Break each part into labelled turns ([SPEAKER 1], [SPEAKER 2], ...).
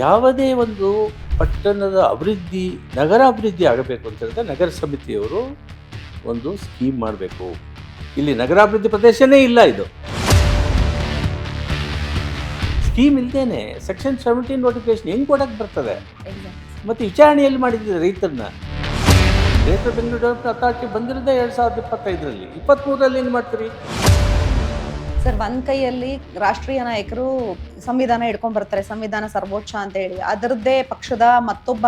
[SPEAKER 1] ಯಾವುದೇ ಒಂದು ಪಟ್ಟಣದ ಅಭಿವೃದ್ಧಿ, ನಗರ ಅಭಿವೃದ್ಧಿ ಆಗಬೇಕು ಅಂತ ಹೇಳಿದ್ರೆ ನಗರ ಸಮಿತಿಯವರು ಒಂದು ಸ್ಕೀಮ್ ಮಾಡಬೇಕು. ಇಲ್ಲಿ ನಗರಾಭಿವೃದ್ಧಿ ಪ್ರದೇಶನೇ ಇಲ್ಲ. ಇದು ಸ್ಕೀಮ್ ಇಲ್ಲದೇನೆ ಸೆಕ್ಷನ್ 17 ನೋಟಿಫಿಕೇಶನ್ ಹೆಂಗೆ ಕೊಡಕ್ಕೆ ಬರ್ತದೆ? ಮತ್ತು ವಿಚಾರಣೆಯಲ್ಲಿ ಮಾಡಿದ್ದೀರಿ ರೈತರನ್ನ. ಗ್ರೇಟರ್ ಬೆಂಗಳೂರು ಡೆವಲಪ್ಮೆಂಟ್ ಅಥಾರಿಟಿ ಬಂದಿರೋದೇ 2025ರಲ್ಲಿ, 23ರಲ್ಲಿ ಏನು ಮಾಡ್ತೀರಿ
[SPEAKER 2] ಸರ್? ಒಂದ್ ಕೈಯಲ್ಲಿ ರಾಷ್ಟ್ರೀಯ ನಾಯಕರು ಸಂವಿಧಾನ ಹಿಡ್ಕೊಂಡ್ ಬರ್ತಾರೆ, ಸಂವಿಧಾನ ಸರ್ವೋಚ್ಚ ಅಂತ ಹೇಳಿ. ಅದರದ್ದೇ ಪಕ್ಷದ ಮತ್ತೊಬ್ಬ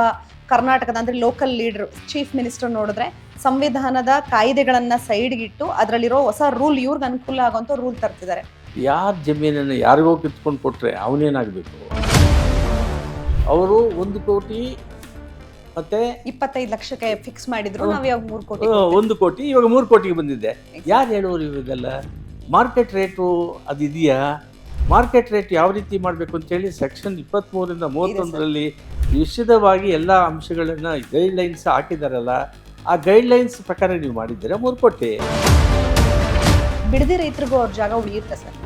[SPEAKER 2] ಕರ್ನಾಟಕದ ಅಂದ್ರೆ ಲೋಕಲ್ ಲೀಡರ್ ಚೀಫ್ ಮಿನಿಸ್ಟರ್ ನೋಡಿದ್ರೆ ಸಂವಿಧಾನದ ಕಾಯ್ದೆಗಳನ್ನ ಸೈಡ್ಗಿಟ್ಟು ಅದರಲ್ಲಿರೋ ಹೊಸ ರೂಲ್ ಇವ್ರಿಗೆ ಅನುಕೂಲ ಆಗುವಂತ ರೂಲ್ ತರ್ತಿದ್ದಾರೆ.
[SPEAKER 1] ಯಾರ ಜಮೀನನ್ನು ಯಾರಿಗೋ ಕಿತ್ಕೊಂಡು ಕೊಟ್ಟರೆ ಅವನೇನಾಗಬೇಕು? ಅವರು 1 ಕೋಟಿ ಮತ್ತೆ
[SPEAKER 2] 25 ಲಕ್ಷಕ್ಕೆ ಫಿಕ್ಸ್ ಮಾಡಿದ್ರು, ನಾವು ಇವಾಗ 3 ಕೋಟಿ
[SPEAKER 1] 1 ಕೋಟಿ, ಇವಾಗ 3 ಕೋಟಿಗೆ ಬಂದಿದೆ. ಯಾರು ಹೇಳೋರು ಇವಾಗೆಲ್ಲ? ಮಾರ್ಕೆಟ್ ರೇಟು ಅದಿದೆಯಾ? ಮಾರ್ಕೆಟ್ ರೇಟ್ ಯಾವ ರೀತಿ ಮಾಡಬೇಕು ಅಂತೇಳಿ ಸೆಕ್ಷನ್ 23ರಿಂದ 31ರಲ್ಲಿ ವಿಶದವಾಗಿ ಎಲ್ಲ ಅಂಶಗಳನ್ನು ಗೈಡ್ಲೈನ್ಸ್ ಹಾಕಿದಾರಲ್ಲ. ಆ ಗೈಡ್ಲೈನ್ಸ್ ಪ್ರಕಾರ ನೀವು ಮಾಡಿದ್ದೀರಾ 3 ಕೋಟಿ.
[SPEAKER 2] ಬಿಡದಿ ರೈತರಿಗೂ ಅವ್ರ ಜಾಗ ಉಳಿಯುತ್ತೆ ಸರ್.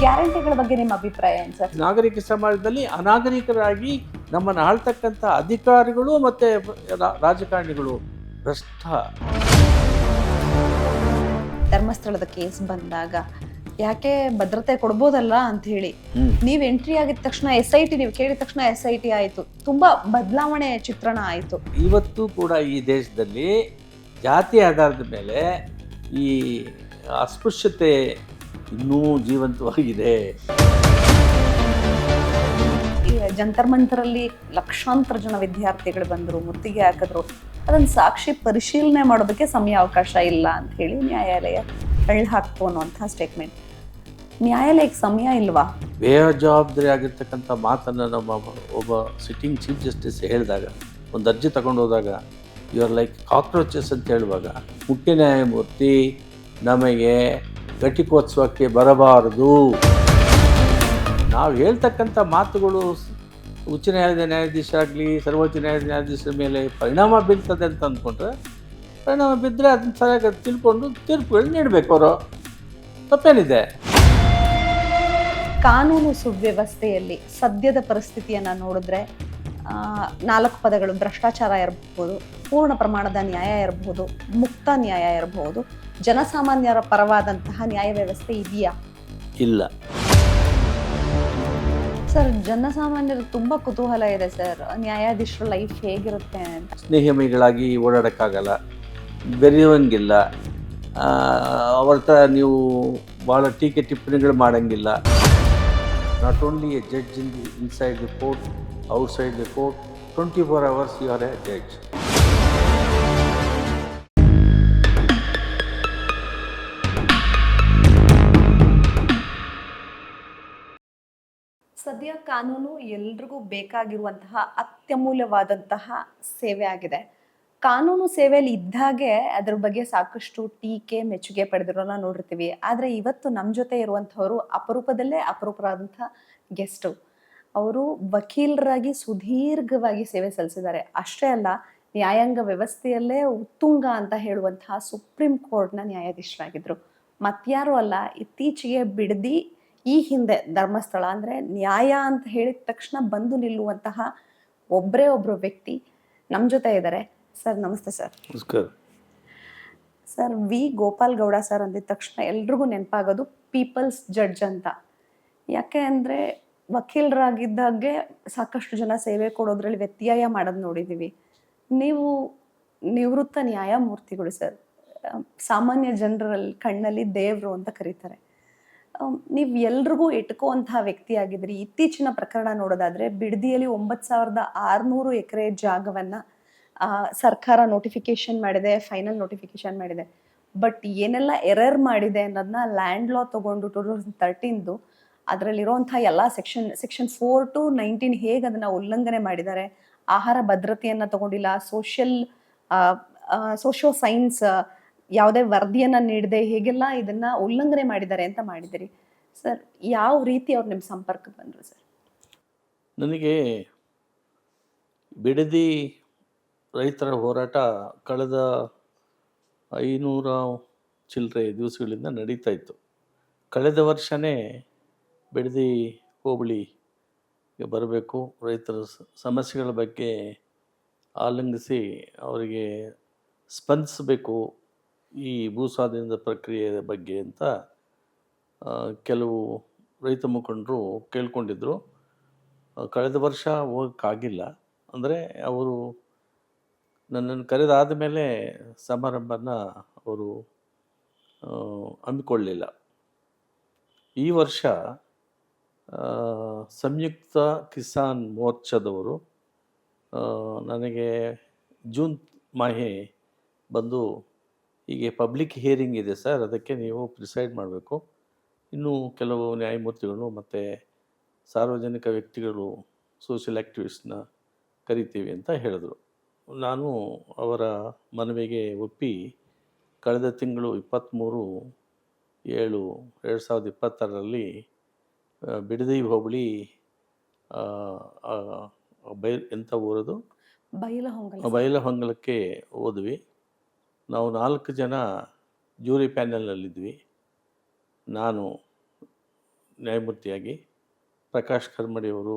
[SPEAKER 2] ಗ್ಯಾರಂಟಿಗಳ ಬಗ್ಗೆ ನಿಮ್ಮ ಅಭಿಪ್ರಾಯ ಏನು ಸರ್?
[SPEAKER 1] ನಾಗರಿಕ ಸಮಾಜದಲ್ಲಿ ಅನಾಗರಿಕರಾಗಿ ನಮ್ಮನ್ನು ಆಳ್ತಕ್ಕಂಥ ಅಧಿಕಾರಿಗಳು ಮತ್ತು ರಾಜಕಾರಣಿಗಳು ಭ್ರಷ್ಟ.
[SPEAKER 2] ಧರ್ಮಸ್ಥಳದ ಕೇಸ್ ಬಂದಾಗ ಯಾಕೆ ಭದ್ರತೆ ಕೊಡ್ಬೋದಲ್ಲ ಅಂತ ಹೇಳಿ ನೀವ್ ಎಂಟ್ರಿ ಆಗಿದ ತಕ್ಷಣ SIT, ನೀವು ಕೇಳಿದ ತಕ್ಷಣ SIT ಆಯ್ತು, ತುಂಬಾ ಬದಲಾವಣೆ ಚಿತ್ರಣ ಆಯ್ತು.
[SPEAKER 1] ಇವತ್ತು ಕೂಡ ಈ ದೇಶದಲ್ಲಿ ಜಾತಿ ಆಧಾರದ ಮೇಲೆ ಈ ಅಸ್ಪೃಶ್ಯತೆ ಇನ್ನೂ ಜೀವಂತವಾಗಿದೆ.
[SPEAKER 2] ಈ ಜಂತರ್ ಮಂತರಲ್ಲಿ ಲಕ್ಷಾಂತರ ಜನ ವಿದ್ಯಾರ್ಥಿಗಳು ಬಂದರು, ಮುತ್ತಿಗೆ ಹಾಕಿದ್ರು. ಅದನ್ನು ಸಾಕ್ಷಿ ಪರಿಶೀಲನೆ ಮಾಡೋದಕ್ಕೆ ಸಮಯಾವಕಾಶ ಇಲ್ಲ ಅಂತ ಹೇಳಿ ನ್ಯಾಯಾಲಯ ಹಾಕ್ತು ಅನ್ನುವಂತಹ ಸ್ಟೇಟ್ಮೆಂಟ್. ನ್ಯಾಯಾಲಯಕ್ಕೆ ಸಮಯ ಇಲ್ವಾ?
[SPEAKER 1] ಬೇಜವಾಬ್ದಾರಿ ಆಗಿರ್ತಕ್ಕಂಥ ಮಾತನ್ನು ನಮ್ಮ ಒಬ್ಬ ಸಿಟ್ಟಿಂಗ್ ಚೀಫ್ ಜಸ್ಟಿಸ್ ಹೇಳಿದಾಗ, ಒಂದು ಅರ್ಜಿ ತಗೊಂಡು ಹೋದಾಗ, ಯು ಆರ್ ಲೈಕ್ ಕಾಕ್ರೋಚಸ್ ಅಂತ ಹೇಳುವಾಗ, ಮುಖ್ಯ ನ್ಯಾಯಮೂರ್ತಿ ನಮಗೆ ಘಟಿಕೋತ್ಸವಕ್ಕೆ ಬರಬಾರದು. ನಾವು ಹೇಳ್ತಕ್ಕಂಥ ಮಾತುಗಳು ಉಚ್ಚ ನ್ಯಾಯಾಲಯದ ನ್ಯಾಯಾಧೀಶ ಆಗಲಿ ಸರ್ವೋಚ್ಚ ನ್ಯಾಯಾಲಯದ ನ್ಯಾಯಾಧೀಶರ ಮೇಲೆ ಪರಿಣಾಮ ಬೀಳ್ತದೆ ಅಂತ ಅಂದ್ಕೊಂಡ್ರೆ, ಪರಿಣಾಮ ಬಿದ್ದರೆ ಅದನ್ನ ಸರಿಯಾಗಿ ತಿಳ್ಕೊಂಡು ತೀರ್ಪುಗಳು ನೀಡಬೇಕು. ಅವರು ತಪ್ಪೇನಿದೆ?
[SPEAKER 2] ಕಾನೂನು ಸುವ್ಯವಸ್ಥೆಯಲ್ಲಿ ಸದ್ಯದ ಪರಿಸ್ಥಿತಿಯನ್ನು ನೋಡಿದ್ರೆ 4 ಪದಗಳು: ಭ್ರಷ್ಟಾಚಾರ ಇರಬಹುದು, ಪೂರ್ಣ ಪ್ರಮಾಣದ ನ್ಯಾಯ ಇರಬಹುದು, ಮುಕ್ತ ನ್ಯಾಯ ಇರಬಹುದು. ಜನಸಾಮಾನ್ಯರ ಪರವಾದಂತಹ ನ್ಯಾಯ ವ್ಯವಸ್ಥೆ ಇದೆಯಾ?
[SPEAKER 1] ಇಲ್ಲ
[SPEAKER 2] ಸರ್. ಜನಸಾಮಾನ್ಯರು ತುಂಬಾ ಕುತೂಹಲ ಇದೆ ಸರ್, ನ್ಯಾಯಾಧೀಶರ ಲೈಫ್ ಹೇಗಿರುತ್ತೆ ಅಂತ.
[SPEAKER 1] ಸ್ನೇಹಮಿಗಳಾಗಿ ಓಡಾಡೋಕ್ಕಾಗಲ್ಲ, ಬೆರೆಯುವಂಗಿಲ್ಲ, ಅವ್ರ ಹತ್ರ ನೀವು ಭಾಳ ಟೀಕೆ ಟಿಪ್ಪಣಿಗಳು ಮಾಡೋಂಗಿಲ್ಲ. Not only a judge in the inside the court, outside the court, 24 hours you are a judge.
[SPEAKER 2] ಸದ್ಯ ಕಾನೂನು ಎಲ್ರಿಗೂ ಬೇಕಾಗಿರುವಂತಹ ಅತ್ಯಮೂಲ್ಯವಾದಂತಹ ಸೇವೆ ಆಗಿದೆ. ಕಾನೂನು ಸೇವೆಯಲ್ಲಿ ಇದ್ದಾಗೆ ಅದ್ರ ಬಗ್ಗೆ ಸಾಕಷ್ಟು ಟೀಕೆ ಮೆಚ್ಚುಗೆ ಪಡೆದಿರೋನ ನೋಡಿರ್ತೀವಿ. ಆದರೆ ಇವತ್ತು ನಮ್ಮ ಜೊತೆ ಇರುವಂಥವರು ಅಪರೂಪದಲ್ಲೇ ಅಪರೂಪರಾದಂತಹ ಗೆಸ್ಟು. ಅವರು ವಕೀಲರಾಗಿ ಸುದೀರ್ಘವಾಗಿ ಸೇವೆ ಸಲ್ಲಿಸಿದ್ದಾರೆ. ಅಷ್ಟೇ ಅಲ್ಲ, ನ್ಯಾಯಾಂಗ ವ್ಯವಸ್ಥೆಯಲ್ಲೇ ಉತ್ತುಂಗ ಅಂತ ಹೇಳುವಂತಹ ಸುಪ್ರೀಂ ಕೋರ್ಟ್ನ ನ್ಯಾಯಾಧೀಶರಾಗಿದ್ದರು. ಮತ್ಯಾರು ಅಲ್ಲ, ಇತ್ತೀಚೆಗೆ ಬಿಡದಿ, ಈ ಹಿಂದೆ ಧರ್ಮಸ್ಥಳ ಅಂದರೆ ನ್ಯಾಯ ಅಂತ ಹೇಳಿದ ತಕ್ಷಣ ಬಂದು ನಿಲ್ಲುವಂತಹ ಒಬ್ಬರೇ ಒಬ್ಬರು ವ್ಯಕ್ತಿ ನಮ್ಮ ಜೊತೆ ಇದ್ದಾರೆ. ಸರ್ ನಮಸ್ತೆ ಸರ್.
[SPEAKER 1] ನಮಸ್ಕಾರ
[SPEAKER 2] sir. V Gopal Gowda sir ಅಂದಿದ ತಕ್ಷಣ ಎಲ್ರಿಗೂ ನೆನಪಾಗೋದು ಪೀಪಲ್ಸ್ ಜಡ್ಜ್ ಅಂತ. ಯಾಕೆ ಅಂದರೆ ವಕೀಲರಾಗಿದ್ದಾಗೆ ಸಾಕಷ್ಟು ಜನ ಸೇವೆ ಕೊಡೋದ್ರಲ್ಲಿ ವ್ಯತ್ಯಯ ಮಾಡೋದು ನೋಡಿದ್ದೀವಿ. ನೀವು ನಿವೃತ್ತ ನ್ಯಾಯಮೂರ್ತಿಗಳು ಸರ್. ಸಾಮಾನ್ಯ ಜನರಲ್ಲಿ ಕಣ್ಣಲ್ಲಿ ದೇವರು ಅಂತ ಕರೀತಾರೆ. ನೀವು ಎಲ್ರಿಗೂ ಇಟ್ಕೋಂತಹ ವ್ಯಕ್ತಿ ಆಗಿದ್ರಿ. ಇತ್ತೀಚಿನ ಪ್ರಕರಣ ನೋಡೋದಾದ್ರೆ ಬಿಡದಿಯಲ್ಲಿ 9,600 ಎಕರೆ ಜಾಗವನ್ನು ಸರ್ಕಾರ ನೋಟಿಫಿಕೇಶನ್ ಮಾಡಿದೆ, ಫೈನಲ್ ನೋಟಿಫಿಕೇಶನ್ ಮಾಡಿದೆ. ಬಟ್ ಏನೆಲ್ಲ ಎರರ್ ಮಾಡಿದೆ ಅನ್ನೋದನ್ನ ಲ್ಯಾಂಡ್ ಲಾ ತಗೊಂಡು 2013 ಅದರಲ್ಲಿರುವಂಥ ಎಲ್ಲ ಸೆಕ್ಷನ್ 4 to 19 ಹೇಗೆ ಅದನ್ನು ಉಲ್ಲಂಘನೆ ಮಾಡಿದ್ದಾರೆ, ಆಹಾರ ಭದ್ರತೆಯನ್ನು ತಗೊಂಡಿಲ್ಲ, ಸೋಷಿಯೋ ಸೈನ್ಸ್ ಯಾವುದೇ ವರದಿಯನ್ನು ನೀಡದೆ ಹೇಗೆಲ್ಲ ಇದನ್ನ ಉಲ್ಲಂಘನೆ ಮಾಡಿದ್ದಾರೆ ಅಂತ ಮಾಡಿದಿರಿ ಸರ್. ಯಾವ ರೀತಿ ಅವ್ರು ನಿಮ್ಮ ಸಂಪರ್ಕಕ್ಕೆ ಬಂದರು ಸರ್?
[SPEAKER 1] ನನಗೆ ಬಿಡದಿ ರೈತರ ಹೋರಾಟ ಕಳೆದ 500 ಚಿಲ್ಲರೆ ದಿವಸಗಳಿಂದ ನಡೀತಾ ಇತ್ತು. ಕಳೆದ ವರ್ಷವೇ ಬಿಡದಿ ಹೋಬಳಿ ಬರಬೇಕು, ರೈತರ ಸಮಸ್ಯೆಗಳ ಬಗ್ಗೆ ಆಲಿಂಗಿಸಿ ಅವರಿಗೆ ಸ್ಪಂದಿಸಬೇಕು ಈ ಭೂ ಸ್ವಾಧೀನದ ಪ್ರಕ್ರಿಯೆಯ ಬಗ್ಗೆ ಅಂತ ಕೆಲವು ರೈತ ಮುಖಂಡರು ಕೇಳ್ಕೊಂಡಿದ್ರು. ಕಳೆದ ವರ್ಷ ಹೋಗೋಕ್ಕಾಗಿಲ್ಲ. ಅಂದರೆ ಅವರು ನನ್ನನ್ನು ಕರೆದಾದ ಮೇಲೆ ಸಮಾರಂಭನ ಅವರು ಹಮ್ಮಿಕೊಳ್ಳಲಿಲ್ಲ. ಈ ವರ್ಷ ಸಂಯುಕ್ತ ಕಿಸಾನ್ ಮೋರ್ಚಾದವರು ನನಗೆ ಜೂನ್ ಮಾಹೆ ಬಂದು, ಹೀಗೆ ಪಬ್ಲಿಕ್ ಹಿಯರಿಂಗ್ ಇದೆ ಸರ್, ಅದಕ್ಕೆ ನೀವು ಪ್ರಿಸೈಡ್ ಮಾಡಬೇಕು, ಇನ್ನೂ ಕೆಲವು ನ್ಯಾಯಮೂರ್ತಿಗಳು ಮತ್ತು ಸಾರ್ವಜನಿಕ ವ್ಯಕ್ತಿಗಳು, ಸೋಷಿಯಲ್ ಆ್ಯಕ್ಟಿವಿಸ್ಟ್ನ ಕರಿತೀವಿ ಅಂತ ಹೇಳಿದ್ರು. ನಾನು ಅವರ ಮನವಿಗೆ ಒಪ್ಪಿ ಕಳೆದ ತಿಂಗಳು 23/7/2026 ಬಿಡದಿ ಹೋಬಳಿ ಎಂಥ ಊರದು, ಬೈಲಹೊಂಗಲಕ್ಕೆ ಹೋದ್ವಿ. ನಾವು 4 ಜನ ಜೂರಿ ಪ್ಯಾನೆಲ್ನಲ್ಲಿದ್ವಿ. ನಾನು ನ್ಯಾಯಮೂರ್ತಿಯಾಗಿ, ಪ್ರಕಾಶ್ ಕರ್ಮಡಿಯವರು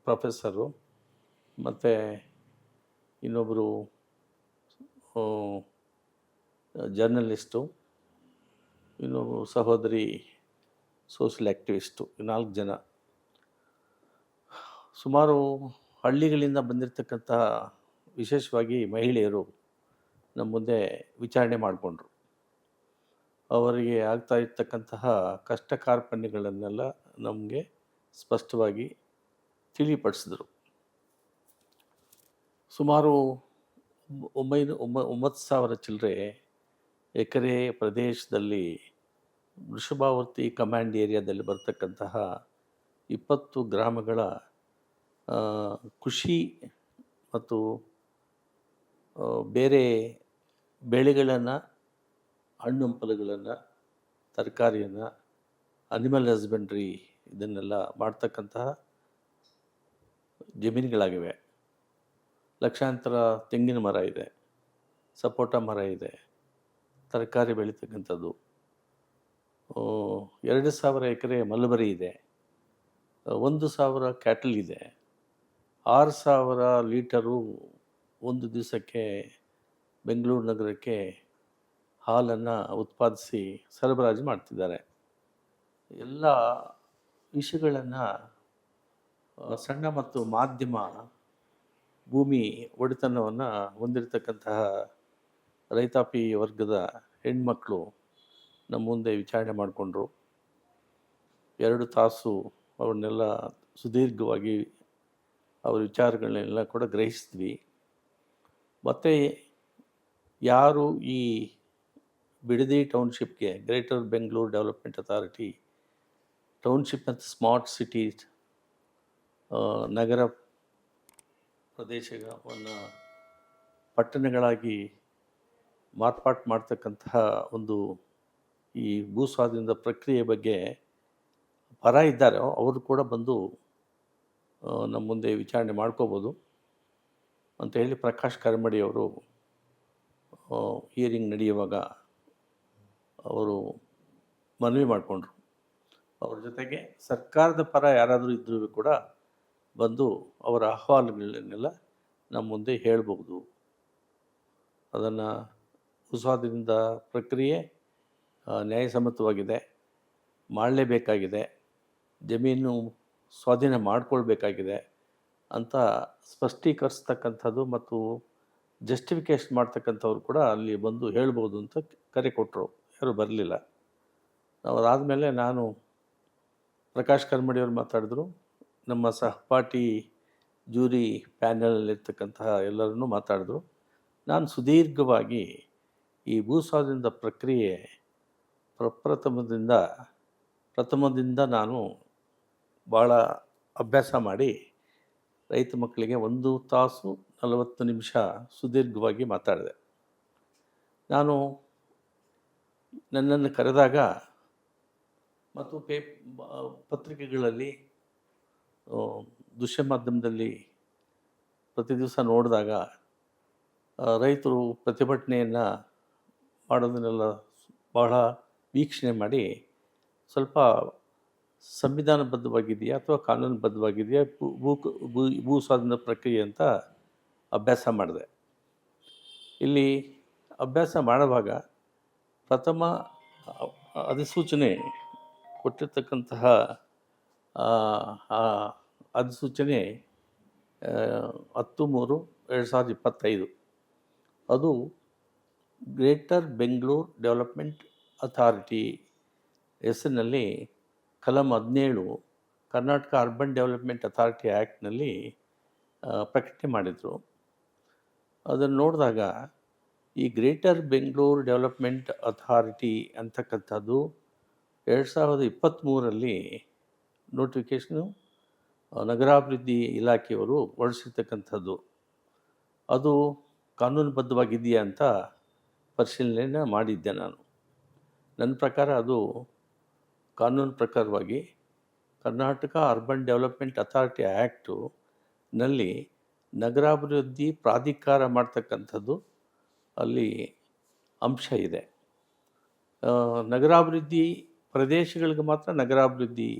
[SPEAKER 1] ಪ್ರೊಫೆಸರು, ಮತ್ತು ಇನ್ನೊಬ್ಬರು ಜರ್ನಲಿಸ್ಟು, ಇನ್ನೊಬ್ಬರು ಸಹೋದರಿ ಸೋಷಿಯಲ್ ಆ್ಯಕ್ಟಿವಿಸ್ಟು, 4 ಜನ. ಸುಮಾರು ಹಳ್ಳಿಗಳಿಂದ ಬಂದಿರತಕ್ಕಂತಹ ವಿಶೇಷವಾಗಿ ಮಹಿಳೆಯರು ನಮ್ಮ ಮುಂದೆ ವಿಚಾರಣೆ ಮಾಡಿಕೊಂಡ್ರು. ಅವರಿಗೆ ಆಗ್ತಾ ಇರ್ತಕ್ಕಂತಹ ಕಷ್ಟ ಕಾರ್ಪಣ್ಯಗಳನ್ನೆಲ್ಲ ನಮಗೆ ಸ್ಪಷ್ಟವಾಗಿ ತಿಳಿಪಡಿಸಿದ್ರು. ಸುಮಾರು 9,000 ಚಿಲ್ಲರೆ ಎಕರೆ ಪ್ರದೇಶದಲ್ಲಿ ವೃಷಭಾವರ್ತಿ ಕಮಾಂಡ್ ಏರಿಯಾದಲ್ಲಿ ಬರ್ತಕ್ಕಂತಹ 20 ಗ್ರಾಮಗಳ ಕೃಷಿ ಮತ್ತು ಬೇರೆ ಬೆಳೆಗಳನ್ನು, ಹಣ್ಣು ಹಂಪಲುಗಳನ್ನು, ತರಕಾರಿಯನ್ನು, ಅನಿಮಲ್ ಹಸ್ಬೆಂಡ್ರಿ ಇದನ್ನೆಲ್ಲ ಮಾಡ್ತಕ್ಕಂತಹ ಜಮೀನುಗಳಾಗಿವೆ. ಲಕ್ಷಾಂತರ ತೆಂಗಿನ ಮರ ಇದೆ, ಸಪೋಟ ಮರ ಇದೆ, ತರಕಾರಿ ಬೆಳೀತಕ್ಕಂಥದ್ದು. 2,000 ಎಕರೆ ಮಲ್ಬರಿ ಇದೆ, 1,000 ಕ್ಯಾಟಲ್ ಇದೆ, 6,000 ಲೀಟರು ಒಂದು ದಿವಸಕ್ಕೆ ಬೆಂಗಳೂರು ನಗರಕ್ಕೆ ಹಾಲನ್ನು ಉತ್ಪಾದಿಸಿ ಸರಬರಾಜು ಮಾಡ್ತಿದ್ದಾರೆ. ಎಲ್ಲ ವಿಷಯಗಳನ್ನು ಸಣ್ಣ ಮತ್ತು ಮಾಧ್ಯಮ ಭೂಮಿ ಒಡೆತನವನ್ನು ಹೊಂದಿರತಕ್ಕಂತಹ ರೈತಾಪಿ ವರ್ಗದ ಹೆಣ್ಮಕ್ಳು ನಮ್ಮ ಮುಂದೆ ವಿಚಾರಣೆ ಮಾಡಿಕೊಂಡ್ರು. 2 ತಾಸು ಅವ್ರನ್ನೆಲ್ಲ ಸುದೀರ್ಘವಾಗಿ ಅವ್ರ ವಿಚಾರಗಳನ್ನೆಲ್ಲ ಕೂಡ ಗ್ರಹಿಸಿದ್ವಿ. ಮತ್ತು ಯಾರು ಈ ಬಿಡದಿ ಟೌನ್ಶಿಪ್ಗೆ, greater Bengaluru development authority township ಮತ್ತು ಸ್ಮಾರ್ಟ್ ಸಿಟಿ ನಗರ ಪ್ರದೇಶವನ್ನು ಪಟ್ಟಣಗಳಾಗಿ ಮಾರ್ಪಾಟು ಮಾಡ್ತಕ್ಕಂತಹ ಒಂದು ಈ ಭೂ ಸ್ವಾಧೀನದ ಪ್ರಕ್ರಿಯೆ ಬಗ್ಗೆ ಪರ ಇದ್ದಾರೋ ಅವರು ಕೂಡ ಬಂದು ನಮ್ಮ ಮುಂದೆ ವಿಚಾರಣೆ ಮಾಡ್ಕೋಬೋದು ಅಂತ ಹೇಳಿ ಪ್ರಕಾಶ್ ಕರ್ಮಡಿಯವರು ಹಿಯರಿಂಗ್ ನಡೆಯುವಾಗ ಅವರು ಮನವಿ ಮಾಡಿಕೊಂಡ್ರು. ಅವ್ರ ಜೊತೆಗೆ ಸರ್ಕಾರದ ಪರ ಯಾರಾದರೂ ಇದ್ದರೂ ಕೂಡ ಬಂದು ಅವರ ಅಹವಾಲುಗಳನ್ನೆಲ್ಲ ನಮ್ಮ ಮುಂದೆ ಹೇಳ್ಬೋದು. ಅದನ್ನು ಭೂಸ್ವಾಧೀನದ ಪ್ರಕ್ರಿಯೆ ನ್ಯಾಯಸಮ್ಮತವಾಗಿದೆ, ಮಾಡಲೇಬೇಕಾಗಿದೆ, ಜಮೀನು ಸ್ವಾಧೀನ ಮಾಡಿಕೊಳ್ಬೇಕಾಗಿದೆ ಅಂತ ಸ್ಪಷ್ಟೀಕರಿಸ್ತಕ್ಕಂಥದ್ದು ಮತ್ತು ಜಸ್ಟಿಫಿಕೇಷನ್ ಮಾಡ್ತಕ್ಕಂಥವ್ರು ಕೂಡ ಅಲ್ಲಿ ಬಂದು ಹೇಳ್ಬೋದು ಅಂತ ಕರೆ ಕೊಟ್ಟರು. ಯಾರೂ ಬರಲಿಲ್ಲ. ನಾವು ಅದಾದಮೇಲೆ ನಾನು ಪ್ರಕಾಶ್ ಕರ್ಮಡಿಯವರು ಮಾತಾಡಿದ್ರು, ನಮ್ಮ ಸಹಪಾಠಿ ಜೂರಿ ಪ್ಯಾನಲಲ್ಲಿರ್ತಕ್ಕಂತಹ ಎಲ್ಲರನ್ನೂ ಮಾತಾಡಿದ್ರು. ನಾನು ಸುದೀರ್ಘವಾಗಿ ಈ ಭೂ ಸ್ವಾಧೀನದ ಪ್ರಕ್ರಿಯೆ ಪ್ರಥಮದಿಂದ ನಾನು ಭಾಳ ಅಭ್ಯಾಸ ಮಾಡಿ ರೈತ ಮಕ್ಕಳಿಗೆ 1 ತಾಸು 40 ನಿಮಿಷ ಸುದೀರ್ಘವಾಗಿ ಮಾತಾಡಿದೆ. ನಾನು ನನ್ನನ್ನು ಕರೆದಾಗ ಮತ್ತು ಪತ್ರಿಕೆಗಳಲ್ಲಿ, ದೃಶ್ಯ ಮಾಧ್ಯಮದಲ್ಲಿ ಪ್ರತಿ ದಿವಸ ನೋಡಿದಾಗ ರೈತರು ಪ್ರತಿಭಟನೆಯನ್ನು ಮಾಡೋದನ್ನೆಲ್ಲ ಬಹಳ ವೀಕ್ಷಣೆ ಮಾಡಿ ಸ್ವಲ್ಪ ಸಂವಿಧಾನಬದ್ಧವಾಗಿದೆಯಾ ಅಥವಾ ಕಾನೂನುಬದ್ಧವಾಗಿದೆಯಾ ಭೂ ಸ್ವಾಧೀನ ಪ್ರಕ್ರಿಯೆ ಅಂತ ಅಭ್ಯಾಸ ಮಾಡಿದೆ. ಇಲ್ಲಿ ಅಭ್ಯಾಸ ಮಾಡುವಾಗ ಪ್ರಥಮ ಅಧಿಸೂಚನೆ ಕೊಟ್ಟಿರ್ತಕ್ಕಂತಹ ಆ, ಆ ಅಧಿಸೂಚನೆ 10/3/2025. ಅದು ಗ್ರೇಟರ್ ಬೆಂಗಳೂರು ಡೆವಲಪ್ಮೆಂಟ್ ಅಥಾರಿಟಿ ಹೆಸರಿನಲ್ಲಿ ಕಲಂ 17 ಕರ್ನಾಟಕ ಅರ್ಬನ್ ಡೆವಲಪ್ಮೆಂಟ್ ಅಥಾರಿಟಿ ಆ್ಯಕ್ಟ್ನಲ್ಲಿ ಪ್ರಕಟಣೆ ಮಾಡಿದರು. ಅದನ್ನು ನೋಡಿದಾಗ ಈ ಗ್ರೇಟರ್ ಬೆಂಗಳೂರು ಡೆವಲಪ್ಮೆಂಟ್ ಅಥಾರಿಟಿ ಅಂತಕ್ಕಂಥದ್ದು 2023ರಲ್ಲಿ ನೋಟಿಫಿಕೇಷನು ನಗರಾಭಿವೃದ್ಧಿ ಇಲಾಖೆಯವರು ಹೊರಡಿಸಿರ್ತಕ್ಕಂಥದ್ದು. ಅದು ಕಾನೂನುಬದ್ಧವಾಗಿದೆಯಾ ಅಂತ ಪರಿಶೀಲನೆ ಮಾಡಿದ್ದೆ ನಾನು. ನನ್ನ ಪ್ರಕಾರ ಅದು ಕಾನೂನು ಪ್ರಕಾರವಾಗಿ ಕರ್ನಾಟಕ ಅರ್ಬನ್ ಡೆವಲಪ್ಮೆಂಟ್ ಅಥಾರಿಟಿ ಆ್ಯಕ್ಟುನಲ್ಲಿ ನಗರಾಭಿವೃದ್ಧಿ ಪ್ರಾಧಿಕಾರ ಮಾಡ್ತಕ್ಕಂಥದ್ದು ಅಲ್ಲಿ ಅಂಶ ಇದೆ. ನಗರಾಭಿವೃದ್ಧಿ ಪ್ರದೇಶಗಳಿಗೆ ಮಾತ್ರ ನಗರಾಭಿವೃದ್ಧಿ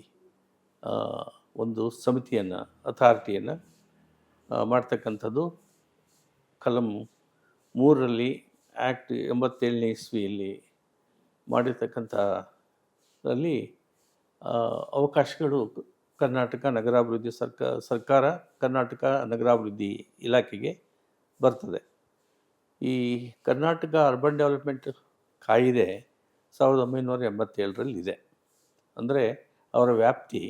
[SPEAKER 1] ಒಂದು ಸಮಿತಿಯನ್ನು ಅಥಾರಿಟಿಯನ್ನು ಮಾಡ್ತಕ್ಕಂಥದ್ದು ಕಲಂ 3ರಲ್ಲಿ ಆ್ಯಕ್ಟ್ 87ನೇ ಇಸ್ವಿಯಲ್ಲಿ ಮಾಡಿರ್ತಕ್ಕಂಥದ್ರಲ್ಲಿ ಅವಕಾಶಗಳು ಕರ್ನಾಟಕ ನಗರಾಭಿವೃದ್ಧಿ ಸರ್ಕಾರ ಕರ್ನಾಟಕ ನಗರಾಭಿವೃದ್ಧಿ ಇಲಾಖೆಗೆ ಬರ್ತದೆ. ಈ ಕರ್ನಾಟಕ ಅರ್ಬನ್ ಡೆವಲಪ್ಮೆಂಟ್ ಕಾಯಿದೆ 1987ರಲ್ಲಿ ಇದೆ. ಅಂದರೆ ಅವರ ವ್ಯಾಪ್ತಿ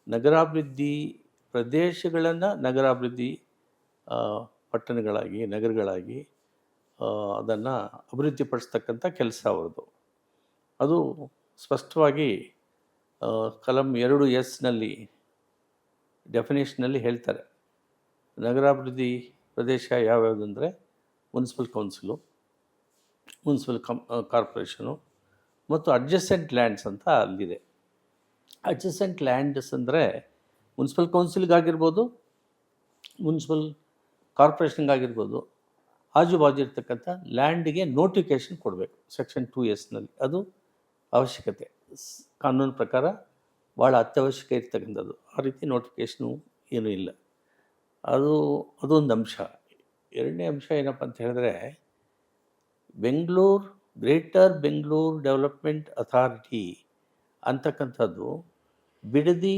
[SPEAKER 1] ನಗರಾಭಿವೃದ್ಧಿ ಪ್ರದೇಶಗಳನ್ನು ನಗರಾಭಿವೃದ್ಧಿ ಪಟ್ಟಣಗಳಾಗಿ ನಗರಗಳಾಗಿ ಅದನ್ನು ಅಭಿವೃದ್ಧಿಪಡಿಸ್ತಕ್ಕಂಥ ಕೆಲಸ ಅವ್ರದ್ದು. ಅದು ಸ್ಪಷ್ಟವಾಗಿ ಕಲಂ 2(s)ನಲ್ಲಿ ಡೆಫಿನೇಷನಲ್ಲಿ ಹೇಳ್ತಾರೆ. ನಗರಾಭಿವೃದ್ಧಿ ಪ್ರದೇಶ ಯಾವ್ಯಾವುದು ಅಂದರೆ ಮುನ್ಸಿಪಲ್ ಕೌನ್ಸಿಲು, ಮುನ್ಸಿಪಲ್ ಕಾರ್ಪೊರೇಷನು ಮತ್ತು ಅಡ್ಜಸೆಂಟ್ ಲ್ಯಾಂಡ್ಸ್ ಅಂತ ಅಲ್ಲಿದೆ. ಅಡ್ಜಸೆಂಟ್ ಲ್ಯಾಂಡ್ಸ್ ಅಂದರೆ ಮುನ್ಸಿಪಲ್ ಕೌನ್ಸಿಲ್ಗಾಗಿರ್ಬೋದು, ಮುನ್ಸಿಪಲ್ ಕಾರ್ಪೊರೇಷನ್ಗಾಗಿರ್ಬೋದು, ಆಜುಬಾಜು ಇರ್ತಕ್ಕಂಥ ಲ್ಯಾಂಡಿಗೆ ನೋಟಿಫಿಕೇಷನ್ ಕೊಡಬೇಕು. ಸೆಕ್ಷನ್ 2(s)ನಲ್ಲಿ ಅದು ಅವಶ್ಯಕತೆ ಕಾನೂನು ಪ್ರಕಾರ ಭಾಳ ಅತ್ಯವಶ್ಯಕ ಇರ್ತಕ್ಕಂಥದ್ದು. ಆ ರೀತಿ ನೋಟಿಫಿಕೇಷನು ಏನೂ ಇಲ್ಲ. ಅದೊಂದು ಅಂಶ. ಎರಡನೇ ಅಂಶ ಏನಪ್ಪ ಅಂತ ಹೇಳಿದ್ರೆ, ಗ್ರೇಟರ್ ಬೆಂಗಳೂರು ಡೆವಲಪ್ಮೆಂಟ್ ಅಥಾರಿಟಿ ಅಂತಕ್ಕಂಥದ್ದು ಬಿಡದಿ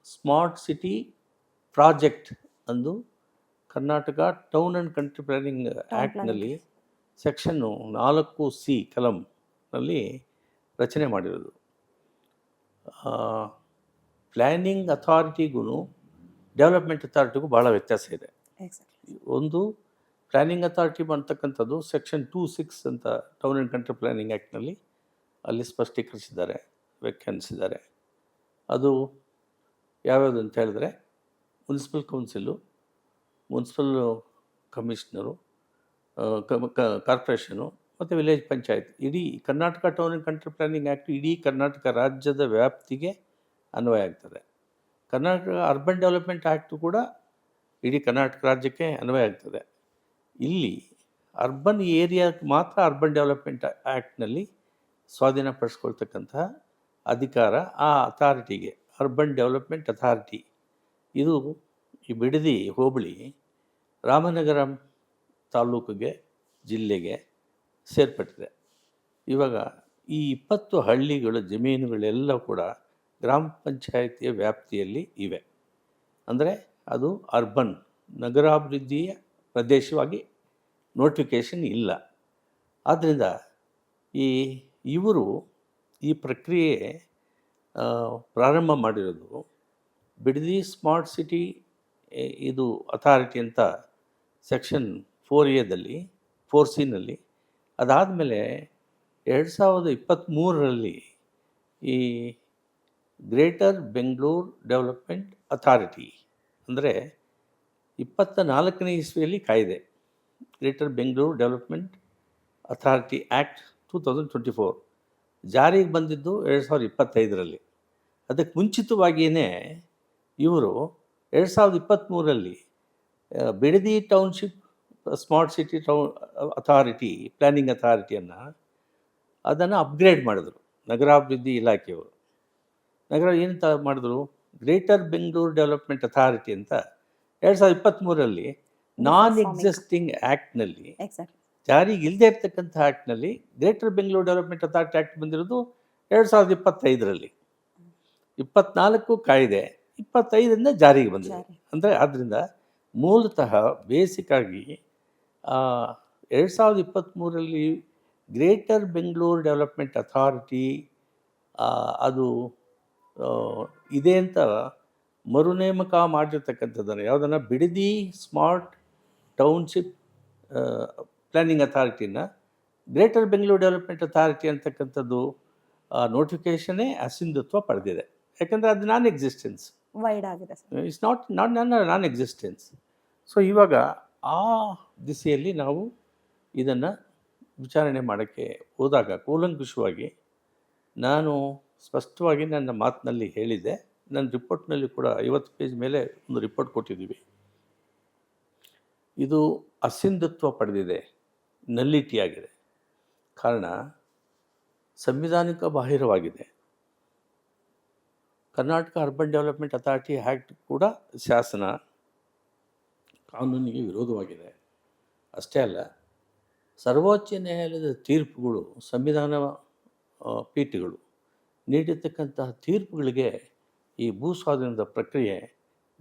[SPEAKER 1] ಸ್ಮಾರ್ಟ್ ಸಿಟಿ ಪ್ರಾಜೆಕ್ಟ್ ಅಂದು Karnataka town and country planning ಆ್ಯಕ್ಟ್ನಲ್ಲಿ ಸೆಕ್ಷನ್ನು 4(c) ಕಲಂನಲ್ಲಿ ರಚನೆ ಮಾಡಿರೋದು. ಪ್ಲ್ಯಾನಿಂಗ್ ಅಥಾರಿಟಿಗೂ ಡೆವಲಪ್ಮೆಂಟ್ ಅಥಾರಿಟಿಗೂ ಭಾಳ ವ್ಯತ್ಯಾಸ ಇದೆ. ಒಂದು ಪ್ಲ್ಯಾನಿಂಗ್ ಅಥಾರಿಟಿ ಅಂತಕ್ಕಂಥದ್ದು ಸೆಕ್ಷನ್ 2(6) ಅಂತ ಟೌನ್ ಆ್ಯಂಡ್ ಕಂಟ್ರಿ ಪ್ಲಾನಿಂಗ್ ಆ್ಯಕ್ಟ್ನಲ್ಲಿ ಅಲ್ಲಿ ಸ್ಪಷ್ಟೀಕರಿಸಿದ್ದಾರೆ, ವ್ಯಾಖ್ಯಾನಿಸಿದ್ದಾರೆ. ಅದು ಯಾವ್ಯಾವುದು ಅಂತ ಹೇಳಿದ್ರೆ municipal council, municipal commissioner, corporation ಮತ್ತು ವಿಲೇಜ್ ಪಂಚಾಯತ್. ಇಡೀ Karnataka town and country planning act ಇಡೀ ಕರ್ನಾಟಕ ರಾಜ್ಯದ ವ್ಯಾಪ್ತಿಗೆ ಅನ್ವಯ ಆಗ್ತದೆ. ಕರ್ನಾಟಕ ಅರ್ಬನ್ ಡೆವಲಪ್ಮೆಂಟ್ ಆ್ಯಕ್ಟು ಕೂಡ ಇಡೀ ಕರ್ನಾಟಕ ರಾಜ್ಯಕ್ಕೆ ಅನ್ವಯ ಆಗ್ತದೆ. ಇಲ್ಲಿ ಅರ್ಬನ್ ಏರಿಯಾಕ್ಕೆ ಮಾತ್ರ ಅರ್ಬನ್ ಡೆವಲಪ್ಮೆಂಟ್ ಆ್ಯಕ್ಟ್ನಲ್ಲಿ ಸ್ವಾಧೀನಪಡಿಸ್ಕೊಳ್ತಕ್ಕಂತಹ ಅಧಿಕಾರ ಆ ಅಥಾರಿಟಿಗೆ, ಅರ್ಬನ್ ಡೆವಲಪ್ಮೆಂಟ್ ಅಥಾರಿಟಿ. ಇದು ಈ ಬಿಡದಿ ಹೋಬಳಿ ರಾಮನಗರ ತಾಲೂಕಿಗೆ, ಜಿಲ್ಲೆಗೆ ಸೇರ್ಪಟ್ಟಿದೆ. ಇವಾಗ ಈ 20 ಹಳ್ಳಿಗಳ ಜಮೀನುಗಳೆಲ್ಲ ಕೂಡ ಗ್ರಾಮ ಪಂಚಾಯಿತಿಯ ವ್ಯಾಪ್ತಿಯಲ್ಲಿ ಇವೆ. ಅಂದರೆ ಅದು ಅರ್ಬನ್ ನಗರಾಭಿವೃದ್ಧಿಯ ಪ್ರದೇಶವಾಗಿ ನೋಟಿಫಿಕೇಷನ್ ಇಲ್ಲ. ಆದ್ದರಿಂದ ಇವರು ಈ ಪ್ರಕ್ರಿಯೆ ಪ್ರಾರಂಭ ಮಾಡಿರೋದು ಬಿಡದಿ ಸ್ಮಾರ್ಟ್ ಸಿಟಿ ಇದು ಅಥಾರಿಟಿ ಅಂತ ಸೆಕ್ಷನ್ 4(a)ದಲ್ಲಿ ಅದಾದಮೇಲೆ 2023ರಲ್ಲಿ ಈ ಗ್ರೇಟರ್ ಬೆಂಗಳೂರು ಡೆವಲಪ್ಮೆಂಟ್ ಅಥಾರಿಟಿ ಅಂದರೆ 24ನೇ ಇಸ್ವಿಯಲ್ಲಿ ಕಾಯ್ದೆ greater Bengaluru development authority act 2024 ಜಾರಿಗೆ ಬಂದಿದ್ದು 2025ರಲ್ಲಿ. ಅದಕ್ಕೆ ಮುಂಚಿತವಾಗಿಯೇ ಇವರು 2023ರಲ್ಲಿ Bidadi township smart city authority planning ಅಥಾರಿಟಿಯನ್ನು ಅದನ್ನು ಅಪ್ಗ್ರೇಡ್ ಮಾಡಿದ್ರು. ನಗರಾಭಿವೃದ್ಧಿ ಇಲಾಖೆಯವರು. ನಗರ ಏನಂತ ಮಾಡಿದ್ರು, ಗ್ರೇಟರ್ ಬೆಂಗಳೂರು ಡೆವಲಪ್ಮೆಂಟ್ ಅಥಾರಿಟಿ ಅಂತ 2023ರಲ್ಲಿ ನಾನ್ ಎಕ್ಸಿಸ್ಟಿಂಗ್ ಆ್ಯಕ್ಟ್ನಲ್ಲಿ,
[SPEAKER 2] ಎಕ್ಸಾಕ್ಟ್ಲಿ
[SPEAKER 1] ಜಾರಿಗೆ ಇಲ್ಲದೆ ಇರ್ತಕ್ಕಂಥ ಆ್ಯಕ್ಟ್ನಲ್ಲಿ greater Bengaluru development authority act ಬಂದಿರೋದು 2025ರಲ್ಲಿ. 24 ಕಾಯ್ದೆ 25ರಿಂದ ಜಾರಿಗೆ ಬಂದಿದೆ. ಅಂದರೆ ಆದ್ದರಿಂದ ಮೂಲತಃ ಬೇಸಿಕ್ ಆಗಿ 2023ರಲ್ಲಿ ಗ್ರೇಟರ್ ಬೆಂಗಳೂರು ಡೆವಲಪ್ಮೆಂಟ್ ಅಥಾರಿಟಿ ಅದು ಇದೆ ಅಂತ ಮರುನೇಮಕ ಮಾಡಿರ್ತಕ್ಕಂಥದ್ದನ್ನು ಯಾವುದನ್ನು ಬಿಡದಿ ಸ್ಮಾರ್ಟ್ ಟೌನ್ಶಿಪ್ ಪ್ಲ್ಯಾನಿಂಗ್ ಅಥಾರಿಟಿನ ಗ್ರೇಟರ್ ಬೆಂಗಳೂರು ಡೆವಲಪ್ಮೆಂಟ್ ಅಥಾರಿಟಿ ಅಂತಕ್ಕಂಥದ್ದು ನೋಟಿಫಿಕೇಷನ್ನೇ ಅಸಿಂಧುತ್ವ ಪಡೆದಿದೆ. ಯಾಕಂದರೆ ಅದು ನಾನ್ ಎಕ್ಸಿಸ್ಟೆನ್ಸ್,
[SPEAKER 2] ವೈಡ್ ಆಗಿದೆ sir.
[SPEAKER 1] It's non existence. So ಇವಾಗ ಆ ದಿಸೆಯಲ್ಲಿ ನಾವು ಇದನ್ನು ವಿಚಾರಣೆ ಮಾಡೋಕ್ಕೆ ಹೋದಾಗ ಕೂಲಂಕುಷವಾಗಿ ನಾನು ಸ್ಪಷ್ಟವಾಗಿ ನನ್ನ ಮಾತಿನಲ್ಲಿ ಹೇಳಿದೆ. ನನ್ನ ರಿಪೋರ್ಟ್ನಲ್ಲಿ ಕೂಡ 50 ಪೇಜ್ ಮೇಲೆ ಒಂದು ರಿಪೋರ್ಟ್ ಕೊಟ್ಟಿದ್ದೀವಿ. ಇದು ಅಸಿಂಧುತ್ವ ಪಡೆದಿದೆ, ನಲ್ಲಿಟಿಯಾಗಿದೆ. ಕಾರಣ ಸಂವಿಧಾನಿಕ ಬಾಹಿರವಾಗಿದೆ. Karnataka urban development authority act ಕೂಡ ಶಾಸನ ಕಾನೂನಿಗೆ ವಿರೋಧವಾಗಿದೆ. ಅಷ್ಟೇ ಅಲ್ಲ, ಸರ್ವೋಚ್ಚ ನ್ಯಾಯಾಲಯದ ತೀರ್ಪುಗಳು, ಸಂವಿಧಾನ ಪೀಠಗಳು ನೀಡಿರ್ತಕ್ಕಂತಹ ತೀರ್ಪುಗಳಿಗೆ ಈ ಭೂ ಸ್ವಾಧೀನದ ಪ್ರಕ್ರಿಯೆ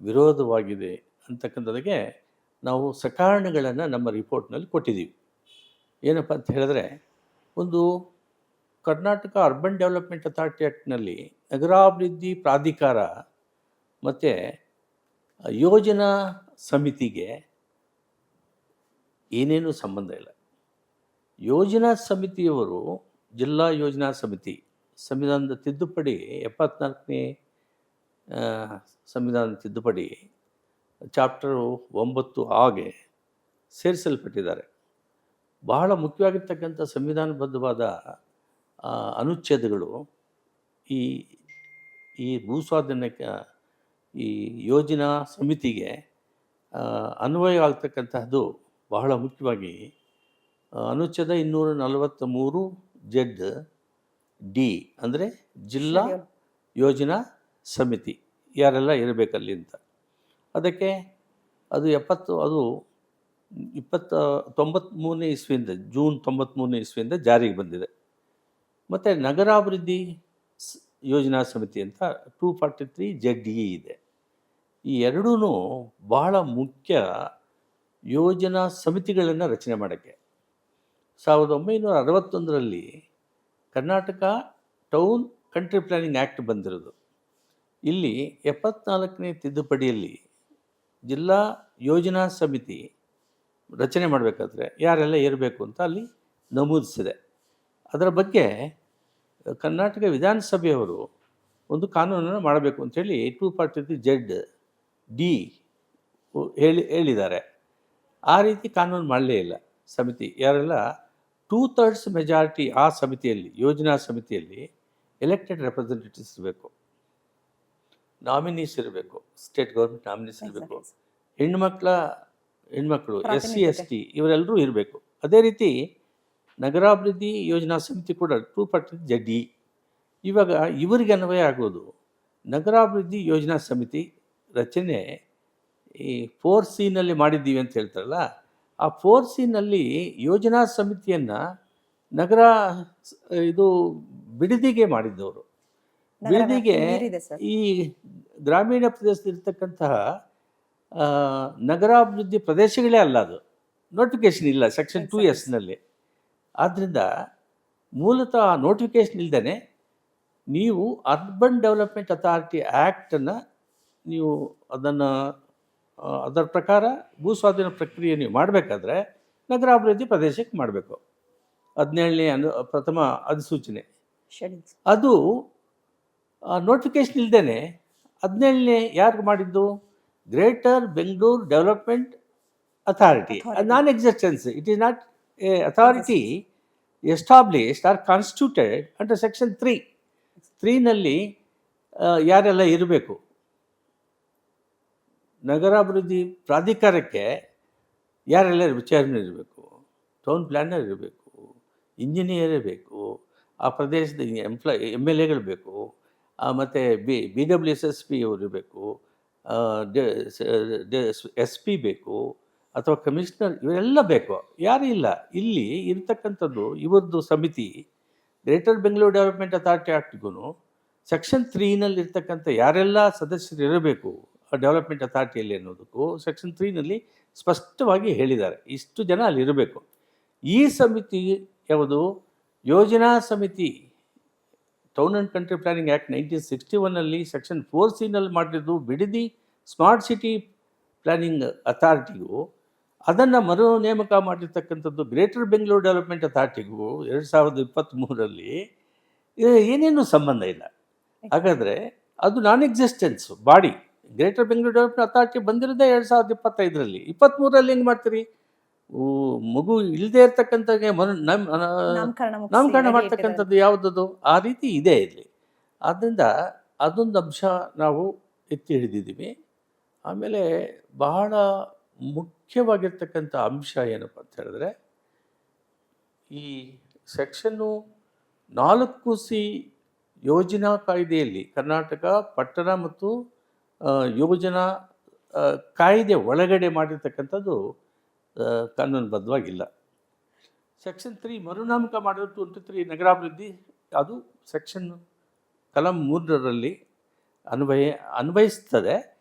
[SPEAKER 1] ವಿರೋಧವಾಗಿದೆ ಅಂತಕ್ಕಂಥದ್ದಕ್ಕೆ ನಾವು ಸಕಾರಣಗಳನ್ನು ನಮ್ಮ ರಿಪೋರ್ಟ್ನಲ್ಲಿ ಕೊಟ್ಟಿದ್ದೀವಿ. ಏನಪ್ಪ ಅಂತ ಹೇಳಿದ್ರೆ, ಒಂದು ಕರ್ನಾಟಕ ಅರ್ಬನ್ ಡೆವಲಪ್ಮೆಂಟ್ ಅಥಾರಿಟಿ ಆ್ಯಕ್ಟ್ನಲ್ಲಿ ನಗರಾಭಿವೃದ್ಧಿ ಪ್ರಾಧಿಕಾರ ಮತ್ತು ಯೋಜನಾ ಸಮಿತಿಗೆ ಏನೇನೂ ಸಂಬಂಧ ಇಲ್ಲ. ಯೋಜನಾ ಸಮಿತಿಯವರು ಜಿಲ್ಲಾ ಯೋಜನಾ ಸಮಿತಿ ಸಂವಿಧಾನದ ತಿದ್ದುಪಡಿ 74ನೇ ಸಂವಿಧಾನದ ತಿದ್ದುಪಡಿ ಚಾಪ್ಟರು 9 ಸೇರಿಸಲ್ಪಟ್ಟಿದ್ದಾರೆ. ಬಹಳ ಮುಖ್ಯವಾಗಿರ್ತಕ್ಕಂಥ ಸಂವಿಧಾನಬದ್ಧವಾದ ಅನುಚ್ಛೇದಗಳು ಈ ಭೂಸ್ವಾಧೀನಕ್ಕೆ ಈ ಯೋಜನಾ ಸಮಿತಿಗೆ ಅನ್ವಯ ಆಗ್ತಕ್ಕಂತಹದ್ದು ಬಹಳ ಮುಖ್ಯವಾಗಿ ಅನುಚ್ಛೇದ 243 ZD ಅಂದರೆ ಜಿಲ್ಲಾ ಯೋಜನಾ ಸಮಿತಿ ಯಾರೆಲ್ಲ ಇರಬೇಕಲ್ಲಿ ಅಂತ. ಅದಕ್ಕೆ ಅದು 93ನೇ ಇಸ್ವಿಯಿಂದ ಜೂನ್ 93ನೇ ಇಸ್ವಿಯಿಂದ ಜಾರಿಗೆ ಬಂದಿದೆ. ಮತ್ತು ನಗರಾಭಿವೃದ್ಧಿ ಯೋಜನಾ ಸಮಿತಿ ಅಂತ 243 ZE ಇದೆ. ಈ ಎರಡೂ ಬಹಳ ಮುಖ್ಯ ಯೋಜನಾ ಸಮಿತಿಗಳನ್ನು ರಚನೆ ಮಾಡೋಕ್ಕೆ 1961ರಲ್ಲಿ Karnataka town country planning act ಬಂದಿರೋದು. ಇಲ್ಲಿ 74ನೇ ತಿದ್ದುಪಡಿಯಲ್ಲಿ ಜಿಲ್ಲಾ ಯೋಜನಾ ಸಮಿತಿ ರಚನೆ ಮಾಡಬೇಕಾದ್ರೆ ಯಾರೆಲ್ಲ ಇರಬೇಕು ಅಂತ ಅಲ್ಲಿ ನಮೂದಿಸಿದೆ. ಅದರ ಬಗ್ಗೆ ಕರ್ನಾಟಕ ವಿಧಾನಸಭೆಯವರು ಒಂದು ಕಾನೂನನ್ನು ಮಾಡಬೇಕು ಅಂಥೇಳಿ 243 ZD ಹೇಳಿದ್ದಾರೆ. ಆ ರೀತಿ ಕಾನೂನು ಮಾಡಲೇ ಇಲ್ಲ ಸಮಿತಿ. ಯಾರೆಲ್ಲ 2/3 ಮೆಜಾರಿಟಿ ಆ ಸಮಿತಿಯಲ್ಲಿ, ಯೋಜನಾ ಸಮಿತಿಯಲ್ಲಿ ಎಲೆಕ್ಟೆಡ್ ರೆಪ್ರೆಸೆಂಟೇಟಿವ್ಸ್ ಇರಬೇಕು, ನಾಮಿನೀಸ್ ಇರಬೇಕು, ಸ್ಟೇಟ್ ಗೌರ್ಮೆಂಟ್ ನಾಮಿನೀಸ್ ಇರಬೇಕು, ಹೆಣ್ಮಕ್ಳು SC ST ಇವರೆಲ್ಲರೂ ಇರಬೇಕು. ಅದೇ ರೀತಿ ನಗರಾಭಿವೃದ್ಧಿ ಯೋಜನಾ ಸಮಿತಿ ಕೂಡ 240 ZE. ಇವಾಗ ಇವರಿಗೆ ಅನ್ವಯ ಆಗೋದು ನಗರಾಭಿವೃದ್ಧಿ ಯೋಜನಾ ಸಮಿತಿ ರಚನೆ ಈ 4C ಮಾಡಿದ್ದೀವಿ ಅಂತ ಹೇಳ್ತಾರಲ್ಲ, ಆ 4C ಯೋಜನಾ ಸಮಿತಿಯನ್ನು ನಗರ ಬಿಡದಿಗೆ ಮಾಡಿದ್ದವರು. ಬಿಡದಿಗೆ ಈ ಗ್ರಾಮೀಣ ಪ್ರದೇಶದಲ್ಲಿರ್ತಕ್ಕಂತಹ ನಗರಾಭಿವೃದ್ಧಿ ಪ್ರದೇಶಗಳೇ ಅಲ್ಲ, ಅದು ನೋಟಿಫಿಕೇಷನ್ ಇಲ್ಲ ಸೆಕ್ಷನ್ 2S. ಆದ್ದರಿಂದ ಮೂಲತಃ ನೋಟಿಫಿಕೇಷನ್ ಇಲ್ಲದೇ ನೀವು ಅರ್ಬನ್ ಡೆವಲಪ್ಮೆಂಟ್ ಅಥಾರಿಟಿ ಆ್ಯಕ್ಟನ್ನು ನೀವು ಅದರ ಪ್ರಕಾರ ಭೂ ಸ್ವಾಧೀನ ಪ್ರಕ್ರಿಯೆ ನೀವು ಮಾಡಬೇಕಾದ್ರೆ ನಗರಾಭಿವೃದ್ಧಿ ಪ್ರದೇಶಕ್ಕೆ ಮಾಡಬೇಕು. 17ನೇ ಪ್ರಥಮ ಅಧಿಸೂಚನೆ ಅದು ನೋಟಿಫಿಕೇಷನ್ ಇಲ್ಲದೇ 17ನೇ ಯಾರು ಮಾಡಿದ್ದು? Greater Bengaluru development authority. Non existence. It is not a authority established or constituted under section 3 ಯಾರೆಲ್ಲ ಇರಬೇಕು? ನಗರಾಭಿವೃದ್ಧಿ ಪ್ರಾಧಿಕಾರಕ್ಕೆ ಯಾರೆಲ್ಲ ಚೇರ್ಮನ್ ಇರಬೇಕು? ಟೌನ್ ಪ್ಲ್ಯಾನರ್ ಇರಬೇಕು, ಇಂಜಿನಿಯರ್ ಇರಬೇಕು, ಆ ಪ್ರದೇಶದ MLAಗಳು ಬೇಕು, ಮತ್ತು BWSSP ಅವರು ಇರಬೇಕು, SP ಬೇಕು, ಅಥವಾ ಕಮಿಷನರ್, ಇವರೆಲ್ಲ ಬೇಕು. ಯಾರೂ ಇಲ್ಲ. ಇಲ್ಲಿ ಇರ್ತಕ್ಕಂಥದ್ದು ಇವ್ರದ್ದು ಸಮಿತಿ, ಗ್ರೇಟರ್ ಬೆಂಗಳೂರು ಡೆವಲಪ್ಮೆಂಟ್ ಅಥಾರಿಟಿ ಆ್ಯಕ್ಟ್ಗೂ ಸೆಕ್ಷನ್ 3ನಲ್ಲಿ ಇರ್ತಕ್ಕಂಥ ಯಾರೆಲ್ಲ ಸದಸ್ಯರು ಇರಬೇಕು ಡೆವಲಪ್ಮೆಂಟ್ ಅಥಾರಿಟಿಯಲ್ಲಿ ಅನ್ನೋದಕ್ಕೂ ಸೆಕ್ಷನ್ 3ನಲ್ಲಿ ಸ್ಪಷ್ಟವಾಗಿ ಹೇಳಿದ್ದಾರೆ. ಇಷ್ಟು ಜನ ಅಲ್ಲಿ ಇರಬೇಕು. ಈ ಸಮಿತಿ ಯಾವುದು? ಯೋಜನಾ ಸಮಿತಿ. Town and country planning act 1961ನಲ್ಲಿ ಸೆಕ್ಷನ್ 4C ಮಾಡಿದ್ದು ಬಿಡದಿ ಸ್ಮಾರ್ಟ್ ಸಿಟಿ ಪ್ಲಾನಿಂಗ್ ಅಥಾರಿಟಿಗೂ, ಅದನ್ನು ಮರು ನೇಮಕ ಮಾಡಿರ್ತಕ್ಕಂಥದ್ದು ಗ್ರೇಟರ್ ಬೆಂಗಳೂರು ಡೆವಲಪ್ಮೆಂಟ್ ಅಥಾರಿಟಿಗೂ 2023ರಲ್ಲಿ ಏನೇನು ಸಂಬಂಧ ಇಲ್ಲ. ಹಾಗಾದರೆ ಅದು non existence body. Greater Bengaluru development authority ಬಂದಿರೋದೇ 2025ರಲ್ಲಿ. 23ರಲ್ಲಿ ಹೆಂಗೆ ಮಾಡ್ತೀರಿ? ಮಗು ಇಲ್ಲದೆ ಇರ್ತಕ್ಕಂಥ ನಾಮಕರಣ ಮಾಡ್ತಕ್ಕಂಥದ್ದು ಯಾವುದದು? ಆ ರೀತಿ ಇದೆ ಇಲ್ಲಿ. ಆದ್ದರಿಂದ ಅದೊಂದು ಅಂಶ ನಾವು ಎತ್ತಿ ಹಿಡಿದಿದ್ದೀವಿ. ಆಮೇಲೆ ಬಹಳ ಮುಖ್ಯವಾಗಿರ್ತಕ್ಕಂಥ ಅಂಶ ಏನಪ್ಪ ಅಂತ ಹೇಳಿದ್ರೆ, ಈ ಸೆಕ್ಷನ್ನು 4C ಯೋಜನಾ ಕಾಯ್ದೆಯಲ್ಲಿ ಕರ್ನಾಟಕ ಪಟ್ಟಣ ಮತ್ತು ಯೋಜನಾ ಕಾಯ್ದೆ ಒಳಗಡೆ ಮಾಡಿರ್ತಕ್ಕಂಥದ್ದು ಕಾನೂನುಬದ್ಧವಾಗಿಲ್ಲ. ಸೆಕ್ಷನ್ 3 ಮರುನಾಮಕ ಮಾಡಿರೋ 23 ನಗರಾಭಿವೃದ್ಧಿ, ಅದು ಸೆಕ್ಷನ್ ಕಲಂ 3ರಲ್ಲಿ ಅನ್ವಯಿಸ್ತದೆ,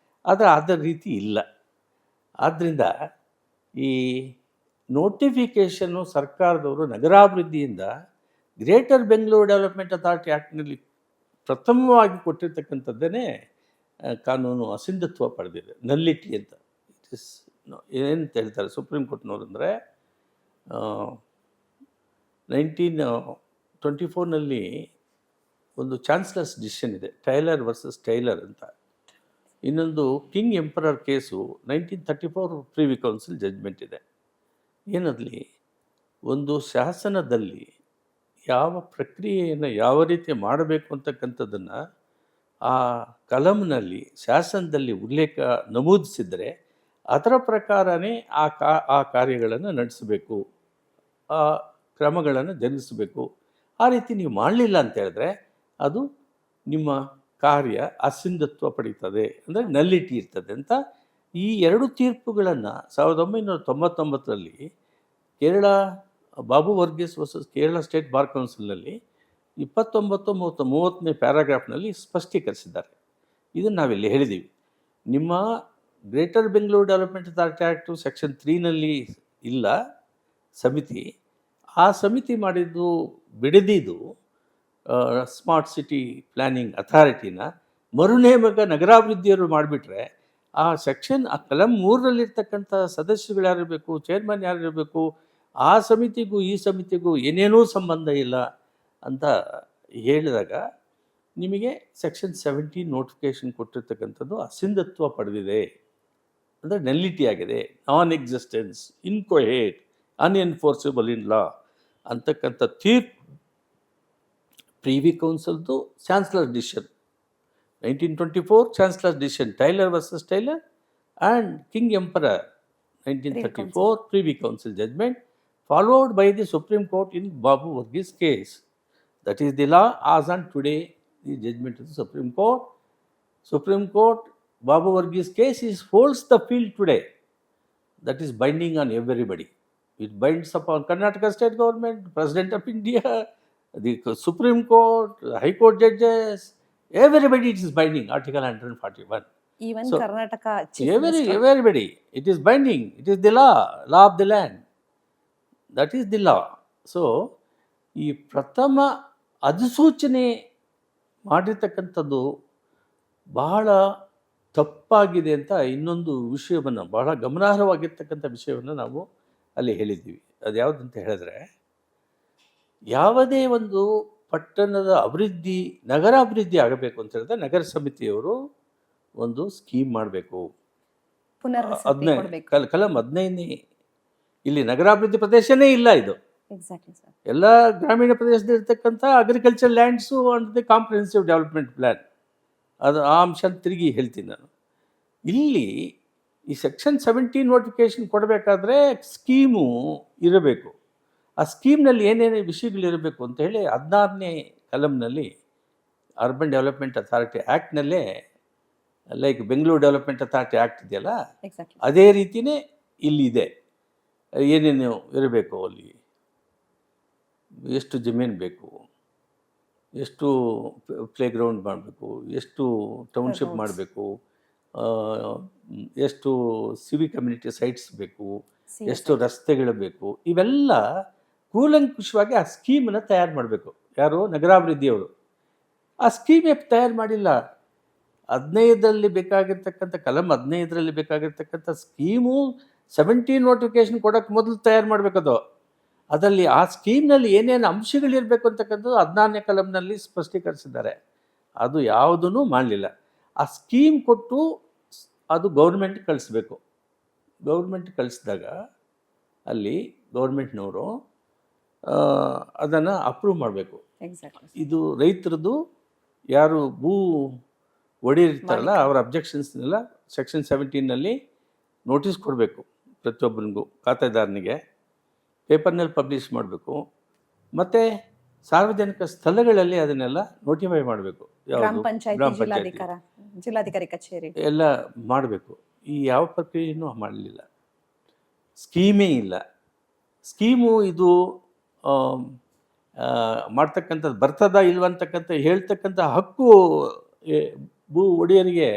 [SPEAKER 1] ಆದರೆ ಅದರ ರೀತಿ ಇಲ್ಲ. ಆದ್ದರಿಂದ ಈ ನೋಟಿಫಿಕೇಷನ್ನು ಸರ್ಕಾರದವರು ನಗರಾಭಿವೃದ್ಧಿಯಿಂದ ಗ್ರೇಟರ್ ಬೆಂಗಳೂರು ಡೆವಲಪ್ಮೆಂಟ್ ಅಥಾರಿಟಿ ಆ್ಯಕ್ಟ್ನಲ್ಲಿ ಪ್ರಥಮವಾಗಿ ಕೊಟ್ಟಿರ್ತಕ್ಕಂಥದ್ದೇ ಕಾನೂನು ಅಸಿಂಧತ್ವ ಪಡೆದಿದೆ, ನಲ್ಲಿಟಿ ಅಂತ. ಇಟ್ ಇಸ್ ಏನಂತ ಹೇಳ್ತಾರೆ ಸುಪ್ರೀಂ ಕೋರ್ಟ್ನವರು ಅಂದರೆ, 1924ನಲ್ಲಿ ಒಂದು ಚಾನ್ಸ್ಲರ್ಸ್ ಡಿಸಿಷನ್ ಇದೆ, ಟೈಲರ್ ವರ್ಸಸ್ ಟೈಲರ್ ಅಂತ. ಇನ್ನೊಂದು king emperor case 1934 privy council judgment ಇದೆ. ಏನದಲ್ಲಿ ಒಂದು ಶಾಸನದಲ್ಲಿ ಯಾವ ಪ್ರಕ್ರಿಯೆಯನ್ನು ಯಾವ ರೀತಿ ಮಾಡಬೇಕು ಅಂತಕ್ಕಂಥದ್ದನ್ನು ಆ ಕಲಂನಲ್ಲಿ ಶಾಸನದಲ್ಲಿ ಉಲ್ಲೇಖ ನಮೂದಿಸಿದರೆ ಅದರ ಪ್ರಕಾರವೇ ಆ ಕಾರ್ಯಗಳನ್ನು ನಡೆಸಬೇಕು, ಆ ಕ್ರಮಗಳನ್ನು ಜರುಗಿಸಬೇಕು. ಆ ರೀತಿ ನೀವು ಮಾಡಲಿಲ್ಲ ಅಂತ ಹೇಳಿದ್ರೆ ಅದು ನಿಮ್ಮ ಕಾರ್ಯ ಅಸಿಂಧತ್ವ ಪಡೀತದೆ, ಅಂದರೆ ನಲ್ಲಿಟಿ ಇರ್ತದೆ ಅಂತ. ಈ 2 ತೀರ್ಪುಗಳನ್ನು 1999ರಲ್ಲಿ Kerala Babu Varghese versus Kerala state bar ಕೌನ್ಸಿಲ್ನಲ್ಲಿ 29-30ನೇ ಪ್ಯಾರಾಗ್ರಾಫ್ನಲ್ಲಿ ಸ್ಪಷ್ಟೀಕರಿಸಿದ್ದಾರೆ. ಇದನ್ನು ನಾವಿಲ್ಲಿ ಹೇಳಿದ್ದೀವಿ. ನಿಮ್ಮ greater Bengaluru development authority act section 3ನಲ್ಲಿ ಇಲ್ಲ ಸಮಿತಿ. ಆ ಸಮಿತಿ ಮಾಡಿದ್ದು ಬಿಡದಿದ್ದು ಸ್ಮಾರ್ಟ್ ಸಿಟಿ ಪ್ಲ್ಯಾನಿಂಗ್ ಅಥಾರಿಟಿನ ಮರುನೇಮಕ ನಗರಾಭಿವೃದ್ಧಿಯವರು ಮಾಡಿಬಿಟ್ರೆ ಆ ಸೆಕ್ಷನ್ ಆ ಕಲಂ 3ರಲ್ಲಿರ್ತಕ್ಕಂಥ ಸದಸ್ಯಗಳು ಯಾರಿರಬೇಕು, ಚೇರ್ಮನ್ ಯಾರಿರಬೇಕು, ಆ ಸಮಿತಿಗೂ ಈ ಸಮಿತಿಗೂ ಏನೇನೂ ಸಂಬಂಧ ಇಲ್ಲ ಅಂತ ಹೇಳಿದಾಗ ನಿಮಗೆ ಸೆಕ್ಷನ್ 17 ನೋಟಿಫಿಕೇಷನ್ ಕೊಟ್ಟಿರ್ತಕ್ಕಂಥದ್ದು ಅಸಿಂಧತ್ವ ಪಡೆದಿದೆ, ಅಂದರೆ ನಲ್ಲಿಟಿ ಆಗಿದೆ, ನಾನ್ ಎಕ್ಸಿಸ್ಟೆನ್ಸ್, ಇನ್ಕೊಹೇಟ್, ಅನ್ಎನ್ಫೋರ್ಸಿಬಲ್ ಇನ್ ಲಾ ಅಂತಕ್ಕಂಥ ತೀರ್ಪು ಪ್ರಿವಿ ಕೌನ್ಸಿಲ್ದು chancellor decision 1924 chancellor decision Taylor versus Taylor and king emperor 1934 privy council judgment followed by the Supreme Court in Babu Varghese case. That is the law as on today, the judgment of the Supreme Court. Supreme Court, Babu Varghese case holds the field today. That is binding on everybody. It binds upon Karnataka state government, President of India, the Supreme Court, High Court judges, everybody it is binding, Article 141.
[SPEAKER 2] Even
[SPEAKER 1] So,
[SPEAKER 2] Karnataka
[SPEAKER 1] everybody, it is binding, it is the law of the land. That is the law. So ಈ ಪ್ರಥಮ ಅಧಿಸೂಚನೆ ಮಾಡಿರ್ತಕ್ಕಂಥದ್ದು ಬಹಳ ತಪ್ಪಾಗಿದೆ ಅಂತ ಇನ್ನೊಂದು ವಿಷಯವನ್ನು, ಬಹಳ ಗಮನಾರ್ಹವಾಗಿರ್ತಕ್ಕಂಥ ವಿಷಯವನ್ನು ನಾವು ಅಲ್ಲಿ ಹೇಳಿದ್ದೀವಿ. ಅದು ಯಾವುದಂತ ಹೇಳಿದ್ರೆ, ಯಾವುದೇ ಒಂದು ಪಟ್ಟಣದ ಅಭಿವೃದ್ಧಿ, ನಗರ ಅಭಿವೃದ್ಧಿ ಆಗಬೇಕು ಅಂತ ಹೇಳಿದ್ರೆ ನಗರ ಸಮಿತಿಯವರು ಒಂದು ಸ್ಕೀಮ್ ಮಾಡಬೇಕು. ಕಲಂ 15ನೇ ಇಲ್ಲಿ ನಗರಾಭಿವೃದ್ಧಿ ಪ್ರದೇಶನೇ ಇಲ್ಲ. ಇದು ಎಲ್ಲ ಗ್ರಾಮೀಣ ಪ್ರದೇಶದಲ್ಲಿರ್ತಕ್ಕಂಥ agriculture lands and the comprehensive development plan, ಅದು ಆ ಅಂಶ ತಿರುಗಿ ಹೇಳ್ತೀನಿ ನಾನು. ಇಲ್ಲಿ ಈ ಸೆಕ್ಷನ್ 17 ನೋಟಿಫಿಕೇಷನ್ ಕೊಡಬೇಕಾದ್ರೆ ಸ್ಕೀಮು ಇರಬೇಕು. ಆ ಸ್ಕೀಮ್ನಲ್ಲಿ ಏನೇನು ವಿಷಯಗಳಿರಬೇಕು ಅಂತ ಹೇಳಿ 16ನೇ ಕಲಂನಲ್ಲಿ ಅರ್ಬನ್ ಡೆವಲಪ್ಮೆಂಟ್ ಅಥಾರಿಟಿ ಆ್ಯಕ್ಟ್ನಲ್ಲೇ, like Bengaluru development authority act ಇದೆಯಲ್ಲ,
[SPEAKER 2] ಎಕ್ಸಾಕ್ಟ್ಲಿ
[SPEAKER 1] ಅದೇ ರೀತಿಯೇ ಇಲ್ಲಿದೆ. ಏನೇನು ಇರಬೇಕು ಅಲ್ಲಿ, ಎಷ್ಟು ಜಮೀನು ಬೇಕು, ಎಷ್ಟು ಪ್ಲೇಗ್ರೌಂಡ್ ಮಾಡಬೇಕು, ಎಷ್ಟು ಟೌನ್ಶಿಪ್ ಮಾಡಬೇಕು, ಎಷ್ಟು ಸಿವಿಕ್ ಕಮ್ಯುನಿಟಿ ಸೈಟ್ಸ್ ಬೇಕು, ಎಷ್ಟು ರಸ್ತೆಗಳು ಬೇಕು, ಇವೆಲ್ಲ ಕೂಲಂಕುಷವಾಗಿ ಆ ಸ್ಕೀಮನ್ನು ತಯಾರು ಮಾಡಬೇಕು. ಯಾರು? ನಗರಾಭಿವೃದ್ಧಿಯವರು. ಆ ಸ್ಕೀಮೇ ತಯಾರು ಮಾಡಿಲ್ಲ. 15ರಲ್ಲಿ ಬೇಕಾಗಿರ್ತಕ್ಕಂಥ ಕಲಂ 15ರಲ್ಲಿ ಬೇಕಾಗಿರ್ತಕ್ಕಂಥ ಸ್ಕೀಮು 17 ನೋಟಿಫಿಕೇಶನ್ ಕೊಡೋಕ್ಕೆ ಮೊದಲು ತಯಾರು ಮಾಡಬೇಕದು. ಅದರಲ್ಲಿ ಆ ಸ್ಕೀಮ್ನಲ್ಲಿ ಏನೇನು ಅಂಶಗಳಿರಬೇಕು ಅಂತಕ್ಕಂಥದ್ದು 16ನೇ ಕಲಂನಲ್ಲಿ ಸ್ಪಷ್ಟೀಕರಿಸಿದ್ದಾರೆ. ಅದು ಯಾವುದೂ ಮಾಡಲಿಲ್ಲ. ಆ ಸ್ಕೀಮ್ ಕೊಟ್ಟು ಅದು ಗೌರ್ಮೆಂಟ್ ಕಳಿಸ್ಬೇಕು. ಗೌರ್ಮೆಂಟ್ ಕಳಿಸಿದಾಗ ಅಲ್ಲಿ ಗೌರ್ಮೆಂಟ್ನವರು ಅದನ್ನು ಅಪ್ರೂವ್ ಮಾಡಬೇಕು.
[SPEAKER 2] ಎಕ್ಸಾಕ್ಟ್ಲಿ
[SPEAKER 1] ಇದು ರೈತರದ್ದು ಯಾರು ಭೂ ಒಡೆಯಿರ್ತಾರಲ್ಲ ಅವರ ಅಬ್ಜೆಕ್ಷನ್ಸ್ನೆಲ್ಲ ಸೆಕ್ಷನ್ 17ನಲ್ಲಿ ನೋಟಿಸ್ ಕೊಡಬೇಕು. ಪ್ರತಿಯೊಬ್ಬರಿಗೂ ಖಾತೆದಾರನಿಗೆ ಪೇಪರ್ನಲ್ಲಿ ಪಬ್ಲಿಷ್ ಮಾಡಬೇಕು. ಮತ್ತು ಸಾರ್ವಜನಿಕ ಸ್ಥಳಗಳಲ್ಲಿ ಅದನ್ನೆಲ್ಲ ನೋಟಿಫೈ ಮಾಡಬೇಕು.
[SPEAKER 2] ಗ್ರಾಮ ಪಂಚಾಯತಿ, ಜಿಲ್ಲಾಧಿಕಾರಿ ಕಚೇರಿ
[SPEAKER 1] ಎಲ್ಲ ಮಾಡಬೇಕು. ಈ ಯಾವ ಪ್ರಕ್ರಿಯೆಯೂ ಮಾಡಲಿಲ್ಲ. ಸ್ಕೀಮೇ ಇಲ್ಲ. ಸ್ಕೀಮು ಇದು ಮಾಡ್ತಕ್ಕಂಥದ್ದು ಬರ್ತದ ಇಲ್ವಂತಕ್ಕಂಥ ಹೇಳ್ತಕ್ಕಂಥ ಹಕ್ಕು ಭೂ ಒಡೆಯರಿಗೆ,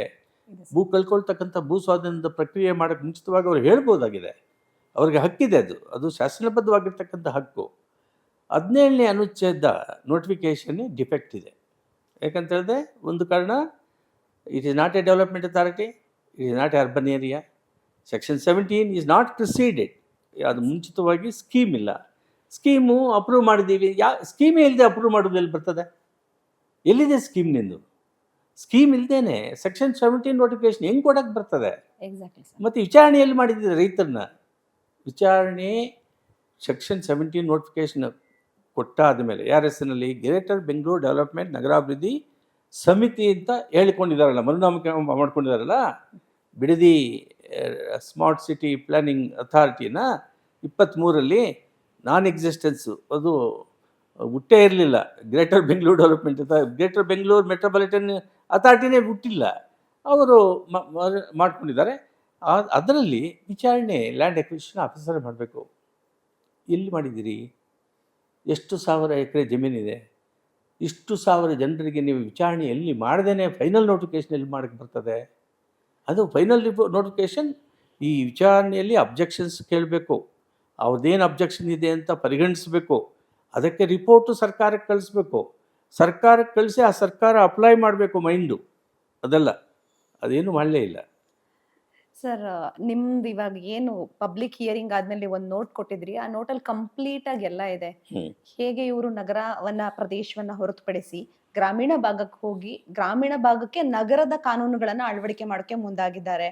[SPEAKER 1] ಭೂ ಕಳ್ಕೊಳ್ತಕ್ಕಂಥ ಭೂ ಸ್ವಾಧೀನದ ಪ್ರಕ್ರಿಯೆ ಮಾಡೋಕ್ಕೆ ಮುಂಚಿತವಾಗಿ ಅವ್ರು ಹೇಳ್ಬೋದಾಗಿದೆ. ಅವ್ರಿಗೆ ಹಕ್ಕಿದೆ, ಅದು ಶಾಸನಬದ್ಧವಾಗಿರ್ತಕ್ಕಂಥ ಹಕ್ಕು. 17ನೇ ಅನುಚ್ಛೇದ ನೋಟಿಫಿಕೇಷನ್ನೇ ಡಿಫೆಕ್ಟ್ ಇದೆ. ಯಾಕಂತ ಹೇಳಿದ್ರೆ ಒಂದು ಕಾರಣ, it is not a development authority, it is not a urban area. Section 17 is not preceded. ಅದು ಮುಂಚಿತವಾಗಿ ಸ್ಕೀಮ್ ಇಲ್ಲ. ಸ್ಕೀಮು ಅಪ್ರೂವ್ ಮಾಡಿದ್ದೀವಿ, ಸ್ಕೀಮೇ ಇಲ್ಲದೆ ಅಪ್ರೂವ್ ಮಾಡೋದು ಎಲ್ಲಿ ಬರ್ತದೆ? ಎಲ್ಲಿದೆ ಸ್ಕೀಮ್ ನಿಂದು? ಸ್ಕೀಮ್ ಇಲ್ಲದೇನೆ ಸೆಕ್ಷನ್ 17 ನೋಟಿಫಿಕೇಶನ್ ಹೆಂಗೆ ಕೊಡೋಕ್ಕೆ ಬರ್ತದೆ?
[SPEAKER 2] Exactly sir.
[SPEAKER 1] ಮತ್ತು ವಿಚಾರಣೆ ಎಲ್ಲಿ ಮಾಡಿದ್ದೀರಿ ರೈತರನ್ನ? ವಿಚಾರಣೆ ಸೆಕ್ಷನ್ 17 ನೋಟಿಫಿಕೇಶನ್ ಕೊಟ್ಟಾದ ಮೇಲೆ ಯಾರ ಹೆಸರಿನಲ್ಲಿ? ಗ್ರೇಟರ್ ಬೆಂಗಳೂರು ಡೆವಲಪ್ಮೆಂಟ್ ನಗರಾಭಿವೃದ್ಧಿ ಸಮಿತಿ ಅಂತ ಹೇಳಿಕೊಂಡಿದ್ದಾರಲ್ಲ, ಮರುನಾಮಕ ಮಾಡ್ಕೊಂಡಿದ್ದಾರಲ್ಲ, ಬಿಡದಿ ಸ್ಮಾರ್ಟ್ ಸಿಟಿ ಪ್ಲ್ಯಾನಿಂಗ್ ಅಥಾರಿಟಿನ 23ರಲ್ಲಿ ನಾನ್ ಎಕ್ಸಿಸ್ಟೆನ್ಸು, ಅದು ಹುಟ್ಟೇ ಇರಲಿಲ್ಲ. Greater Bengaluru development greater Bengaluru metropolitan ಅಥಾರಿಟಿನೇ ಹುಟ್ಟಿಲ್ಲ, ಅವರು ಮಾಡ್ಕೊಂಡಿದ್ದಾರೆ. ಅದರಲ್ಲಿ ವಿಚಾರಣೆ ಲ್ಯಾಂಡ್ ಎಕ್ವಿಸಿಷನ್ ಆಫೀಸರ್ ಮಾಡಬೇಕು. ಎಲ್ಲಿ ಮಾಡಿದ್ದೀರಿ? ಎಷ್ಟು ಸಾವಿರ ಎಕರೆ ಜಮೀನಿದೆ? ಇಷ್ಟು ಸಾವಿರ ಜನರಿಗೆ ನೀವು ವಿಚಾರಣೆ ಎಲ್ಲಿ ಮಾಡ್ದೇ ಫೈನಲ್ ನೋಟಿಫಿಕೇಷನ್ ಎಲ್ಲಿ ಮಾಡೋಕ್ಕೆ ಬರ್ತದೆ? ಅದು ಫೈನಲ್ ನೋಟಿಫಿಕೇಷನ್ ಈ ವಿಚಾರಣೆಯಲ್ಲಿ ಅಬ್ಜೆಕ್ಷನ್ಸ್ ಕೇಳಬೇಕು, ಅವ್ರದ್ದೇನು ಅಬ್ಜೆಕ್ಷನ್ ಇದೆ ಅಂತ ಪರಿಗಣಿಸಬೇಕು, ಅದಕ್ಕೆ ರಿಪೋರ್ಟು ಸರ್ಕಾರಕ್ಕೆ ಕಳಿಸ್ಬೇಕು, ಸರ್ಕಾರಕ್ಕೆ ಕಳಿಸಿ ಆ ಸರ್ಕಾರ ಅಪ್ಲೈ ಮಾಡಬೇಕು ಮೈಂಡು. ಅದೆಲ್ಲ ಅದೇನು ಮಾಡಲೇ ಇಲ್ಲ.
[SPEAKER 2] ಸರ್, ನಿಮ್ದು ಇವಾಗ ಏನು ಪಬ್ಲಿಕ್ ಹಿಯರಿಂಗ್ ಆದ್ಮೇಲೆ ಒಂದು ನೋಟ್ ಕೊಟ್ಟಿದ್ರಿ, ಆ ನೋಟಲ್ಲಿ ಕಂಪ್ಲೀಟ್ ಆಗಿ ಎಲ್ಲ ಇದೆ. ಹೇಗೆ ಇವರು ನಗರವನ್ನ ಪ್ರದೇಶವನ್ನ ಹೊರತುಪಡಿಸಿ ಗ್ರಾಮೀಣ ಭಾಗಕ್ಕೆ ಹೋಗಿ ಗ್ರಾಮೀಣ ಭಾಗಕ್ಕೆ ನಗರದ ಕಾನೂನುಗಳನ್ನ ಅಳವಡಿಕೆ ಮಾಡೋಕೆ ಮುಂದಾಗಿದ್ದಾರೆ.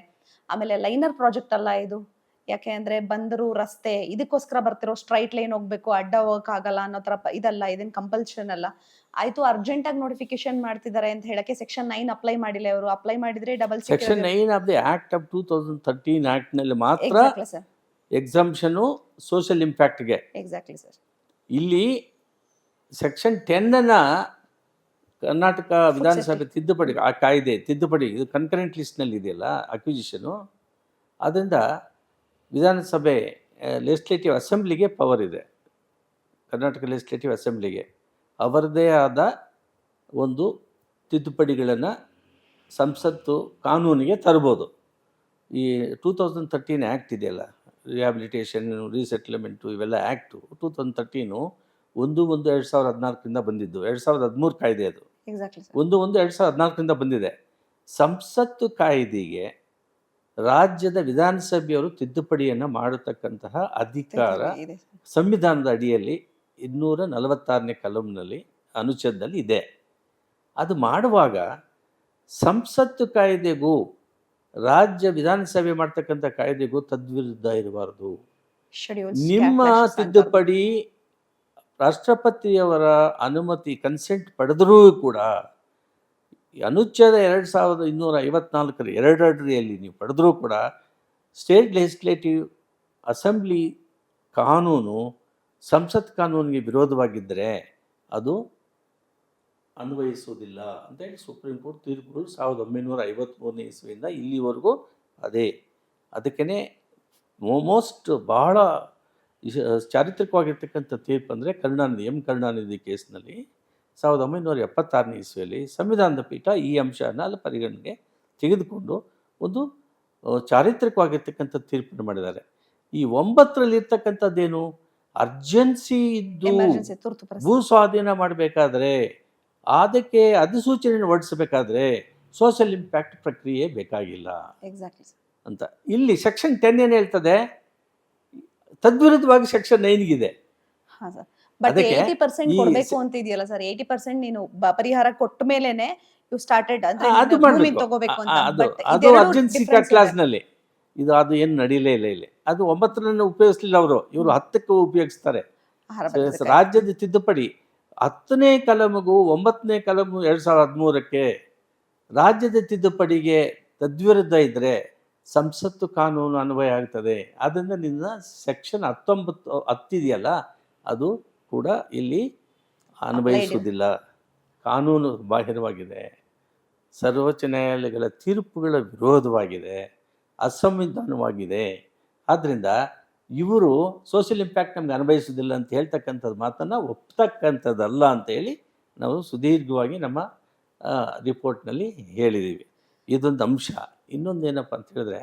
[SPEAKER 2] ಆಮೇಲೆ ಲೈನರ್ ಪ್ರಾಜೆಕ್ಟ್ ಅಲ್ಲ ಇದು. ಯಾಕೆ ಅಂದ್ರೆ ಬಂದರು ರಸ್ತೆ ಇದಕ್ಕೋಸ್ಕರ ಬರ್ತಿರೋ ಸ್ಟ್ರೈಟ್ ಲೈನ್ ಹೋಗ್ಬೇಕು, ಅಡ್ಡ ಹೋಗಕ್ ಆಗಲ್ಲ ಅನ್ನೋ ತರ ಇದಲ್ಲ, ಇದನ್ ಕಂಪಲ್ಷನ್ ಅಲ್ಲ. ಆಯ್ತು, ಅರ್ಜೆಂಟ್ ಆಗಿ ನೋಟಿಫಿಕೇಶನ್ ಮಾಡ್ತಿದ್ದಾರೆ ಅಂತ ಹೇಳಕ್ಕೆ ಸೆಕ್ಷನ್ 9 ಅಪ್ಲೈ ಮಾಡಿಲ್ಲ. ಅವರು ಅಪ್ಲೈ ಮಾಡಿದ್ರೆ double
[SPEAKER 1] section 9 of the act of 2013 act ನಲ್ಲಿ ಮಾತ್ರ ಎಕ್ಸಂಪ್ಷನ್ ಸೋಷಿಯಲ್ ಇಂಪ್ಯಾಕ್ಟ್ಗೆ.
[SPEAKER 2] Exactly sir.
[SPEAKER 1] ಇಲ್ಲಿ ಸೆಕ್ಷನ್ 10 ಕರ್ನಾಟಕ ವಿಧಾನಸಭೆ ತಿದ್ದುಪಡಿ ಆ ಕಾಯ್ದೆ ತಿದ್ದುಪಡಿ ಇದು ಕನ್ಕರೆಂಟ್ ಲಿಸ್ಟ್ನಲ್ಲಿ ಇದೆಯಲ್ಲ ಅಕ್ವಿಸಿಷನು, ಅದರಿಂದ ವಿಧಾನಸಭೆ ಲೆಜಿಸ್ಲೇಟಿವ್ ಅಸೆಂಬ್ಲಿಗೆ ಪವರ್ ಇದೆ. ಕರ್ನಾಟಕ ಲೆಜಿಸ್ಲೇಟಿವ್ ಅಸೆಂಬ್ಲಿಗೆ ಅವರದೇ ಆದ ಒಂದು ತಿದ್ದುಪಡಿಗಳನ್ನು ಸಂಸತ್ತು ಕಾನೂನಿಗೆ ತರ್ಬೋದು. ಈ 2013 ಆ್ಯಕ್ಟ್ ಇದೆಯಲ್ಲ, ರಿಹ್ಯಾಬಿಲಿಟೇಷನ್ ರೀಸೆಟ್ಲ್ಮೆಂಟು ಇವೆಲ್ಲ ಆ್ಯಕ್ಟು 2013 1/1/2014 ಬಂದಿದ್ದು. 2013 ಕಾಯ್ದೆ ಅದು. 1/1/2014 ಬಂದಿದೆ. ಸಂಸತ್ತು ಕಾಯ್ದೆಗೆ ರಾಜ್ಯದ ವಿಧಾನಸಭೆಯವರು ತಿದ್ದುಪಡಿಯನ್ನು ಮಾಡತಕ್ಕಂತಹ ಅಧಿಕಾರ ಸಂವಿಧಾನದ ಅಡಿಯಲ್ಲಿ 246ನೇ ಕಲಂನಲ್ಲಿ ಅನುಚ್ಛೇದದಲ್ಲಿ ಇದೆ. ಅದು ಮಾಡುವಾಗ ಸಂಸತ್ತು ಕಾಯ್ದೆಗೂ ರಾಜ್ಯ ವಿಧಾನಸಭೆ ಮಾಡ್ತಕ್ಕಂಥ ಕಾಯ್ದೆಗೂ ತದ್ವಿರುದ್ಧ ಇರಬಾರ್ದು. ನಿಮ್ಮ ತಿದ್ದುಪಡಿ ರಾಷ್ಟ್ರಪತಿಯವರ ಅನುಮತಿ ಕನ್ಸೆಂಟ್ ಪಡೆದರೂ ಕೂಡ ಅನುಚ್ಛೇದ 2254 ಎರಡಡಿಯಲ್ಲಿ ನೀವು ಪಡೆದರೂ ಕೂಡ ಸ್ಟೇಟ್ ಲೆಜಿಸ್ಲೇಟಿವ್ ಅಸೆಂಬ್ಲಿ ಕಾನೂನು ಸಂಸತ್ ಕಾನೂನಿಗೆ ವಿರೋಧವಾಗಿದ್ದರೆ ಅದು ಅನ್ವಯಿಸುವುದಿಲ್ಲ ಅಂತೇಳಿ ಸುಪ್ರೀಂ ಕೋರ್ಟ್ ತೀರ್ಪುಗಳು 1953 ಇಸ್ವಿಯಿಂದ ಇಲ್ಲಿವರೆಗೂ ಅದೇ. ಅದಕ್ಕೇ ಮೋಸ್ಟ್ ಬಹಳ ಚಾರಿತ್ರಿಕವಾಗಿರ್ತಕ್ಕಂಥ ತೀರ್ಪು ಅಂದರೆ ಕರುಣಾನಿಧಿ ಕೇಸ್ನಲ್ಲಿ 1976 ಇಸ್ವಿಯಲ್ಲಿ ಸಂವಿಧಾನದ ಪೀಠ ಈ ಅಂಶನ ಅಲ್ಲಿ ಪರಿಗಣನೆಗೆ ತೆಗೆದುಕೊಂಡು ಒಂದು ಚಾರಿತ್ರಿಕವಾಗಿರ್ತಕ್ಕಂಥ ತೀರ್ಪನ್ನು ಮಾಡಿದ್ದಾರೆ. ಈ 9ರಲ್ಲಿರ್ತಕ್ಕಂಥದ್ದೇನು, ಅರ್ಜೆನ್ಸಿ ಇದ್ದು
[SPEAKER 2] ಎಮರ್ಜೆನ್ಸಿ, ತುರ್ತು
[SPEAKER 1] ಭೂ
[SPEAKER 2] ಪರಿಸ್ಥಿತಿ.
[SPEAKER 1] ಸ್ವಾಧೀನ ಮಾಡಬೇಕಾದ್ರೆ ಅದಕ್ಕೆ ಅಧಿಸೂಚನೆಯನ್ನು ಹೊರಡಿಸಬೇಕಾದ್ರೆ ಸೋಷಿಯಲ್ ಇಂಪ್ಯಾಕ್ಟ್ ಪ್ರಕ್ರಿಯೆ ಬೇಕಾಗಿಲ್ಲ
[SPEAKER 2] ಎಕ್ಸಾಕ್ಟ್ಲಿ ಸರ್.
[SPEAKER 1] ಅಂತ. ಇಲ್ಲಿ ಸೆಕ್ಷನ್ 10 ಏನು ಹೇಳ್ತದೆ, ತದ್ವಿರುದ್ಧವಾಗಿ ಸೆಕ್ಷನ್ 9ಗಿದೆ.
[SPEAKER 2] ಹಾ ಸರ್, ಬಟ್
[SPEAKER 1] ಅದಕ್ಕೆ
[SPEAKER 2] 80%
[SPEAKER 1] ಈ
[SPEAKER 2] ಕೊಡ್ಬೇಕು ಅಂತ ಇದೆಯಲ್ಲ ಸರ್, 80% ನೀನು ಪರಿಹಾರ ಕೊಟ್ಟ ಮೇಲೆನೆ ಯು ಸ್ಟಾರ್ಟೆಡ್ ಅಂದ್ರೆ
[SPEAKER 1] ಅದು
[SPEAKER 2] ಭೂಮಿ
[SPEAKER 1] ಮಾಡಬೇಕು.
[SPEAKER 2] ತಗೋಬೇಕು ಅಂತ.
[SPEAKER 1] ಅದು
[SPEAKER 2] But
[SPEAKER 1] ಅದು
[SPEAKER 2] ಇದೆರಡು
[SPEAKER 1] ಅರ್ಜೆನ್ಸಿ
[SPEAKER 2] difference ಇದೆ.
[SPEAKER 1] ಕ್ಲಾಸ್ನಲ್ಲಿ ಅದು ಏನು ನಡೀಲೇ ಇಲ್ಲ ಇಲ್ಲಿ. ಅದು 9ರನ್ನು ಉಪಯೋಗಿಸಲಿಲ್ಲ ಇವರು 10ಕ್ಕೆ ಉಪಯೋಗಿಸ್ತಾರೆ.
[SPEAKER 2] ಆಹಾರ ಭದ್ರತೆ.
[SPEAKER 1] ರಾಜ್ಯದ ತಿದ್ದುಪಡಿ 10ನೇ ಕಲಮಿಗೂ 9ನೇ ಕಲಮು 2013ಕ್ಕೆ ರಾಜ್ಯದ ತಿದ್ದುಪಡಿಗೆ ತದ್ವಿರುದ್ಧ ಇದ್ದರೆ ಸಂಸತ್ತು ಕಾನೂನು ಅನ್ವಯ ಆಗ್ತದೆ. ಆದ್ದರಿಂದ ನಿನ್ನ ಸೆಕ್ಷನ್ 10 ಇದೆಯಲ್ಲ ಅದು ಕೂಡ ಇಲ್ಲಿ ಅನ್ವಯಿಸುವುದಿಲ್ಲ, ಕಾನೂನು ಬಾಹಿರವಾಗಿದೆ, ಸರ್ವೋಚ್ಚ ನ್ಯಾಯಾಲಯಗಳ ತೀರ್ಪುಗಳ ವಿರೋಧವಾಗಿದೆ, ಅಸಂವಿಧಾನವಾಗಿದೆ. ಆದ್ದರಿಂದ ಇವರು ಸೋಷಿಯಲ್ ಇಂಪ್ಯಾಕ್ಟ್ ನಮ್ಗೆ ಅನ್ವಯಿಸೋದಿಲ್ಲ ಅಂತ ಹೇಳ್ತಕ್ಕಂಥದ್ದು ಮಾತನ್ನು ಒಪ್ತಕ್ಕಂಥದ್ದಲ್ಲ ಅಂತೇಳಿ ನಾವು ಸುದೀರ್ಘವಾಗಿ ನಮ್ಮ ರಿಪೋರ್ಟ್ನಲ್ಲಿ ಹೇಳಿದ್ದೀವಿ. ಇದೊಂದು ಅಂಶ. ಇನ್ನೊಂದೇನಪ್ಪ ಅಂತ ಹೇಳಿದ್ರೆ,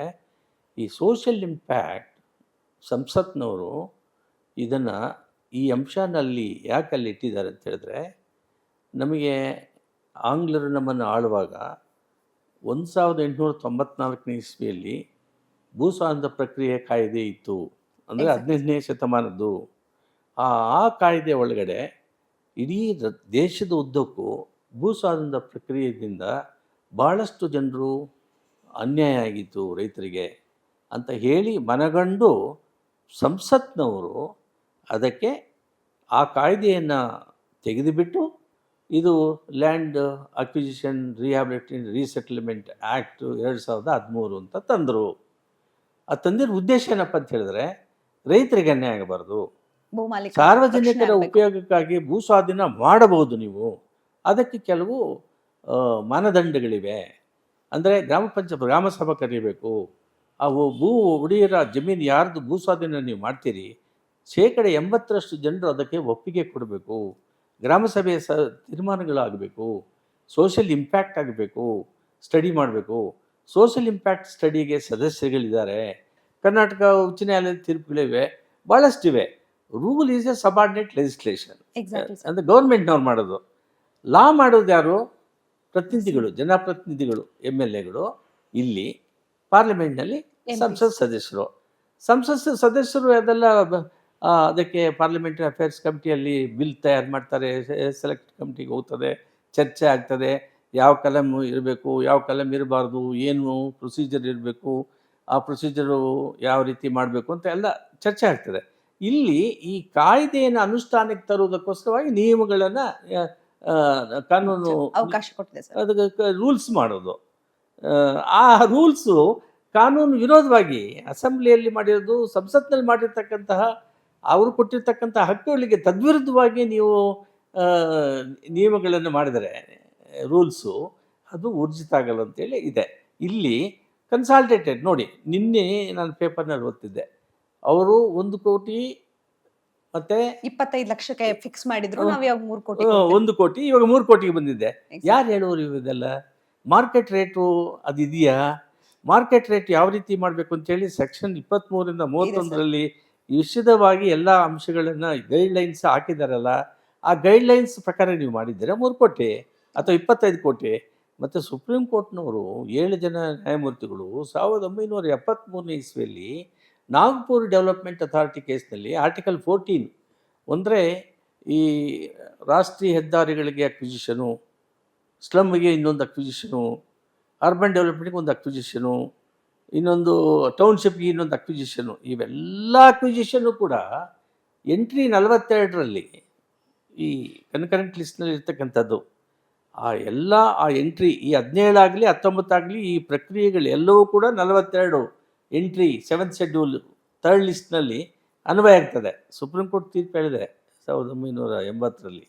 [SPEAKER 1] ಈ ಸೋಷಿಯಲ್ ಇಂಪ್ಯಾಕ್ಟ್ ಸಂಸತ್ನವರು ಇದನ್ನು ಈ ಅಂಶನಲ್ಲಿ ಯಾಕೆ ಅಲ್ಲಿ ಇಟ್ಟಿದ್ದಾರೆ ಅಂತ ಹೇಳಿದ್ರೆ, ನಮಗೆ ಆಂಗ್ಲರು ನಮ್ಮನ್ನು ಆಳುವಾಗ 1894 ಇಸ್ವಿಯಲ್ಲಿ ಭೂಸ್ವಾಮ್ಯದ ಪ್ರಕ್ರಿಯೆ ಕಾಯ್ದೆ ಇತ್ತು. ಅಂದರೆ 18ನೇ ಶತಮಾನದ್ದು. ಆ ಕಾಯ್ದೆ ಒಳಗಡೆ ಇಡೀ ದೇಶದ ಉದ್ದಕ್ಕೂ ಭೂಸ್ವಾಮ್ಯದ ಪ್ರಕ್ರಿಯೆಯಿಂದ ಭಾಳಷ್ಟು ಜನರು ಅನ್ಯಾಯ ಆಗಿತ್ತು ರೈತರಿಗೆ ಅಂತ ಹೇಳಿ ಮನಗಂಡು ಸಂಸತ್ನವರು ಅದಕ್ಕೆ ಆ ಕಾಯ್ದೆಯನ್ನು ತೆಗೆದುಬಿಟ್ಟು ಇದು land acquisition rehabilitation resettlement act 2013 ಅಂತ ತಂದರು. ಆ ತಂದಿರೋ ಉದ್ದೇಶ ಏನಪ್ಪ ಅಂತ ಹೇಳಿದ್ರೆ, ರೈತರಿಗೆ ಅನ್ಯಾಯ ಆಗಬಾರ್ದು, ಸಾರ್ವಜನಿಕರ ಉಪಯೋಗಕ್ಕಾಗಿ ಭೂ ಸ್ವಾಧೀನ ಮಾಡಬಹುದು ನೀವು. ಅದಕ್ಕೆ ಕೆಲವು ಮಾನದಂಡಗಳಿವೆ. ಅಂದರೆ ಗ್ರಾಮ ಸಭಾ ಕರೀಬೇಕು. ಆ ಭೂ ಒಡೆಯರ ಜಮೀನು ಯಾರ್ದು ಭೂ ಸ್ವಾಧೀನ ನೀವು ಮಾಡ್ತೀರಿ 80% ಜನರು ಅದಕ್ಕೆ ಒಪ್ಪಿಗೆ ಕೊಡಬೇಕು. ಗ್ರಾಮ ಸಭೆಯ ತೀರ್ಮಾನಗಳಾಗಬೇಕು. ಸೋಷಿಯಲ್ ಇಂಪ್ಯಾಕ್ಟ್ ಆಗಬೇಕು, ಸ್ಟಡಿ ಮಾಡಬೇಕು. ಸೋಷಿಯಲ್ ಇಂಪ್ಯಾಕ್ಟ್ ಸ್ಟಡಿಗೆ ಸದಸ್ಯರುಗಳಿದ್ದಾರೆ. ಕರ್ನಾಟಕ ಉಚ್ಚ ನ್ಯಾಯಾಲಯದ ತೀರ್ಪುಗಳಿವೆ, ಭಾಳಷ್ಟಿವೆ. Rule is a subordinate legislation. ಅಂದರೆ ಗೌರ್ಮೆಂಟ್ನವ್ರು ಮಾಡೋದು. ಲಾ ಮಾಡೋದು ಯಾರು? ಪ್ರತಿನಿಧಿಗಳು, ಜನಪ್ರತಿನಿಧಿಗಳು, MLAಗಳು. ಇಲ್ಲಿ ಪಾರ್ಲಿಮೆಂಟ್ನಲ್ಲಿ ಸಂಸತ್ ಸದಸ್ಯರು ಅದೆಲ್ಲ ಅದಕ್ಕೆ ಪಾರ್ಲಿಮೆಂಟರಿ ಅಫೇರ್ಸ್ ಕಮಿಟಿಯಲ್ಲಿ ಬಿಲ್ ತಯಾರು ಮಾಡ್ತಾರೆ. ಸೆಲೆಕ್ಟ್ ಕಮಿಟಿಗೆ ಹೋಗ್ತದೆ, ಚರ್ಚೆ ಆಗ್ತದೆ. ಯಾವ ಕಲಮ್ ಇರಬೇಕು, ಯಾವ ಕಲಮ್ ಇರಬಾರ್ದು, ಏನು ಪ್ರೊಸೀಜರ್ ಇರಬೇಕು, ಆ ಪ್ರೊಸೀಜರು ಯಾವ ರೀತಿ ಮಾಡಬೇಕು ಅಂತ ಎಲ್ಲ ಚರ್ಚೆ ಆಗ್ತದೆ. ಇಲ್ಲಿ ಈ ಕಾಯ್ದೆಯನ್ನು ಅನುಷ್ಠಾನಕ್ಕೆ ತರುವುದಕ್ಕೋಸ್ಕರವಾಗಿ ನಿಯಮಗಳನ್ನು ಕಾನೂನು
[SPEAKER 2] ಅವಕಾಶ ಕೊಟ್ಟಿದೆ ಸರ್.
[SPEAKER 1] ಅದಕ್ಕೆ ರೂಲ್ಸ್ ಮಾಡೋದು. ಆ ರೂಲ್ಸು ಕಾನೂನು ವಿರೋಧವಾಗಿ ಅಸೆಂಬ್ಲಿಯಲ್ಲಿ ಮಾಡಿರೋದು, ಸಂಸತ್ನಲ್ಲಿ ಮಾಡಿರ್ತಕ್ಕಂತಹ ಅವರು ಕೊಟ್ಟಿರ್ತಕ್ಕಂಥ ಹಕ್ಕುಗಳಿಗೆ ತದ್ವಿರುದ್ಧವಾಗಿ ನೀವು ನಿಯಮಗಳನ್ನು ಮಾಡಿದರೆ ರೂಲ್ಸು ಅದು ಊರ್ಜಿತ ಆಗಲ್ಲ ಅಂತೇಳಿ ಇದೆ. ಇಲ್ಲಿ ಕನ್ಸಾಲ್ಟೇಟೆಡ್ ನೋಡಿ, ನಿನ್ನೆ ನಾನು ಪೇಪರ್ನಲ್ಲಿ ಓದ್ತಿದ್ದೆ, ಅವರು 1 ಕೋಟಿ ಮತ್ತು
[SPEAKER 2] 25 ಲಕ್ಷಕ್ಕೆ ಫಿಕ್ಸ್ ಮಾಡಿದ್ರು. ನಾವು ಇವಾಗ 3 ಕೋಟಿ
[SPEAKER 1] 1 ಕೋಟಿ, ಇವಾಗ 3 ಕೋಟಿಗೆ ಬಂದಿದೆ. ಯಾರು ಹೇಳೋರು ಇವೆಲ್ಲ? ಮಾರ್ಕೆಟ್ ರೇಟು ಅದು ಇದೆಯಾ? ಮಾರ್ಕೆಟ್ ರೇಟ್ ಯಾವ ರೀತಿ ಮಾಡಬೇಕು ಅಂತೇಳಿ ಸೆಕ್ಷನ್ 23ರಿಂದ 31ರಲ್ಲಿ ವಿಶದವಾಗಿ ಎಲ್ಲ ಅಂಶಗಳನ್ನು ಗೈಡ್ಲೈನ್ಸ್ ಹಾಕಿದಾರಲ್ಲ. ಆ ಗೈಡ್ಲೈನ್ಸ್ ಪ್ರಕಾರ ನೀವು ಮಾಡಿದ್ದೀರಾ 3 ಕೋಟಿ ಅಥವಾ 25 ಕೋಟಿ. ಮತ್ತು ಸುಪ್ರೀಂ ಕೋರ್ಟ್ನವರು 7 ಜನ ನ್ಯಾಯಮೂರ್ತಿಗಳು 1973 ಇಸ್ವಿಯಲ್ಲಿ ನಾಗ್ಪುರ್ ಡೆವಲಪ್ಮೆಂಟ್ ಅಥಾರಿಟಿ ಕೇಸ್ನಲ್ಲಿ ಆರ್ಟಿಕಲ್ 14 ಅಂದರೆ ಈ ರಾಷ್ಟ್ರೀಯ ಹೆದ್ದಾರಿಗಳಿಗೆ ಅಕ್ವಿಸಿಷನು, ಸ್ಲಮ್ಗೆ ಇನ್ನೊಂದು ಅಕ್ವಿಸಿಷನು, ಅರ್ಬನ್ ಡೆವಲಪ್ಮೆಂಟ್ಗೆ ಒಂದು ಅಕ್ವಿಸಿಷನು, ಇನ್ನೊಂದು ಟೌನ್ಶಿಪ್ಗೆ ಇನ್ನೊಂದು ಅಕ್ವಿಸಿಷನು, ಇವೆಲ್ಲ ಅಕ್ವಿಸಿಷನ್ನು ಕೂಡ ಎಂಟ್ರಿ 42ರಲ್ಲಿ ಈ ಕನ್ಕರೆಂಟ್ ಲಿಸ್ಟ್ನಲ್ಲಿ ಇರ್ತಕ್ಕಂಥದ್ದು. ಆ ಎಲ್ಲ ಆ ಎಂಟ್ರಿ ಈ 17 ಆಗಲಿ 19 ಆಗಲಿ ಈ ಪ್ರಕ್ರಿಯೆಗಳು ಎಲ್ಲವೂ ಕೂಡ 42 ಎಂಟ್ರಿ 7th ಶೆಡ್ಯೂಲ್ 3rd ಲಿಸ್ಟ್ನಲ್ಲಿ ಅನ್ವಯ ಆಗ್ತದೆ. ಸುಪ್ರೀಂ ಕೋರ್ಟ್ ತೀರ್ಪು ಹೇಳಿದೆ 1980ರಲ್ಲಿ.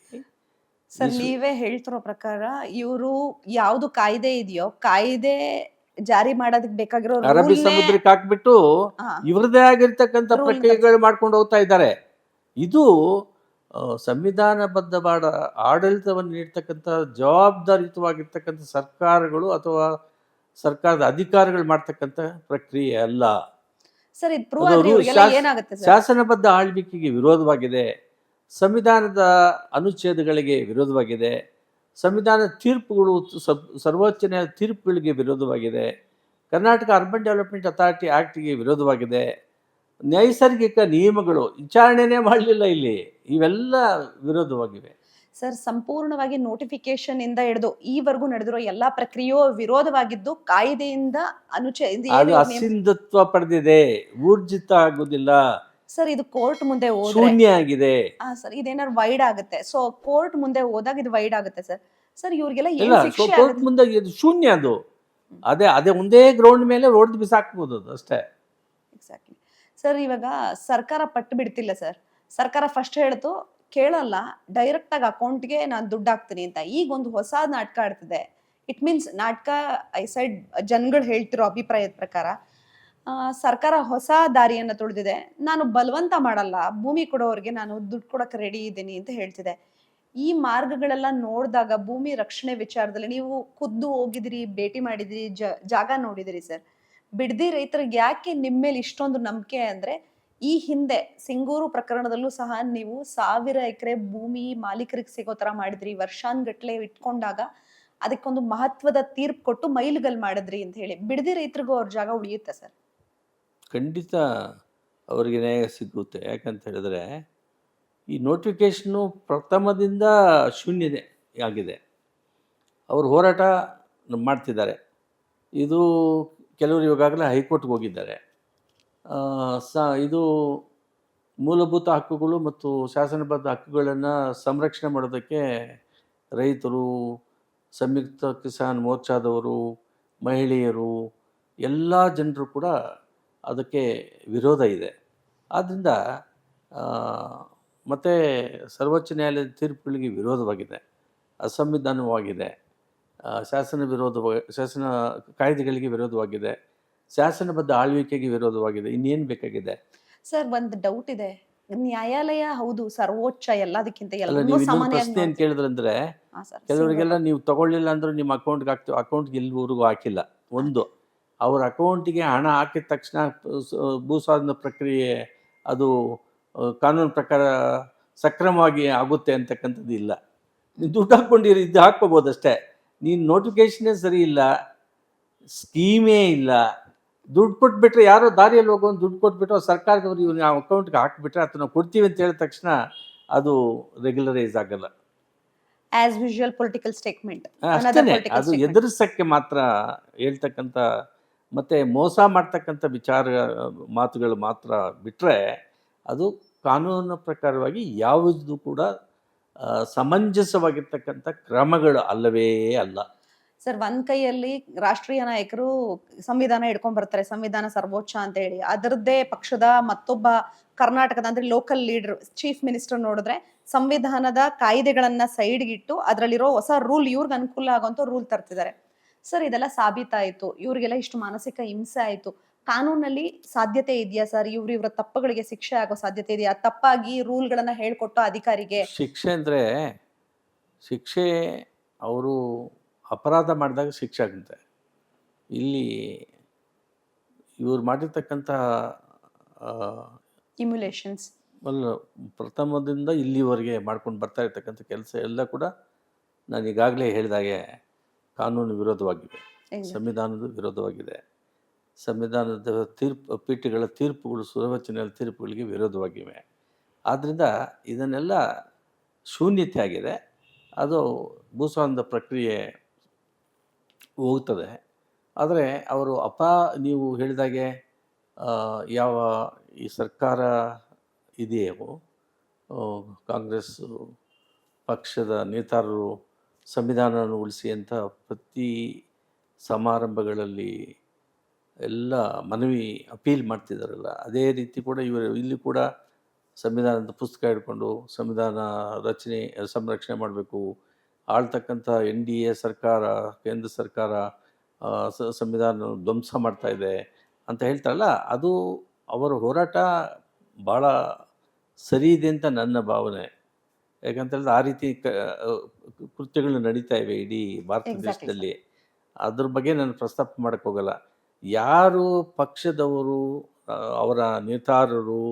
[SPEAKER 2] ಸರ್ ನೀವೇ ಹೇಳ್ತಿರೋ ಪ್ರಕಾರ ಇವರು ಯಾವ್ದು ಕಾಯ್ದೆ ಇದೆಯೋ ಕಾಯ್ದೆ ಜಾರಿ ಮಾಡೋದಕ್ಕೆ ಬೇಕಾಗಿರೋ
[SPEAKER 1] ಅರಬ್ಬಿ
[SPEAKER 2] ರೂಲ್ನೇ
[SPEAKER 1] ಸಮುದ್ರಕ್ಕೆ ಹಾಕ್ಬಿಟ್ಟು ಇವ್ರದೇ ಆಗಿರ್ತಕ್ಕಂಥ
[SPEAKER 2] Rule
[SPEAKER 1] ಪ್ರಕ್ರಿಯೆಗಳು ಮಾಡ್ಕೊಂಡು ಹೋಗ್ತಾ ಇದ್ದಾರೆ. ಇದು ಸಂವಿಧಾನಬದ್ಧವಾದ ಆಡಳಿತವನ್ನು ನೀಡ್ತಕ್ಕಂಥ ಜವಾಬ್ದಾರಿಯುತವಾಗಿರ್ತಕ್ಕಂಥ ಸರ್ಕಾರಗಳು ಅಥವಾ ಸರ್ಕಾರದ ಅಧಿಕಾರಿಗಳು ಮಾಡ್ತಕ್ಕಂಥ ಪ್ರಕ್ರಿಯೆ ಅಲ್ಲ.
[SPEAKER 2] ಸರ್ ಇದು ಪ್ರೂವ್
[SPEAKER 1] ಅದು
[SPEAKER 2] ಆದ್ರೆ ಇವ್ರಿಗೆಲ್ಲ ಏನಾಗುತ್ತೆ ಸರ್?
[SPEAKER 1] ಶಾಸನಬದ್ಧ ಆಳ್ವಿಕೆಗೆ ವಿರೋಧವಾಗಿದೆ, ಸಂವಿಧಾನದ ಅನುಚ್ಛೇದಗಳಿಗೆ ವಿರೋಧವಾಗಿದೆ, ಸಂವಿಧಾನ ತೀರ್ಪುಗಳು ಸರ್ವೋಚ್ಚ ನ್ಯಾಯಾಲಯದ ತೀರ್ಪುಗಳಿಗೆ ವಿರೋಧವಾಗಿದೆ, ಕರ್ನಾಟಕ ಅರ್ಬನ್ ಡೆವಲಪ್ಮೆಂಟ್ ಅಥಾರಿಟಿ ಆ್ಯಕ್ಟ್ಗೆ ವಿರೋಧವಾಗಿದೆ, ನೈಸರ್ಗಿಕ ನಿಯಮಗಳು ವಿಚಾರಣೆನೇ ಮಾಡಲಿಲ್ಲ ಇಲ್ಲಿ, ಇವೆಲ್ಲ ವಿರೋಧವಾಗಿವೆ.
[SPEAKER 2] ಸರ್ ಸಂಪೂರ್ಣವಾಗಿ ನೋಟಿಫಿಕೇಶನ್ ಇಂದ ಹಿಡಿದು ಈವರೆಗೂ ನಡೆದಿರೋ ಎಲ್ಲಾ ಪ್ರಕ್ರಿಯೆಯೂ ವಿರೋಧವಾಗಿದ್ದು ಕಾಯ್ದೆಯಿಂದ
[SPEAKER 1] ಅದು ಅಸಿಂಧತ್ವ ಪಡೆದಿದೆ, ಊರ್ಜಿತ ಆಗುದಿಲ್ಲ,
[SPEAKER 2] ಸರ್ ಇದು ಕೋರ್ಟ್ ಮುಂದೆ ಹೋದ್ರೆ
[SPEAKER 1] ಶೂನ್ಯ ಆಗಿದೆ.
[SPEAKER 2] ಸರ್ ಇದೇನಾದ್ರು ವೈಡ್ ಆಗುತ್ತೆ. ಸೊ ಕೋರ್ಟ್ ಮುಂದೆ ಹೋದಾಗ ಇದು ವೈಡ್ ಆಗುತ್ತೆ ಸರ್. ಸರ್ ಇವ್ರಿಗೆಲ್ಲ
[SPEAKER 1] ಇಲ್ಲ,
[SPEAKER 2] ಏನ್ ಶಿಕ್ಷೆ
[SPEAKER 1] ಕೋರ್ಟ್ ಮುಂದೆ ಇದು ಶೂನ್ಯ. ಅದು ಅದೇ ಒಂದೇ ಗ್ರೌಂಡ್ ಮೇಲೆ ಹೊಡೆದು ಬಿಸಾಕ್ಬೋದು, ಅದು ಅಷ್ಟೇ.
[SPEAKER 2] Exactly sir. ಇವಾಗ ಸರ್ಕಾರ ಪಟ್ಟು ಬಿಡ್ತಿಲ್ಲ ಸರ್. ಸರ್ಕಾರ ಫಸ್ಟ್ ಹೇಳ್ತು ಕೇಳಲ್ಲ, ಡೈರೆಕ್ಟ್ ಆಗಿ ಅಕೌಂಟ್ಗೆ ನಾನು ದುಡ್ಡು ಹಾಕ್ತೀನಿ ಅಂತ. ಈಗ ಒಂದು ಹೊಸ ನಾಟಕ ಆಡ್ತಿದೆ. ಇಟ್ ಮೀನ್ಸ್ ನಾಟಕ ಐ ಸೈಡ್ ಜನಗಳು ಹೇಳ್ತಿರೋ ಅಭಿಪ್ರಾಯದ ಪ್ರಕಾರ ಸರ್ಕಾರ ಹೊಸ ದಾರಿಯನ್ನು ತುಳಿದಿದೆ. ನಾನು ಬಲವಂತ ಮಾಡಲ್ಲ, ಭೂಮಿ ಕೊಡೋರಿಗೆ ನಾನು ದುಡ್ಡು ಕೊಡಕ್ಕೆ ರೆಡಿ ಇದ್ದೀನಿ ಅಂತ ಹೇಳ್ತಿದೆ. ಈ ಮಾರ್ಗಗಳೆಲ್ಲ ನೋಡಿದಾಗ ಭೂಮಿ ರಕ್ಷಣೆ ವಿಚಾರದಲ್ಲಿ ನೀವು ಖುದ್ದು ಹೋಗಿದಿರಿ, ಭೇಟಿ ಮಾಡಿದಿರಿ, ಜಾಗ ನೋಡಿದಿರಿ ಸರ್. ಬಿಡದಿ ರೈತರಿಗೆ ಯಾಕೆ ನಿಮ್ಮ ಮೇಲೆ ಇಷ್ಟೊಂದು ನಂಬಿಕೆ ಅಂದ್ರೆ ಈ ಹಿಂದೆ ಸಿಂಗೂರು ಪ್ರಕರಣದಲ್ಲೂ ಸಹ ನೀವು 1000 ಎಕರೆ ಭೂಮಿ ಮಾಲೀಕರಿಗೆ ಸಿಗೋ ತರ ಮಾಡಿದ್ರಿ, ವರ್ಷಾನ್ಗಟ್ಲೆ ಇಟ್ಕೊಂಡಾಗ ಅದಕ್ಕೊಂದು ಮಹತ್ವದ ತೀರ್ಪು ಕೊಟ್ಟು ಮೈಲುಗಲ್ ಮಾಡಿದ್ರಿ ಅಂತ ಹೇಳಿ. ಬಿಡದಿ ರೈತರಿಗೂ ಅವ್ರ ಜಾಗ ಉಳಿಯುತ್ತೆ ಸರ್?
[SPEAKER 1] ಖಂಡಿತ ಅವರಿಗೆ ನ್ಯಾಯ ಸಿಗುತ್ತೆ. ಯಾಕಂತ ಹೇಳಿದ್ರೆ ಈ ನೋಟಿಫಿಕೇಶನ್ನು ಪ್ರಥಮದಿಂದ ಶೂನ್ಯತೆ ಆಗಿದೆ. ಅವರು ಹೋರಾಟ ಮಾಡ್ತಿದ್ದಾರೆ. ಇದು ಕೆಲವರು ಇವಾಗಲೇ ಹೈಕೋರ್ಟ್ಗೆ ಹೋಗಿದ್ದಾರೆ. ಇದು ಮೂಲಭೂತ ಹಕ್ಕುಗಳು ಮತ್ತು ಶಾಸನಬದ್ಧ ಹಕ್ಕುಗಳನ್ನು ಸಂರಕ್ಷಣೆ ಮಾಡೋದಕ್ಕೆ ರೈತರು, ಸಂಯುಕ್ತ ಕಿಸಾನ್ ಮೋರ್ಚಾದವರು, ಮಹಿಳೆಯರು, ಎಲ್ಲ ಜನರು ಕೂಡ ಅದಕ್ಕೆ ವಿರೋಧ ಇದೆ. ಆದ್ದರಿಂದ ಮತ್ತು ಸರ್ವೋಚ್ಚ ನ್ಯಾಯಾಲಯದ ತೀರ್ಪುಗಳಿಗೆ ವಿರೋಧವಾಗಿದೆ, ಅಸಂವಿಧಾನವಾಗಿದೆ, ಶಾಸನ ಕಾಯ್ದೆಗಳಿಗೆ ವಿರೋಧವಾಗಿದೆ, ಶಾಸನಬದ್ಧ ಆಳ್ವಿಕೆಗೆ ವಿರೋಧವಾಗಿದೆ. ಇನ್ನೇನು ಬೇಕಾಗಿದೆ
[SPEAKER 2] ಸರ್? ಒಂದು ಡೌಟ್ ಇದೆ. ನ್ಯಾಯಾಲಯ ಹೌದು ಸರ್ವೋಚ್ಚ ಎಲ್ಲದಕ್ಕಿಂತ
[SPEAKER 1] ಅಲ್ಲ, ನೀವು ಇನ್ನೊಂದು ಪ್ರಶ್ನೆ ಏನು ಕೇಳಿದ್ರಂದ್ರೆ, ಕೆಲವರಿಗೆಲ್ಲ ನೀವು ತಗೊಳ್ಳಿಲ್ಲ ಅಂದ್ರೆ ನಿಮ್ಮ ಅಕೌಂಟ್ಗೆ ಹಾಕ್ತೀವಿ, ಅಕೌಂಟ್ಗೆ ಎಲ್ಲಿವರೆಗೂ ಹಾಕಿಲ್ಲ. ಒಂದು, ಅವ್ರ ಅಕೌಂಟಿಗೆ ಹಣ ಹಾಕಿದ ತಕ್ಷಣ ಭೂಸ್ವಾಧೀನ ಪ್ರಕ್ರಿಯೆ ಅದು ಕಾನೂನು ಪ್ರಕಾರ ಸಕ್ರಮವಾಗಿ ಆಗುತ್ತೆ ಅಂತಕ್ಕಂಥದ್ದು ಇಲ್ಲ. ನೀವು ದುಡ್ಡು ಹಾಕ್ಕೊಂಡಿರಿ, ಇದು ಹಾಕ್ಕೋಬೋದಷ್ಟೇ. ನೀನು ನೋಟಿಫಿಕೇಶನ್ನೇ ಸರಿ ಇಲ್ಲ, ಸ್ಕೀಮೇ ಇಲ್ಲ, ದುಡ್ಡು ಕೊಟ್ಬಿಟ್ರೆ ಯಾರೋ ದಾರಿಯಲ್ಲಿ ಹೋಗೋನು ದುಡ್ಡು ಕೊಟ್ಬಿಟ್ಟು ಸರ್ಕಾರದವ್ರು ಇವ್ನ ಅಕೌಂಟ್ಗೆ ಹಾಕಿಬಿಟ್ರೆ ಅಥವಾ ನಾವು ಕೊಡ್ತೀವಿ ಅಂತ ಹೇಳಿದ ತಕ್ಷಣ ಅದು ರೆಗ್ಯುಲರೈಸ್ ಆಗಲ್ಲ.
[SPEAKER 2] ಆಸ್ ಯೂಶುವಲ್ ಪೊಲಿಟಿಕಲ್ ಸ್ಟೇಟ್ಮೆಂಟ್
[SPEAKER 1] ಅಷ್ಟೇ. ಅದು ಎದುರಿಸಕ್ಕೆ ಮಾತ್ರ ಹೇಳ್ತಕ್ಕಂಥ ಮತ್ತು ಮೋಸ ಮಾಡ್ತಕ್ಕಂಥ ಮಾತುಗಳು ಮಾತ್ರ ಬಿಟ್ಟರೆ ಅದು ಕಾನೂನಿನ ಪ್ರಕಾರವಾಗಿ ಯಾವುದು ಕೂಡ ಸಮಂಜಸವಾಗಿರ್ತಕ್ಕಂಥ ಕ್ರಮಗಳು ಅಲ್ಲವೇ ಅಲ್ಲ.
[SPEAKER 2] ಸರ್ ಒಂದ್ ಕೈಯಲ್ಲಿ ರಾಷ್ಟ್ರೀಯ ನಾಯಕರು ಸಂವಿಧಾನ ಹಿಡ್ಕೊಂಡ್ ಬರ್ತಾರೆ, ಸಂವಿಧಾನ ಸರ್ವೋಚ್ಚ ಅಂತ ಹೇಳಿ. ಅದರದ್ದೇ ಪಕ್ಷದ ಮತ್ತೊಬ್ಬ ಕರ್ನಾಟಕದ ಅಂದ್ರೆ ಲೋಕಲ್ ಲೀಡರ್ ಚೀಫ್ ಮಿನಿಸ್ಟರ್ ನೋಡಿದ್ರೆ ಸಂವಿಧಾನದ ಕಾಯ್ದೆಗಳನ್ನ ಸೈಡ್ಗಿಟ್ಟು ಅದರಲ್ಲಿರೋ ಹೊಸ ರೂಲ್ ಇವ್ರಿಗೆ ಅನುಕೂಲ ಆಗುವಂತ ರೂಲ್ ತರ್ತಿದ್ದಾರೆ. ಸರ್ ಇದೆಲ್ಲ ಸಾಬೀತಾಯ್ತು, ಇವ್ರಿಗೆಲ್ಲ ಇಷ್ಟು ಮಾನಸಿಕ ಹಿಂಸೆ ಆಯ್ತು. ಕಾನೂನಲ್ಲಿ ಸಾಧ್ಯತೆ ಇದೆಯಾ ಸರ್ ಇವ್ರ ತಪ್ಪುಗಳಿಗೆ ಶಿಕ್ಷೆ ಆಗೋ ಸಾಧ್ಯತೆ ಇದೆಯಾ? ತಪ್ಪಾಗಿ ರೂಲ್ಗಳನ್ನ ಹೇಳ್ಕೊಟ್ಟು ಅಧಿಕಾರಿಗೆ
[SPEAKER 1] ಶಿಕ್ಷೆ ಅಂದರೆ ಶಿಕ್ಷೆ ಅವರು ಅಪರಾಧ ಮಾಡಿದಾಗ ಶಿಕ್ಷೆ ಆಗುತ್ತೆ. ಇಲ್ಲಿ ಇವ್ರು ಮಾಡಿರ್ತಕ್ಕಂಥ
[SPEAKER 2] ಇಮ್ಯುಲೇಷನ್ಸ್
[SPEAKER 1] ಪ್ರಥಮದಿಂದ ಇಲ್ಲಿವರೆಗೆ ಮಾಡ್ಕೊಂಡು ಬರ್ತಾ ಇರ್ತಕ್ಕಂಥ ಕೆಲಸ ಎಲ್ಲ ಕೂಡ ನಾನು ಈಗಾಗಲೇ ಹೇಳಿದಾಗೆ ಕಾನೂನು ವಿರೋಧವಾಗಿವೆ, ಸಂವಿಧಾನದ ವಿರೋಧವಾಗಿದೆ, ಸಂವಿಧಾನದ ಪೀಠಗಳ ತೀರ್ಪುಗಳು, ಸರ್ವೋಚ್ಚ ನ್ಯಾಯಾಲಯದ ತೀರ್ಪುಗಳಿಗೆ ವಿರೋಧವಾಗಿವೆ. ಆದ್ದರಿಂದ ಇದನ್ನೆಲ್ಲ ಶೂನ್ಯತೆ ಆಗಿದೆ. ಅದು ಭೂಸ್ವಾಮ್ಯದ ಪ್ರಕ್ರಿಯೆ ಹೋಗ್ತದೆ. ಆದರೆ ಅವರು ನೀವು ಹೇಳಿದಾಗೆ ಯಾವ ಈ ಸರ್ಕಾರ ಇದೆಯೋ, ಕಾಂಗ್ರೆಸ್ ಪಕ್ಷದ ನೇತಾರರು ಸಂವಿಧಾನವನ್ನು ಉಳಿಸಿ ಅಂತ ಪ್ರತಿ ಸಮಾರಂಭಗಳಲ್ಲಿ ಎಲ್ಲ ಅಪೀಲ್ ಮಾಡ್ತಿದ್ದಾರಲ್ಲ, ಅದೇ ರೀತಿ ಕೂಡ ಇಲ್ಲಿ ಕೂಡ ಸಂವಿಧಾನದ ಪುಸ್ತಕ ಹಿಡ್ಕೊಂಡು ಸಂವಿಧಾನ ರಚನೆ ಸಂರಕ್ಷಣೆ ಮಾಡಬೇಕು, ಆಳ್ತಕ್ಕಂಥ NDA ಸರ್ಕಾರ, ಕೇಂದ್ರ ಸರ್ಕಾರ ಸಂವಿಧಾನ ಧ್ವಂಸ ಮಾಡ್ತಾ ಇದೆ ಅಂತ ಹೇಳ್ತಾರಲ್ಲ, ಅದು ಅವರ ಹೋರಾಟ ಭಾಳ ಸರಿ ಇದೆ ಅಂತ ನನ್ನ ಭಾವನೆ. ಯಾಕಂತೇಳಿದ್ರೆ ಆ ರೀತಿ ಕೃತ್ಯಗಳು ನಡೀತಾ ಇವೆ ಇಡೀ ಭಾರತ
[SPEAKER 2] ಎಕ್ಸಾಕ್ಟ್ಲಿ ಸರ್.
[SPEAKER 1] ದೇಶದಲ್ಲಿ. ಅದ್ರ ಬಗ್ಗೆ ನಾನು ಪ್ರಸ್ತಾಪ ಮಾಡಕ್ಕೆ ಹೋಗಲ್ಲ. ಯಾರು ಪಕ್ಷದವರು, ಅವರ ನೇತಾರರು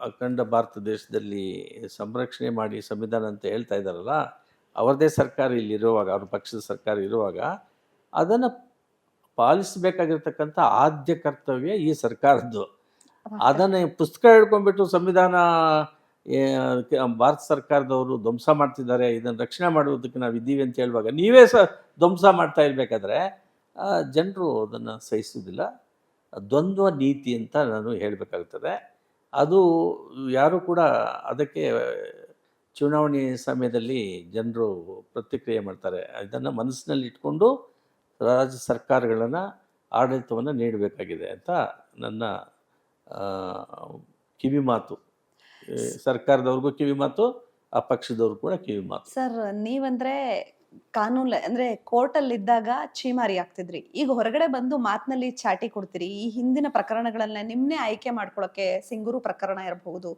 [SPEAKER 1] ಅಖಂಡ ಭಾರತ ದೇಶದಲ್ಲಿ ಸಂರಕ್ಷಣೆ ಮಾಡಿ ಸಂವಿಧಾನ ಅಂತ ಹೇಳ್ತಾ ಇದ್ದಾರಲ್ಲ, ಅವರದೇ ಸರ್ಕಾರ ಇಲ್ಲಿರುವಾಗ, ಅವ್ರ ಪಕ್ಷದ ಸರ್ಕಾರ ಇರುವಾಗ ಅದನ್ನು ಪಾಲಿಸಬೇಕಾಗಿರ್ತಕ್ಕಂಥ ಆದ್ಯ ಕರ್ತವ್ಯ ಈ ಸರ್ಕಾರದ್ದು. ಅದನ್ನು ಪುಸ್ತಕ ಹಿಡ್ಕೊಂಡ್ಬಿಟ್ಟು ಸಂವಿಧಾನ ಭಾರತ ಸರ್ಕಾರದವರು ಧ್ವಂಸ ಮಾಡ್ತಿದ್ದಾರೆ, ಇದನ್ನು ರಕ್ಷಣೆ ಮಾಡುವುದಕ್ಕೆ ನಾವು ಇದ್ದೀವಿ ಅಂತ ಹೇಳುವಾಗ ನೀವೇ ಧ್ವಂಸ ಮಾಡ್ತಾ ಇರಬೇಕಾದ್ರೆ ಜನರು ಅದನ್ನು ಸಹಿಸೋದಿಲ್ಲ. ದ್ವಂದ್ವ ನೀತಿ ಅಂತ ನಾನು ಹೇಳಬೇಕಾಗ್ತದೆ. ಅದು ಯಾರು ಕೂಡ ಅದಕ್ಕೆ ಚುನಾವಣೆ ಸಮಯದಲ್ಲಿ ಜನರು ಪ್ರತಿಕ್ರಿಯೆ ಮಾಡ್ತಾರೆ. ಇದನ್ನು ಮನಸ್ಸಿನಲ್ಲಿ ಇಟ್ಕೊಂಡು ರಾಜ್ಯ ಸರ್ಕಾರಗಳನ್ನು ಆಡಳಿತವನ್ನು ನೀಡಬೇಕಾಗಿದೆ ಅಂತ ನನ್ನ ಕಿವಿ ಮಾತು. ಸರ್ಕಾರದವ್ರಿಗೂ ಕಿವಿ ಮಾತು, ಆ ಪಕ್ಷದವ್ರು ಕೂಡ ಕಿವಿ ಮಾತು.
[SPEAKER 2] ಸರ್, ನೀವಂದ್ರೆ ಕಾನೂನು ಅಂದ್ರೆ ಕೋರ್ಟಲ್ಲಿ ಇದ್ದಾಗ ಚೀಮಾರಿ ಆಗ್ತಿದ್ರಿ, ಈಗ ಹೊರಗಡೆ ಬಂದು ಮಾತಿನಲ್ಲಿ ಚಾಟಿ ಕೊಡ್ತೀರಿ. ಈ ಹಿಂದಿನ ಪ್ರಕರಣಗಳನ್ನ ನಿಮ್ನೆ ಆಯ್ಕೆ ಮಾಡ್ಕೊಳಕ್ಕೆ ಸಿಂಗೂರು ಪ್ರಕರಣ ಇರಬಹುದು,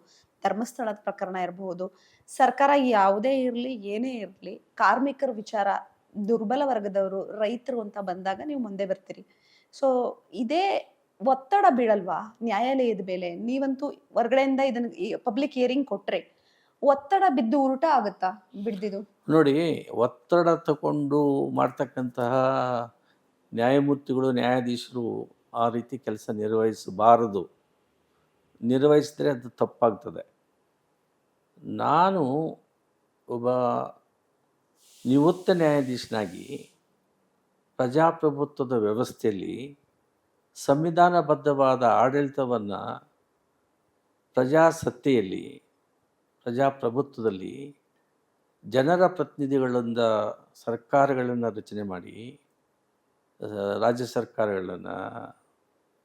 [SPEAKER 2] ಧರ್ಮಸ್ಥಳದ ಪ್ರಕರಣ ಇರಬಹುದು, ಸರ್ಕಾರ ಯಾವುದೇ ಇರಲಿ ಏನೇ ಇರಲಿ ಕಾರ್ಮಿಕರ ವಿಚಾರ, ದುರ್ಬಲ ವರ್ಗದವರು, ರೈತರು ಅಂತ ಬಂದಾಗ ನೀವು ಮುಂದೆ ಬರ್ತೀರಿ. ಸೊ ಇದೇ ಒತ್ತಡ ಬೀಳಲ್ವಾ ನ್ಯಾಯಾಲಯದ ಮೇಲೆ? ನೀವಂತೂ ಹೊರಗಡೆಯಿಂದ ಇದನ್ನ ಪಬ್ಲಿಕ್ ಹಿಯರಿಂಗ್ ಕೊಟ್ರೆ ಒತ್ತಡ ಬಿದ್ದು ಉಲ್ಟ ಆಗುತ್ತಾ ಬಿಡ್ದಿದ್ದು?
[SPEAKER 1] ನೋಡಿ, ಒತ್ತಡ ತಗೊಂಡು ಮಾಡ್ತಕ್ಕಂತಹ ನ್ಯಾಯಮೂರ್ತಿಗಳು, ನ್ಯಾಯಾಧೀಶರು ಆ ರೀತಿ ಕೆಲಸ ನಿರ್ವಹಿಸಬಾರದು. ನಿರ್ವಹಿಸಿದ್ರೆ ಅದು ತಪ್ಪಾಗ್ತದೆ. ನಾನು ಒಬ್ಬ ನಿವೃತ್ತ ನ್ಯಾಯಾಧೀಶನಾಗಿ ಪ್ರಜಾಪ್ರಭುತ್ವದ ವ್ಯವಸ್ಥೆಯಲ್ಲಿ ಸಂವಿಧಾನಬದ್ಧವಾದ ಆಡಳಿತವನ್ನು ಪ್ರಜಾಸತ್ತೆಯಲ್ಲಿ, ಪ್ರಜಾಪ್ರಭುತ್ವದಲ್ಲಿ ಜನರ ಪ್ರತಿನಿಧಿಗಳಿಂದ ಸರ್ಕಾರಗಳನ್ನು ರಚನೆ ಮಾಡಿ, ರಾಜ್ಯ ಸರ್ಕಾರಗಳನ್ನು,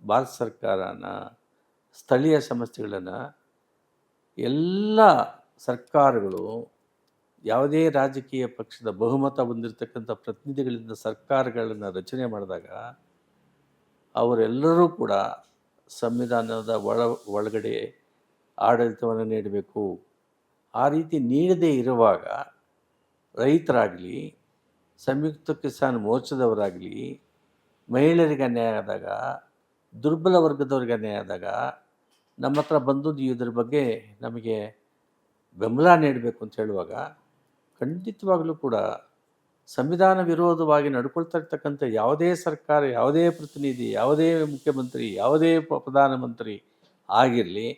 [SPEAKER 1] ಭಾರತ ಸರ್ಕಾರನ, ಸ್ಥಳೀಯ ಸಂಸ್ಥೆಗಳನ್ನು, ಎಲ್ಲ ಸರ್ಕಾರಗಳು ಯಾವುದೇ ರಾಜಕೀಯ ಪಕ್ಷದ ಬಹುಮತ ಹೊಂದಿರತಕ್ಕಂಥ ಪ್ರತಿನಿಧಿಗಳಿಂದ ಸರ್ಕಾರಗಳನ್ನು ರಚನೆ ಮಾಡಿದಾಗ ಅವರೆಲ್ಲರೂ ಕೂಡ ಸಂವಿಧಾನದ ಒಳಗಡೆ ಆಡಳಿತವನ್ನು ನೀಡಬೇಕು. ಆ ರೀತಿ ನೀಡದೇ ಇರುವಾಗ ರೈತರಾಗಲಿ, ಸಂಯುಕ್ತ ಕಿಸಾನ್ ಮೋರ್ಚಾದವರಾಗಲಿ, ಮಹಿಳೆಯರಿಗೆ ಅನ್ಯಾಯ ಆದಾಗ, ದುರ್ಬಲ ವರ್ಗದವ್ರಿಗೆ ಅನ್ಯಾಯ ಆದಾಗ ನಮ್ಮ ಹತ್ರ ಬಂದು ಇದ್ರ ಬಗ್ಗೆ ನಮಗೆ ಬೆಂಬಲ ನೀಡಬೇಕು ಅಂತ ಹೇಳುವಾಗ ಖಂಡಿತವಾಗಲೂ ಕೂಡ ಸಂವಿಧಾನ ವಿರೋಧವಾಗಿ ನಡ್ಕೊಳ್ತಾ ಇರ್ತಕ್ಕಂಥ ಯಾವುದೇ ಸರ್ಕಾರ, ಯಾವುದೇ ಪ್ರತಿನಿಧಿ, ಯಾವುದೇ ಮುಖ್ಯಮಂತ್ರಿ, ಯಾವುದೇ ಪ್ರಧಾನಮಂತ್ರಿ ಆಗಿರಲಿ,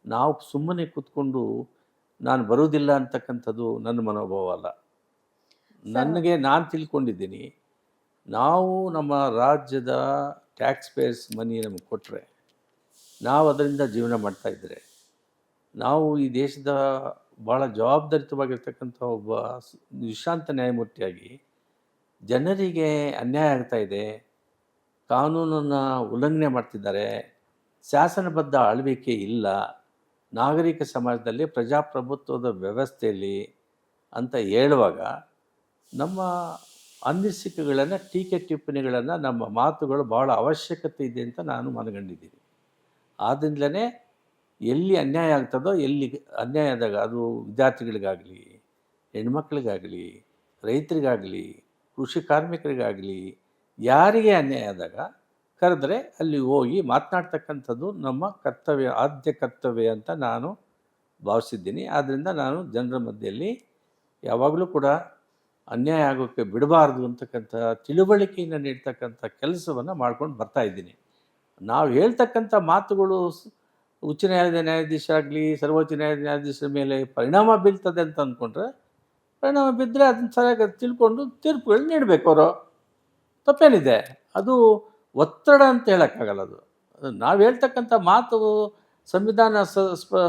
[SPEAKER 1] ನಾವು ಸುಮ್ಮನೆ ಕೂತ್ಕೊಂಡು ನಾನು ಬರುವುದಿಲ್ಲ ಅಂತಕ್ಕಂಥದ್ದು ನನ್ನ ಮನೋಭಾವ ಅಲ್ಲ. ನಾನು ತಿಳ್ಕೊಂಡಿದ್ದೀನಿ, ನಾವು ನಮ್ಮ ರಾಜ್ಯದ ಟ್ಯಾಕ್ಸ್ ಪೇಯರ್ಸ್ ಮನಿ ನಮಗೆ ಕೊಟ್ಟರೆ, ನಾವು ಅದರಿಂದ ಜೀವನ ಮಾಡ್ತಾಯಿದ್ರೆ, ನಾವು ಈ ದೇಶದ ಭಾಳ ಜವಾಬ್ದಾರಿತವಾಗಿರ್ತಕ್ಕಂಥ ಒಬ್ಬ ವಿಶ್ರಾಂತ ನ್ಯಾಯಮೂರ್ತಿಯಾಗಿ ಜನರಿಗೆ ಅನ್ಯಾಯ ಆಗ್ತಾಯಿದೆ, ಕಾನೂನನ್ನು ಉಲ್ಲಂಘನೆ ಮಾಡ್ತಿದ್ದಾರೆ, ಶಾಸನಬದ್ಧ ಆಳ್ವಿಕೆ ಇಲ್ಲ ನಾಗರಿಕ ಸಮಾಜದಲ್ಲಿ, ಪ್ರಜಾಪ್ರಭುತ್ವದ ವ್ಯವಸ್ಥೆಯಲ್ಲಿ ಅಂತ ಹೇಳುವಾಗ ನಮ್ಮ ಅನಿಸಿಕೆಗಳನ್ನು, ಟೀಕೆ ಟಿಪ್ಪಣಿಗಳನ್ನು, ನಮ್ಮ ಮಾತುಗಳು ಭಾಳ ಅವಶ್ಯಕತೆ ಇದೆ ಅಂತ ನಾನು ಮನಗಂಡಿದ್ದೀನಿ. ಆದ್ದರಿಂದಲೇ ಎಲ್ಲಿ ಅನ್ಯಾಯ ಆಗ್ತದೋ, ಎಲ್ಲಿ ಅನ್ಯಾಯ ಆದಾಗ ಅದು ವಿದ್ಯಾರ್ಥಿಗಳಿಗಾಗಲಿ, ಹೆಣ್ಮಕ್ಳಿಗಾಗಲಿ, ರೈತರಿಗಾಗಲಿ, ಕೃಷಿ ಕಾರ್ಮಿಕರಿಗಾಗಲಿ, ಯಾರಿಗೆ ಅನ್ಯಾಯ ಆದಾಗ ಕರೆದ್ರೆ ಅಲ್ಲಿ ಹೋಗಿ ಮಾತನಾಡ್ತಕ್ಕಂಥದ್ದು ನಮ್ಮ ಕರ್ತವ್ಯ, ಆದ್ಯ ಕರ್ತವ್ಯ ಅಂತ ನಾನು ಭಾವಿಸಿದ್ದೀನಿ. ಆದ್ದರಿಂದ ನಾನು ಜನರ ಮಧ್ಯೆಯಲ್ಲಿ ಯಾವಾಗಲೂ ಕೂಡ ಅನ್ಯಾಯ ಆಗೋಕ್ಕೆ ಬಿಡಬಾರ್ದು ಅಂತಕ್ಕಂಥ ತಿಳುವಳಿಕೆಯನ್ನು ನೀಡ್ತಕ್ಕಂಥ ಕೆಲಸವನ್ನು ಮಾಡ್ಕೊಂಡು ಬರ್ತಾಯಿದ್ದೀನಿ. ನಾವು ಹೇಳ್ತಕ್ಕಂಥ ಮಾತುಗಳು ಉಚ್ಚ ನ್ಯಾಯಾಲಯದ ನ್ಯಾಯಾಧೀಶ ಆಗಲಿ, ಸರ್ವೋಚ್ಚ ನ್ಯಾಯಾಲಯದ ನ್ಯಾಯಾಧೀಶರ ಮೇಲೆ ಪರಿಣಾಮ ಬೀಳ್ತದೆ ಅಂತ ಅಂದ್ಕೊಂಡ್ರೆ, ಪರಿಣಾಮ ಬಿದ್ದರೆ ಅದನ್ನು ಸರಿಯಾಗಿ ತಿಳ್ಕೊಂಡು ತೀರ್ಪುಗಳು ನೀಡಬೇಕು ಅವರು. ತಪ್ಪೇನಿದೆ? ಅದು ಒತ್ತಡ ಅಂತ ಹೇಳೋಕ್ಕಾಗಲ್ಲ. ಅದು ನಾವು ಹೇಳ್ತಕ್ಕಂಥ ಮಾತು ಸಂವಿಧಾನ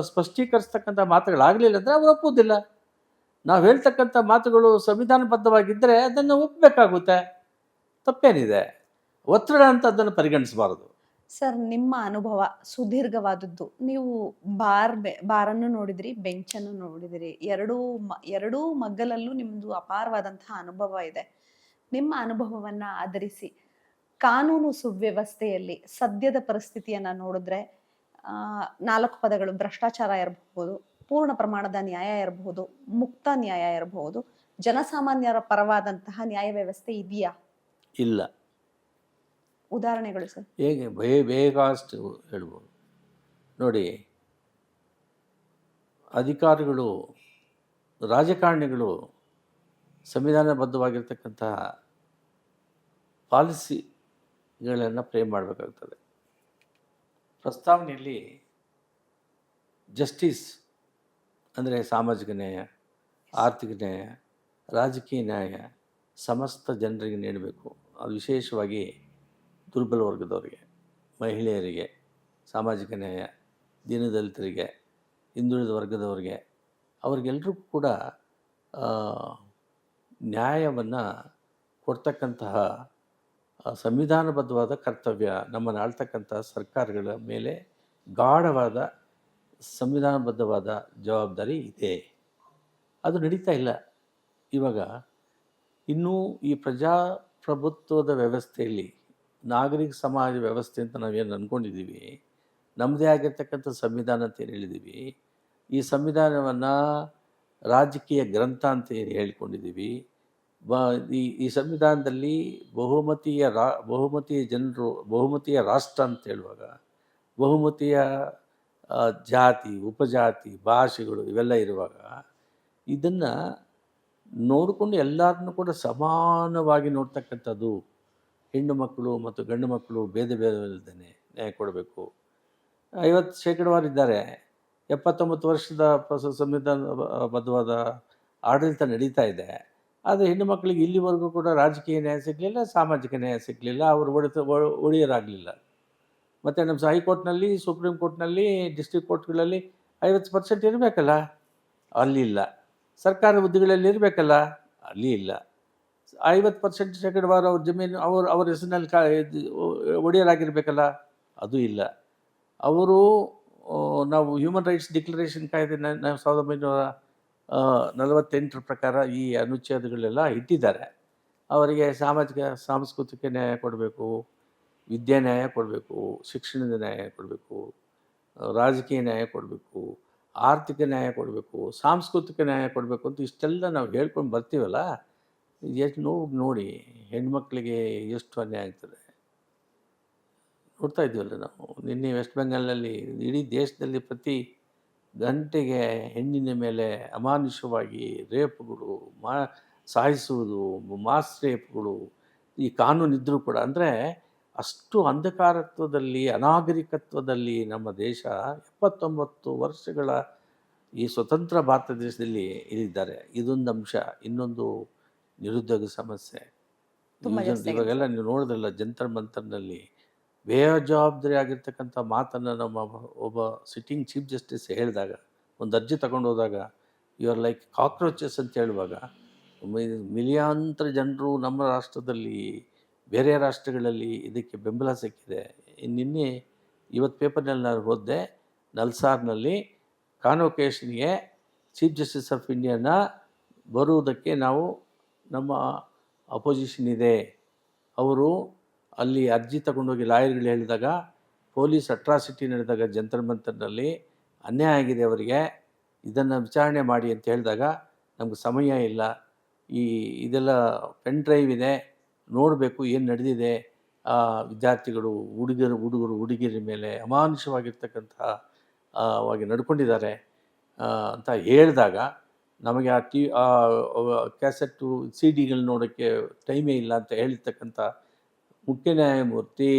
[SPEAKER 1] ಸ್ಪಷ್ಟೀಕರಿಸ್ತಕ್ಕಂಥ ಮಾತುಗಳಾಗಲಿಲ್ಲ ಅಂದರೆ ಅವರು ಒಪ್ಪುವುದಿಲ್ಲ. ನಾವು ಹೇಳ್ತಕ್ಕಂಥ ಮಾತುಗಳು ಸಂವಿಧಾನಬದ್ಧವಾಗಿದ್ದರೆ ಅದನ್ನು ಒಪ್ಪಬೇಕಾಗುತ್ತೆ. ತಪ್ಪೇನಿದೆ? ಒತ್ತಡ ಅಂತ ಅದನ್ನು ಪರಿಗಣಿಸಬಾರದು.
[SPEAKER 2] ಸರ್, ನಿಮ್ಮ ಅನುಭವ ಸುದೀರ್ಘವಾದದ್ದು. ನೀವು ಬಾರನ್ನು ನೋಡಿದಿರಿ, ಬೆಂಚನ್ನು ನೋಡಿದಿರಿ. ಎರಡೂ ಮಗ್ಗಲಲ್ಲೂ ನಿಮ್ದು ಅಪಾರವಾದಂತಹ ಅನುಭವ ಇದೆ. ನಿಮ್ಮ ಅನುಭವವನ್ನ ಆಧರಿಸಿ ಕಾನೂನು ಸುವ್ಯವಸ್ಥೆಯಲ್ಲಿ ಸದ್ಯದ ಪರಿಸ್ಥಿತಿಯನ್ನ ನೋಡಿದ್ರೆ 4 ಪದಗಳು: ಭ್ರಷ್ಟಾಚಾರ ಇರಬಹುದು, ಪೂರ್ಣ ಪ್ರಮಾಣದ ನ್ಯಾಯ ಇರಬಹುದು, ಮುಕ್ತ ನ್ಯಾಯ ಇರಬಹುದು. ಜನಸಾಮಾನ್ಯರ ಪರವಾದಂತಹ ನ್ಯಾಯ ವ್ಯವಸ್ಥೆ ಇದೆಯಾ?
[SPEAKER 1] ಇಲ್ಲ.
[SPEAKER 2] ಉದಾಹರಣೆಗಳು ಸರ್.
[SPEAKER 1] ಹೇಗೆ ಬೇಗಷ್ಟು ಹೇಳ್ಬೋದು ನೋಡಿ. ಅಧಿಕಾರಿಗಳು, ರಾಜಕಾರಣಿಗಳು ಸಂವಿಧಾನಬದ್ಧವಾಗಿರ್ತಕ್ಕಂತಹ ಪಾಲಿಸಿಗಳನ್ನು ಫ್ರೇಮ್ ಮಾಡಬೇಕಾಗ್ತದೆ. ಪ್ರಸ್ತಾವನೆಯಲ್ಲಿ ಜಸ್ಟಿಸ್ ಅಂದರೆ ಸಾಮಾಜಿಕ ನ್ಯಾಯ, ಆರ್ಥಿಕ ನ್ಯಾಯ, ರಾಜಕೀಯ ನ್ಯಾಯ ಸಮಸ್ತ ಜನರಿಗೆ ನೀಡಬೇಕು. ಅದು ವಿಶೇಷವಾಗಿ ದುರ್ಬಲ ವರ್ಗದವರಿಗೆ, ಮಹಿಳೆಯರಿಗೆ ಸಾಮಾಜಿಕ ನ್ಯಾಯ, ದೀನದಲಿತರಿಗೆ, ಹಿಂದುಳಿದ ವರ್ಗದವರಿಗೆ, ಅವ್ರಿಗೆಲ್ರಿಗೂ ಕೂಡ ನ್ಯಾಯವನ್ನು ಕೊಡ್ತಕ್ಕಂತಹ ಸಂವಿಧಾನಬದ್ಧವಾದ ಕರ್ತವ್ಯ ನಮ್ಮನ್ನು ಆಳ್ತಕ್ಕಂತಹ ಸರ್ಕಾರಗಳ ಮೇಲೆ ಗಾಢವಾದ ಸಂವಿಧಾನಬದ್ಧವಾದ ಜವಾಬ್ದಾರಿ ಇದೆ. ಅದು ನಡೀತಾ ಇಲ್ಲ. ಇವಾಗ ಇನ್ನೂ ಈ ಪ್ರಜಾಪ್ರಭುತ್ವದ ವ್ಯವಸ್ಥೆಯಲ್ಲಿ ನಾಗರಿಕ ಸಮಾಜ ವ್ಯವಸ್ಥೆ ಅಂತ ನಾವೇನು ಅಂದ್ಕೊಂಡಿದ್ದೀವಿ, ನಮ್ಮದೇ ಆಗಿರ್ತಕ್ಕಂಥ ಸಂವಿಧಾನ ಅಂತ ಏನು ಹೇಳಿದ್ದೀವಿ, ಈ ಸಂವಿಧಾನವನ್ನು ರಾಜಕೀಯ ಗ್ರಂಥ ಅಂತ ಏನು ಹೇಳ್ಕೊಂಡಿದ್ದೀವಿ, ಈ ಸಂವಿಧಾನದಲ್ಲಿ ಬಹುಮತೀಯ ಜನರು, ಬಹುಮತೀಯ ರಾಷ್ಟ್ರ ಅಂತ ಹೇಳುವಾಗ ಬಹುಮತೀಯ ಜಾತಿ, ಉಪಜಾತಿ, ಭಾಷೆಗಳು ಇವೆಲ್ಲ ಇರುವಾಗ ಇದನ್ನು ನೋಡಿಕೊಂಡು ಎಲ್ಲರನ್ನೂ ಕೂಡ ಸಮಾನವಾಗಿ ನೋಡ್ತಕ್ಕಂಥದ್ದು. ಹೆಣ್ಣು ಮಕ್ಕಳು ಮತ್ತು ಗಂಡು ಮಕ್ಕಳು ಭೇದ ಇಲ್ಲದೇ ನ್ಯಾಯ ಕೊಡಬೇಕು. 50% ಇದ್ದಾರೆ. 79 ವರ್ಷದ ಸಂವಿಧಾನಬದ್ಧವಾದ ಆಡಳಿತ ನಡೀತಾ ಇದೆ. ಆದರೆ ಹೆಣ್ಣು ಮಕ್ಕಳಿಗೆ ಇಲ್ಲಿವರೆಗೂ ಕೂಡ ರಾಜಕೀಯ ನ್ಯಾಯ ಸಿಗಲಿಲ್ಲ, ಸಾಮಾಜಿಕ ನ್ಯಾಯ ಸಿಗಲಿಲ್ಲ, ಅವರು ಒಡೆಯರಾಗಲಿಲ್ಲ. ಮತ್ತು ನಮ್ಮ ಹೈಕೋರ್ಟ್ನಲ್ಲಿ, ಸುಪ್ರೀಂ ಕೋರ್ಟ್ನಲ್ಲಿ, ಡಿಸ್ಟ್ರಿಕ್ಟ್ ಕೋರ್ಟ್ಗಳಲ್ಲಿ 50% ಇರಬೇಕಲ್ಲ, ಅಲ್ಲಿ ಇಲ್ಲ. ಸರ್ಕಾರ ಹುದ್ದೆಗಳಲ್ಲಿ ಇರಬೇಕಲ್ಲ, ಅಲ್ಲಿ ಇಲ್ಲ. 50% ಅವ್ರ ಜಮೀನು ಅವ್ರ ಹೆಸರಿನಲ್ಲಿ ಒಡೆಯರಾಗಿರ್ಬೇಕಲ್ಲ, ಅದು ಇಲ್ಲ. ಅವರು ನಾವು ಹ್ಯೂಮನ್ ರೈಟ್ಸ್ ಡಿಕ್ಲರೇಷನ್ ಕಾಯ್ದೆ 1948 ಪ್ರಕಾರ ಈ ಅನುಚ್ಛೇದಗಳೆಲ್ಲ ಇಟ್ಟಿದ್ದಾರೆ. ಅವರಿಗೆ ಸಾಂಸ್ಕೃತಿಕ ನ್ಯಾಯ ಕೊಡಬೇಕು, ವಿದ್ಯಾ ನ್ಯಾಯ ಕೊಡಬೇಕು, ಶಿಕ್ಷಣದ ನ್ಯಾಯ ಕೊಡಬೇಕು, ರಾಜಕೀಯ ನ್ಯಾಯ ಕೊಡಬೇಕು, ಆರ್ಥಿಕ ನ್ಯಾಯ ಕೊಡಬೇಕು, ಸಾಂಸ್ಕೃತಿಕ ನ್ಯಾಯ ಕೊಡಬೇಕು ಅಂತ ಇಷ್ಟೆಲ್ಲ ನಾವು ಹೇಳ್ಕೊಂಡು ಬರ್ತೀವಲ್ಲ. ಎಷ್ಟು ನೋವು ನೋಡಿ, ಹೆಣ್ಮಕ್ಳಿಗೆ ಎಷ್ಟು ಅನ್ಯಾಯ ಆಗ್ತದೆ ನೋಡ್ತಾ ಇದ್ದೀವಲ್ಲ ನಾವು. ನಿನ್ನೆ ವೆಸ್ಟ್ ಬೆಂಗಾಲ್ನಲ್ಲಿ ಇಡೀ ದೇಶದಲ್ಲಿ ಪ್ರತಿ ಗಂಟೆಗೆ ಹೆಣ್ಣಿನ ಮೇಲೆ ಅಮಾನುಷವಾಗಿ ರೇಪ್ಗಳು, ಸಾಯಿಸುವುದು, ಮಾಸ್ ರೇಪ್ಗಳು ಈ ಕಾನೂನಿದ್ದರೂ ಕೂಡ, ಅಂದರೆ ಅಷ್ಟು ಅಂಧಕಾರತ್ವದಲ್ಲಿ, ಅನಾಗರಿಕತ್ವದಲ್ಲಿ ನಮ್ಮ ದೇಶ 79 ವರ್ಷಗಳ ಈ ಸ್ವತಂತ್ರ ಭಾರತ ದೇಶದಲ್ಲಿ ಇದ್ದಾರೆ. ಇದೊಂದು ಅಂಶ. ಇನ್ನೊಂದು ನಿರುದ್ಯೋಗ ಸಮಸ್ಯೆ. ಇವಾಗೆಲ್ಲ ನೀವು ನೋಡಿದ್ರಲ್ಲ, ಜಂತರ್ ಮಂತರ್ನಲ್ಲಿ ಬೇಜವಾಬ್ದಾರಿ ಆಗಿರ್ತಕ್ಕಂಥ ಮಾತನ್ನು ನಮ್ಮ ಒಬ್ಬ ಸಿಟ್ಟಿಂಗ್ ಚೀಫ್ ಜಸ್ಟಿಸ್ ಹೇಳಿದಾಗ, ಒಂದು ಅರ್ಜಿ ತಗೊಂಡು ಹೋದಾಗ, ಯು ಆರ್ ಲೈಕ್ ಕಾಕ್ರೋಚಸ್ ಅಂತ ಹೇಳುವಾಗ, ಮಿಲಿಯಾಂತರ ಜನರು ನಮ್ಮ ರಾಷ್ಟ್ರದಲ್ಲಿ, ಬೇರೆ ರಾಷ್ಟ್ರಗಳಲ್ಲಿ ಇದಕ್ಕೆ ಬೆಂಬಲ ಸಿಕ್ಕಿದೆ. ನಿನ್ನೆ ಇವತ್ತು ಪೇಪರ್ನಲ್ಲಿ ನಾನು ಓದಿದೆ, ನಲ್ಸಾರ್ನಲ್ಲಿ ಕಾನ್ವೊಕೇಷನ್ಗೆ ಚೀಫ್ ಜಸ್ಟಿಸ್ ಆಫ್ ಇಂಡಿಯಾನ ಬರುವುದಕ್ಕೆ ನಮ್ಮ ಅಪೋಸಿಷನ್ ಇದೆ. ಅವರು ಅಲ್ಲಿ ಅರ್ಜಿ ತಗೊಂಡೋಗಿ ಲಾಯರ್ಗಳು ಹೇಳಿದಾಗ, ಪೊಲೀಸ್ ಅಟ್ರಾಸಿಟಿ ನಡೆದಾಗ ಜಂತರ್ ಮಂತರ್ನಲ್ಲಿ ಅನ್ಯಾಯ ಆಗಿದೆ ಅವರಿಗೆ, ಇದನ್ನು ವಿಚಾರಣೆ ಮಾಡಿ ಅಂತ ಹೇಳಿದಾಗ, ನಮ್ಗೆ ಸಮಯ ಇಲ್ಲ, ಇದೆಲ್ಲ ಪೆನ್ ಡ್ರೈವ್ ಇದೆ, ನೋಡಬೇಕು ಏನು ನಡೆದಿದೆ, ವಿದ್ಯಾರ್ಥಿಗಳು, ಹುಡುಗಿಯರ ಮೇಲೆ ಅಮಾನುಷವಾಗಿರ್ತಕ್ಕಂಥ ವಾಗಿ ನಡ್ಕೊಂಡಿದ್ದಾರೆ ಅಂತ ಹೇಳಿದಾಗ, ನಮಗೆ ಕ್ಯಾಸೆಟ್ಟು CD ನೋಡೋಕ್ಕೆ ಟೈಮೇ ಇಲ್ಲ ಅಂತ ಹೇಳಿರ್ತಕ್ಕಂಥ ಮುಖ್ಯ ನ್ಯಾಯಮೂರ್ತಿ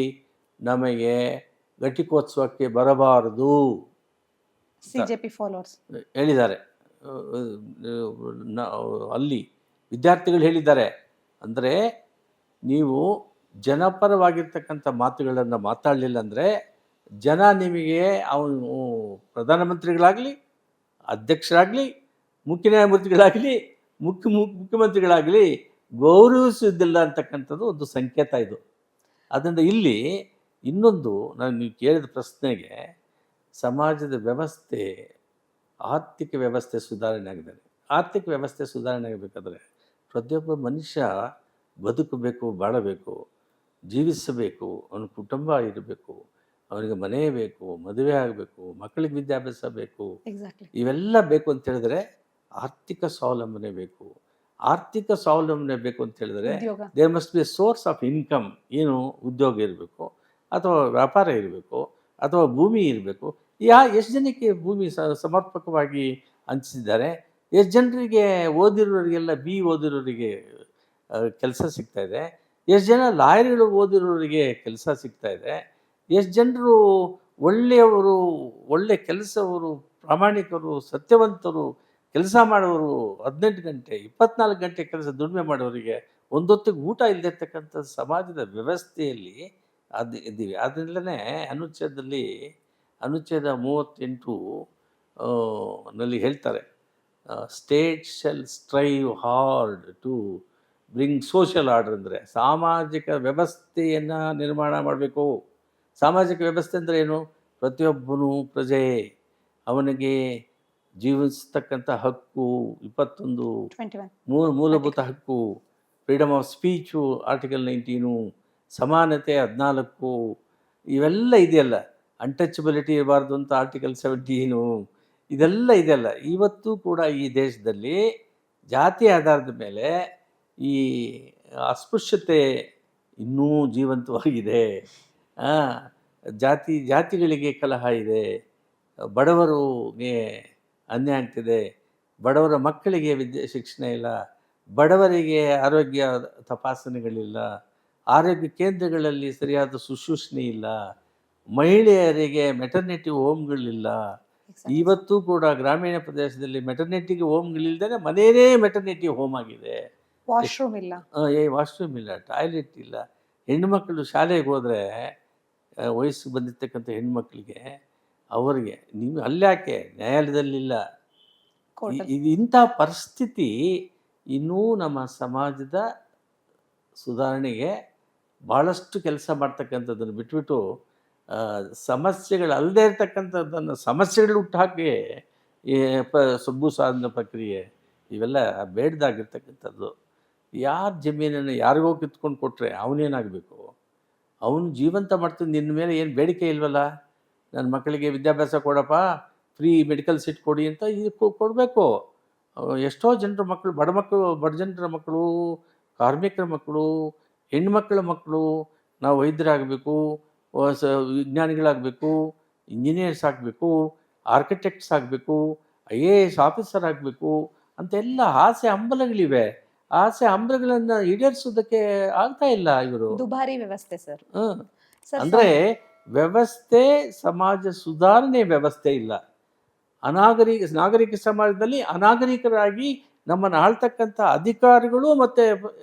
[SPEAKER 1] ನಮಗೆ ಘಟಿಕೋತ್ಸವಕ್ಕೆ ಬರಬಾರದು
[SPEAKER 2] CJP ಫಾಲೋವರ್ಸ್
[SPEAKER 1] ಹೇಳಿದ್ದಾರೆ. ಅಲ್ಲಿ ವಿದ್ಯಾರ್ಥಿಗಳು ಹೇಳಿದ್ದಾರೆ. ಅಂದರೆ ನೀವು ಜನಪರವಾಗಿರ್ತಕ್ಕಂಥ ಮಾತುಗಳನ್ನು ಮಾತಾಡಲಿಲ್ಲ ಅಂದರೆ ಜನ ನಿಮಗೆ ಅವನು ಪ್ರಧಾನಮಂತ್ರಿಗಳಾಗಲಿ, ಅಧ್ಯಕ್ಷರಾಗಲಿ, ಮುಖ್ಯ ನ್ಯಾಯಮೂರ್ತಿಗಳಾಗಲಿ, ಮುಖ್ಯಮಂತ್ರಿಗಳಾಗಲಿ ಗೌರವಿಸುವುದಿಲ್ಲ ಅಂತಕ್ಕಂಥದ್ದು ಒಂದು ಸಂಕೇತ ಇದು. ಅದರಿಂದ ಇಲ್ಲಿ ಇನ್ನೊಂದು ನಾನು ನೀವು ಕೇಳಿದ ಪ್ರಶ್ನೆಗೆ ಸಮಾಜದ ವ್ಯವಸ್ಥೆ, ಆರ್ಥಿಕ ವ್ಯವಸ್ಥೆ ಸುಧಾರಣೆ ಆಗಿದೆ. ಆರ್ಥಿಕ ವ್ಯವಸ್ಥೆ ಸುಧಾರಣೆ ಆಗಬೇಕಾದ್ರೆ ಪ್ರತಿಯೊಬ್ಬ ಮನುಷ್ಯ ಬದುಕಬೇಕು, ಬಾಳಬೇಕು, ಜೀವಿಸಬೇಕು, ಅವನ ಕುಟುಂಬ ಇರಬೇಕು, ಅವನಿಗೆ ಮನೆ ಬೇಕು, ಮದುವೆ ಆಗಬೇಕು, ಮಕ್ಕಳಿಗೆ ವಿದ್ಯಾಭ್ಯಾಸ ಬೇಕು,
[SPEAKER 2] ಎಕ್ಸಾಕ್ಟ್ಲಿ.
[SPEAKER 1] ಇವೆಲ್ಲ ಬೇಕು ಅಂತ ಹೇಳಿದ್ರೆ ಆರ್ಥಿಕ ಸ್ವಾವಲಂಬನೆ ಬೇಕು. ಆರ್ಥಿಕ ಸ್ವಾವಲಂಬನೆ ಬೇಕು ಅಂತ ಹೇಳಿದ್ರೆ
[SPEAKER 2] ಉದ್ಯೋಗ.
[SPEAKER 1] There must be a source of income. ಏನು ಉದ್ಯೋಗ ಇರಬೇಕು, ಅಥವಾ ವ್ಯಾಪಾರ ಇರಬೇಕು, ಅಥವಾ ಭೂಮಿ ಇರಬೇಕು. ಎಷ್ಟು ಜನಕ್ಕೆ ಭೂಮಿ ಸಮರ್ಪಕವಾಗಿ ಹಂಚಿಸಿದ್ದಾರೆ? ಎಷ್ಟು ಜನರಿಗೆ ಓದಿರೋರಿಗೆಲ್ಲ ಓದಿರೋರಿಗೆ ಕೆಲಸ ಸಿಗ್ತಾ ಇದೆ? ಎಷ್ಟು ಜನ ಲಾಯರ್ಗಳು ಓದಿರೋರಿಗೆ ಕೆಲಸ ಸಿಗ್ತಾ ಇದೆ? ಎಷ್ಟು ಜನರು ಒಳ್ಳೆಯವರು, ಒಳ್ಳೆ ಕೆಲಸವರು, ಪ್ರಾಮಾಣಿಕರು, ಸತ್ಯವಂತರು, ಕೆಲಸ ಮಾಡೋರು, 18 ಗಂಟೆ 24 ಗಂಟೆ ಕೆಲಸ ದುಡಿಮೆ ಮಾಡೋರಿಗೆ ಒಂದೊತ್ತಿಗೆ ಊಟ ಇಲ್ಲದಿರ್ತಕ್ಕಂಥ ಸಮಾಜದ ವ್ಯವಸ್ಥೆಯಲ್ಲಿ ಅದು ಇದ್ದೀವಿ. ಅದರಿಂದಲೇ ಅನುಚ್ಛೇದ 38 ನಲ್ಲಿ ಹೇಳ್ತಾರೆ, state shall strive hard to bring social order. ಅಂದರೆ ಸಾಮಾಜಿಕ ವ್ಯವಸ್ಥೆಯನ್ನು ನಿರ್ಮಾಣ ಮಾಡಬೇಕು. ಸಾಮಾಜಿಕ ವ್ಯವಸ್ಥೆ ಅಂದರೆ ಏನು? ಪ್ರತಿಯೊಬ್ಬನು ಪ್ರಜೆ, ಅವನಿಗೆ ಜೀವಿಸ್ತಕ್ಕಂಥ ಹಕ್ಕು 21 ಮೂಲಭೂತ ಹಕ್ಕು, ಫ್ರೀಡಮ್ ಆಫ್ ಸ್ಪೀಚು ಆರ್ಟಿಕಲ್ 19, ಸಮಾನತೆ 14, ಇವೆಲ್ಲ ಇದೆಯಲ್ಲ. ಅನ್ಟಚಬಿಲಿಟಿ ಇರಬಾರ್ದು ಅಂತ ಆರ್ಟಿಕಲ್ 17, ಇದೆಲ್ಲ ಇದೆಯಲ್ಲ. ಇವತ್ತು ಕೂಡ ಈ ದೇಶದಲ್ಲಿ ಜಾತಿ ಆಧಾರದ ಮೇಲೆ ಈ ಅಸ್ಪೃಶ್ಯತೆ ಇನ್ನೂ ಜೀವಂತವಾಗಿದೆ. ಜಾತಿಗಳಿಗೆ ಕಲಹ ಇದೆ, ಬಡವರಿಗೆ ಅನ್ಯಾಯ ಆಗ್ತಿದೆ, ಬಡವರ ಮಕ್ಕಳಿಗೆ ಶಿಕ್ಷಣ ಇಲ್ಲ, ಬಡವರಿಗೆ ಆರೋಗ್ಯ ತಪಾಸಣೆಗಳಿಲ್ಲ, ಆರೋಗ್ಯ ಕೇಂದ್ರಗಳಲ್ಲಿ ಸರಿಯಾದ ಶುಶ್ರೂಷಣೆ ಇಲ್ಲ, ಮಹಿಳೆಯರಿಗೆ ಮೆಟರ್ನಿಟಿ ಹೋಮ್ಗಳಿಲ್ಲ. ಇವತ್ತು ಕೂಡ ಗ್ರಾಮೀಣ ಪ್ರದೇಶದಲ್ಲಿ ಮೆಟರ್ನಿಟಿಗೆ ಹೋಮ್ಗಳಿಲ್ದೇ ಮನೆಯೇ ಮೆಟರ್ನಿಟಿ ಹೋಮ್ ಆಗಿದೆ.
[SPEAKER 2] ವಾಶ್ರೂಮ್ ಇಲ್ಲ,
[SPEAKER 1] ವಾಶ್ರೂಮ್ ಇಲ್ಲ, ಟಾಯ್ಲೆಟ್ ಇಲ್ಲ. ಹೆಣ್ಣುಮಕ್ಕಳು ಶಾಲೆಗೆ ಹೋದರೆ ವಯಸ್ಸಿಗೆ ಬಂದಿರ್ತಕ್ಕಂಥ ಹೆಣ್ಮಕ್ಳಿಗೆ ಅವರಿಗೆ ನೀವು ಅಲ್ಯಾಕೆ ನ್ಯಾಯಾಲಯದಲ್ಲಿಲ್ಲ. ಇಂಥ ಪರಿಸ್ಥಿತಿ ಇನ್ನೂ ನಮ್ಮ ಸಮಾಜದ ಸುಧಾರಣೆಗೆ ಭಾಳಷ್ಟು ಕೆಲಸ ಮಾಡ್ತಕ್ಕಂಥದ್ದನ್ನು ಬಿಟ್ಬಿಟ್ಟು ಸಮಸ್ಯೆಗಳು ಅಲ್ಲದೆ ಇರ್ತಕ್ಕಂಥದ್ದನ್ನು ಸಮಸ್ಯೆಗಳು ಹುಟ್ಟುಹಾಕಿ ಭೂ ಸಾಧನ ಪ್ರಕ್ರಿಯೆ ಇವೆಲ್ಲ ಬೇಡ್ದಾಗಿರ್ತಕ್ಕಂಥದ್ದು. ಯಾರ ಜಮೀನನ್ನು ಯಾರಿಗೋ ಕಿತ್ಕೊಂಡು ಕೊಟ್ಟರೆ ಅವನೇನಾಗಬೇಕು? ಅವನು ಜೀವಂತ ಮಾಡ್ತೀನಿ, ನಿನ್ನ ಮೇಲೆ ಏನು ಬೇಡಿಕೆ ಇಲ್ವಲ್ಲ, ನನ್ನ ಮಕ್ಕಳಿಗೆ ವಿದ್ಯಾಭ್ಯಾಸ ಕೊಡಪ್ಪ, ಫ್ರೀ ಮೆಡಿಕಲ್ ಸೀಟ್ ಕೊಡಿ ಅಂತ ಇದು ಕೊಡಬೇಕು. ಎಷ್ಟೋ ಜನರ ಮಕ್ಕಳು, ಬಡ ಜನರ ಮಕ್ಕಳು, ಕಾರ್ಮಿಕರ ಮಕ್ಕಳು, ಹೆಣ್ಮಕ್ಳ ಮಕ್ಕಳು, ನಾವು ವೈದ್ಯರಾಗಬೇಕು, ವಿಜ್ಞಾನಿಗಳಾಗಬೇಕು, ಇಂಜಿನಿಯರ್ಸ್ ಆಗಬೇಕು, ಆರ್ಕಿಟೆಕ್ಟ್ಸ್ ಆಗಬೇಕು, IAS ಆಫೀಸರ್ ಆಗಬೇಕು ಅಂತೆಲ್ಲ ಆಸೆ ಹಂಬಲಗಳಿವೆ. ಆಸೆ ಹಂಬಲಗಳನ್ನು ಈಡೇರಿಸೋದಕ್ಕೆ ಆಗ್ತಾ ಇಲ್ಲ ಇವರು.
[SPEAKER 2] ದುಬಾರಿ ವ್ಯವಸ್ಥೆ ಸರ್.
[SPEAKER 1] ಅಂದರೆ ವ್ಯವಸ್ಥೆ, ಸಮಾಜ ಸುಧಾರಣೆ ವ್ಯವಸ್ಥೆ ಇಲ್ಲ. ನಾಗರಿಕ ಸಮಾಜದಲ್ಲಿ ಅನಾಗರಿಕರಾಗಿ ನಮ್ಮನ್ನು ಆಳ್ತಕ್ಕಂಥ ಅಧಿಕಾರಿಗಳು ಮತ್ತು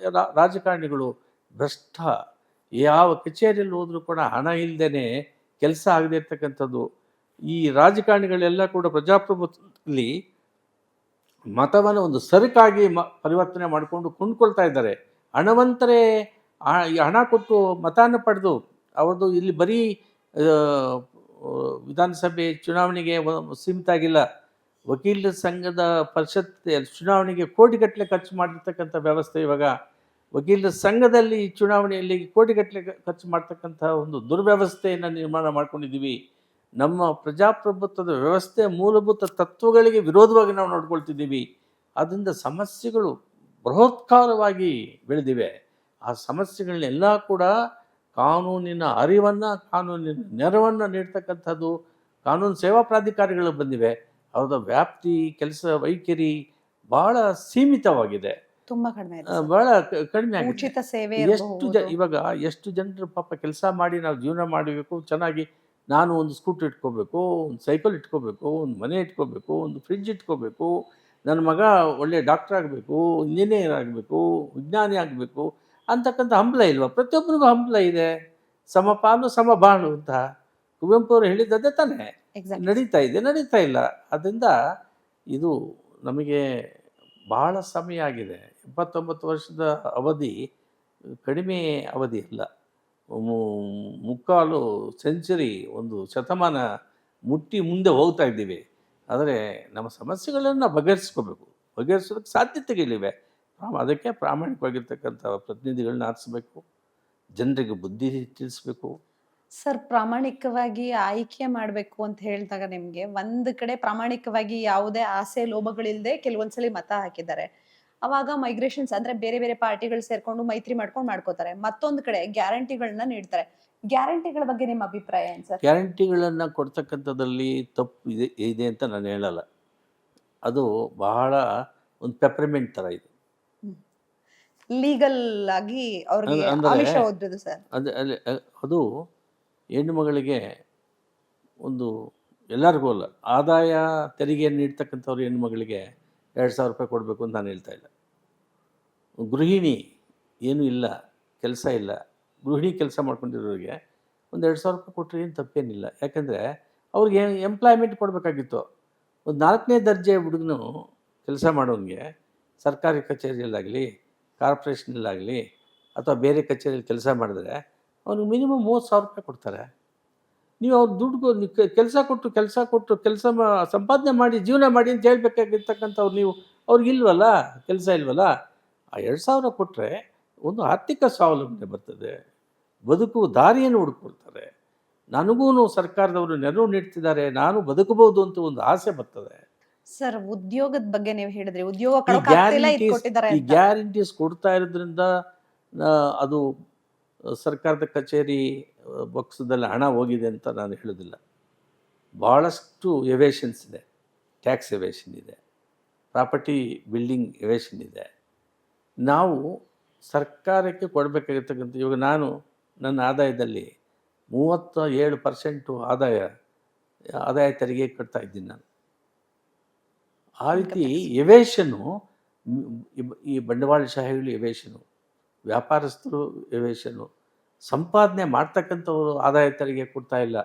[SPEAKER 1] ರಾಜಕಾರಣಿಗಳು ಭ್ರಷ್ಟ. ಯಾವ ಕಚೇರಿಯಲ್ಲಿ ಹೋದರೂ ಕೂಡ ಹಣ ಇಲ್ಲದೇ ಕೆಲಸ ಆಗದೇ ಇರ್ತಕ್ಕಂಥದ್ದು. ಈ ರಾಜಕಾರಣಿಗಳೆಲ್ಲ ಕೂಡ ಪ್ರಜಾಪ್ರಭುತ್ವದಲ್ಲಿ ಮತವನ್ನು ಒಂದು ಸರಕಾಗಿ ಪರಿವರ್ತನೆ ಮಾಡಿಕೊಂಡು ಕೊಂಡ್ಕೊಳ್ತಾ ಇದ್ದಾರೆ. ಹಣವಂತರೇ ಹಣ ಕೊಟ್ಟು ಮತವನ್ನು ಪಡೆದು ಅವ್ರದ್ದು ಇಲ್ಲಿ ಬರೀ ವಿಧಾನಸಭೆ ಚುನಾವಣೆಗೆ ಸೀಮಿತ ಆಗಿಲ್ಲ. ವಕೀಲರ ಸಂಘದ ಪರಿಷತ್ ಚುನಾವಣೆಗೆ ಕೋಟಿಗಟ್ಟಲೆ ಖರ್ಚು ಮಾಡಿರ್ತಕ್ಕಂಥ ವ್ಯವಸ್ಥೆ ಇವಾಗ. ವಕೀಲರ ಸಂಘದಲ್ಲಿ ಚುನಾವಣೆಯಲ್ಲಿ ಕೋಟಿಗಟ್ಟಲೆ ಖರ್ಚು ಮಾಡ್ತಕ್ಕಂಥ ಒಂದು ದುರ್ವ್ಯವಸ್ಥೆಯನ್ನು ನಿರ್ಮಾಣ ಮಾಡ್ಕೊಂಡಿದ್ದೀವಿ. ನಮ್ಮ ಪ್ರಜಾಪ್ರಭುತ್ವದ ವ್ಯವಸ್ಥೆ ಮೂಲಭೂತ ತತ್ವಗಳಿಗೆ ವಿರೋಧವಾಗಿ ನಾವು ನೋಡ್ಕೊಳ್ತಿದ್ದೀವಿ. ಅದರಿಂದ ಸಮಸ್ಯೆಗಳು ಬೃಹತ್ಕಾರವಾಗಿ ಬೆಳೆದಿವೆ. ಆ ಸಮಸ್ಯೆಗಳನ್ನೆಲ್ಲ ಕೂಡ ಕಾನೂನಿನ ಅರಿವನ್ನು, ಕಾನೂನಿನ ನೆರವನ್ನು ನೀಡ್ತಕ್ಕಂಥದ್ದು ಕಾನೂನು ಸೇವಾ ಪ್ರಾಧಿಕಾರಗಳು ಬಂದಿವೆ. ಅವರ ವ್ಯಾಪ್ತಿ, ಕೆಲಸ ವೈಖರಿ ಭಾಳ ಸೀಮಿತವಾಗಿದೆ,
[SPEAKER 2] ತುಂಬ ಕಡಿಮೆ,
[SPEAKER 1] ಭಾಳ ಕಡಿಮೆ ಆಗಿದೆ.
[SPEAKER 2] ಉಚಿತ ಸೇವೆ
[SPEAKER 1] ಇವಾಗ ಎಷ್ಟು ಜನರು ಪಾಪ ಕೆಲಸ ಮಾಡಿ ನಾವು ಜೀವನ ಮಾಡಬೇಕು ಚೆನ್ನಾಗಿ. ನಾನು ಒಂದು ಸ್ಕೂಟರ್ ಇಟ್ಕೋಬೇಕು, ಒಂದು ಸೈಕಲ್ ಇಟ್ಕೋಬೇಕು, ಒಂದು ಮನೆ ಇಟ್ಕೋಬೇಕು, ಒಂದು ಫ್ರಿಡ್ಜ್ ಇಟ್ಕೋಬೇಕು, ನನ್ನ ಮಗ ಒಳ್ಳೆ ಡಾಕ್ಟರ್ ಆಗಬೇಕು, ಇಂಜಿನಿಯರ್ ಆಗಬೇಕು, ವಿಜ್ಞಾನಿ ಆಗಬೇಕು ಅಂತಕ್ಕಂಥ ಹಂಬಲ ಇಲ್ವಾ? ಪ್ರತಿಯೊಬ್ಬರಿಗೂ ಹಂಬಲ ಇದೆ. ಸಮಪಾಲು ಸಮಬಾಳು ಅಂತ ಕುವೆಂಪು ಅವರು ಹೇಳಿದ್ದದೇ ತಾನೇ ನಡೀತಾ ಇಲ್ಲ. ಅದರಿಂದ ಇದು ನಮಗೆ ಭಾಳ ಸಮಯ ಆಗಿದೆ. 29 ವರ್ಷದ ಅವಧಿ ಕಡಿಮೆ ಅವಧಿ ಅಲ್ಲ. ಮುಕ್ಕಾಲು ಸೆಂಚುರಿ, ಒಂದು ಶತಮಾನ ಮುಟ್ಟಿ ಮುಂದೆ ಹೋಗ್ತಾ ಇದ್ದೀವಿ. ಆದರೆ ನಮ್ಮ ಸಮಸ್ಯೆಗಳನ್ನು ಬಗೆಹರಿಸ್ಕೋಬೇಕು. ಬಗೆಹರಿಸೋದಕ್ಕೆ ಸಾಧ್ಯತೆಗಳಿವೆ. ಅದಕ್ಕೆ ಪ್ರಾಮಾಣಿಕವಾಗಿರ್ತಕ್ಕಂಥ ಪ್ರತಿನಿಧಿಗಳನ್ನ ಆರಿಸ್ಬೇಕು, ಜನರಿಗೆ ಬುದ್ಧಿ ತಿಳಿಸ್ಬೇಕು.
[SPEAKER 2] ಸರ್, ಪ್ರಾಮಾಣಿಕವಾಗಿ ಆಯ್ಕೆ ಮಾಡಬೇಕು ಅಂತ ಹೇಳಿದಾಗ ನಿಮ್ಗೆ ಒಂದ್ ಕಡೆ ಪ್ರಾಮಾಣಿಕವಾಗಿ ಯಾವುದೇ ಆಸೆ ಲೋಭಗಳಿಲ್ಲದೆ ಕೆಲವೊಂದ್ಸಲಿ ಮತ ಹಾಕಿದ್ದಾರೆ. ಅವಾಗ ಮೈಗ್ರೇಷನ್ಸ್ ಅಂದ್ರೆ ಬೇರೆ ಬೇರೆ ಪಾರ್ಟಿಗಳು ಸೇರ್ಕೊಂಡು ಮೈತ್ರಿ ಮಾಡ್ಕೋತಾರೆ. ಮತ್ತೊಂದು ಕಡೆ ಗ್ಯಾರಂಟಿಗಳನ್ನ ನೀಡ್ತಾರೆ. ಗ್ಯಾರಂಟಿಗಳ ಬಗ್ಗೆ ನಿಮ್ಮ ಅಭಿಪ್ರಾಯ ಏನ್ ಸರ್?
[SPEAKER 1] ಗ್ಯಾರಂಟಿಗಳನ್ನು ಕೊಡ್ತಕ್ಕಂಥದ್ದಲ್ಲಿ ತಪ್ಪು ಇದೆ ಅಂತ ನಾನು ಹೇಳಲ್ಲ. ಅದು ಬಹಳ ಒಂದು ಪೆಪ್ರಮೆಂಟ್ ಥರ ಇದೆ.
[SPEAKER 2] ಲೀಗಲ್ ಆಗಿ ಅವ್ರಿಗೆ
[SPEAKER 1] ಅಂದರೆ
[SPEAKER 2] ಆಮಿಷ ಒಡ್ಡುದು ಸರ್.
[SPEAKER 1] ಅದು ಹೆಣ್ಣು ಮಗಳಿಗೆ ಒಂದು, ಎಲ್ಲರಿಗೂ ಅಲ್ಲ, ಆದಾಯ ತೆರಿಗೆಯನ್ನು ನೀಡ್ತಕ್ಕಂಥವ್ರು ಹೆಣ್ಣು ಮಗಳಿಗೆ 2,000 ರೂಪಾಯಿ ಕೊಡಬೇಕು ಅಂತ ನಾನು ಹೇಳ್ತಾ ಇಲ್ಲ. ಗೃಹಿಣಿ ಏನೂ ಇಲ್ಲ, ಕೆಲಸ ಇಲ್ಲ, ಗೃಹಿಣಿ ಕೆಲಸ ಮಾಡ್ಕೊಂಡಿರೋರಿಗೆ ಒಂದು 2,000 ರೂಪಾಯಿ ಕೊಟ್ಟರೆ ಏನು ತಪ್ಪೇನಿಲ್ಲ. ಯಾಕಂದರೆ ಅವ್ರಿಗೆ ಎಂಪ್ಲಾಯ್ಮೆಂಟ್ ಕೊಡಬೇಕಾಗಿತ್ತು. ಒಂದು 4ನೇ ದರ್ಜೆ ಹುಡುಗನು ಕೆಲಸ ಮಾಡೋನಿಗೆ ಸರ್ಕಾರಿ ಕಚೇರಿಯಲ್ಲಾಗಲಿ, ಕಾರ್ಪೊರೇಷನಲ್ಲಾಗಲಿ ಅಥವಾ ಬೇರೆ ಕಚೇರಿಯಲ್ಲಿ ಕೆಲಸ ಮಾಡಿದ್ರೆ ಅವ್ನಿಗೆ ಮಿನಿಮಮ್ 30,000 ರೂಪಾಯಿ ಕೊಡ್ತಾರೆ. ನೀವು ಅವ್ರ ದುಡ್ಡು ಕೆಲಸ ಕೊಟ್ಟು ಸಂಪಾದನೆ ಮಾಡಿ ಜೀವನ ಮಾಡಿ ಅಂತ ಹೇಳ್ಬೇಕಾಗಿರ್ತಕ್ಕಂಥವ್ರು ನೀವು, ಅವ್ರಿಗಿಲ್ವಲ್ಲ, ಕೆಲಸ ಇಲ್ವಲ್ಲ. ಆ 2,000 ಕೊಟ್ಟರೆ ಒಂದು ಆರ್ಥಿಕ ಸ್ವಾವಲಂಬನೆ ಬರ್ತದೆ, ಬದುಕುವ ದಾರಿಯನ್ನು ಹುಡುಕೊಳ್ತಾರೆ. ನನಗೂ ಸರ್ಕಾರದವರು ನೆರವು ನೀಡ್ತಿದ್ದಾರೆ, ನಾನು ಬದುಕಬಹುದು ಅಂತ ಒಂದು ಆಸೆ ಬರ್ತದೆ.
[SPEAKER 2] ಸರ್, ಉದ್ಯೋಗದ ಬಗ್ಗೆ ನೀವು ಹೇಳಿದ್ರಿ, ಉದ್ಯೋಗ
[SPEAKER 1] ಈ ಗ್ಯಾರಂಟೀಸ್ ಕೊಡ್ತಾ ಇರೋದ್ರಿಂದ ಅದು ಸರ್ಕಾರದ ಕಚೇರಿ ಬೊಕ್ಸದಲ್ಲಿ ಹಣ ಹೋಗಿದೆ ಅಂತ ನಾನು ಹೇಳೋದಿಲ್ಲ. ಭಾಳಷ್ಟು ಎವೇಷನ್ಸ್ ಇದೆ. ಟ್ಯಾಕ್ಸ್ ಎವೇಷನ್ ಇದೆ, ಪ್ರಾಪರ್ಟಿ ಬಿಲ್ಡಿಂಗ್ ಎವೇಷನ್ ಇದೆ. ನಾವು ಸರ್ಕಾರಕ್ಕೆ ಕೊಡಬೇಕಾಗಿರ್ತಕ್ಕಂಥ, ಇವಾಗ ನಾನು ನನ್ನ ಆದಾಯದಲ್ಲಿ 37% ಆದಾಯ ತೆರಿಗೆ ಕಟ್ತಾ ಇದ್ದೀನಿ ನಾನು. ಆ ರೀತಿ ಎವೇಷನು, ಈ ಬಂಡವಾಳಶಾಹಿಗಳು ಎವೇಷನು, ವ್ಯಾಪಾರಸ್ಥರು ಎವೇಷನು, ಸಂಪಾದನೆ ಮಾಡ್ತಕ್ಕಂಥವ್ರು ಆದಾಯ ತೆರಿಗೆ ಕೊಡ್ತಾ ಇಲ್ಲ.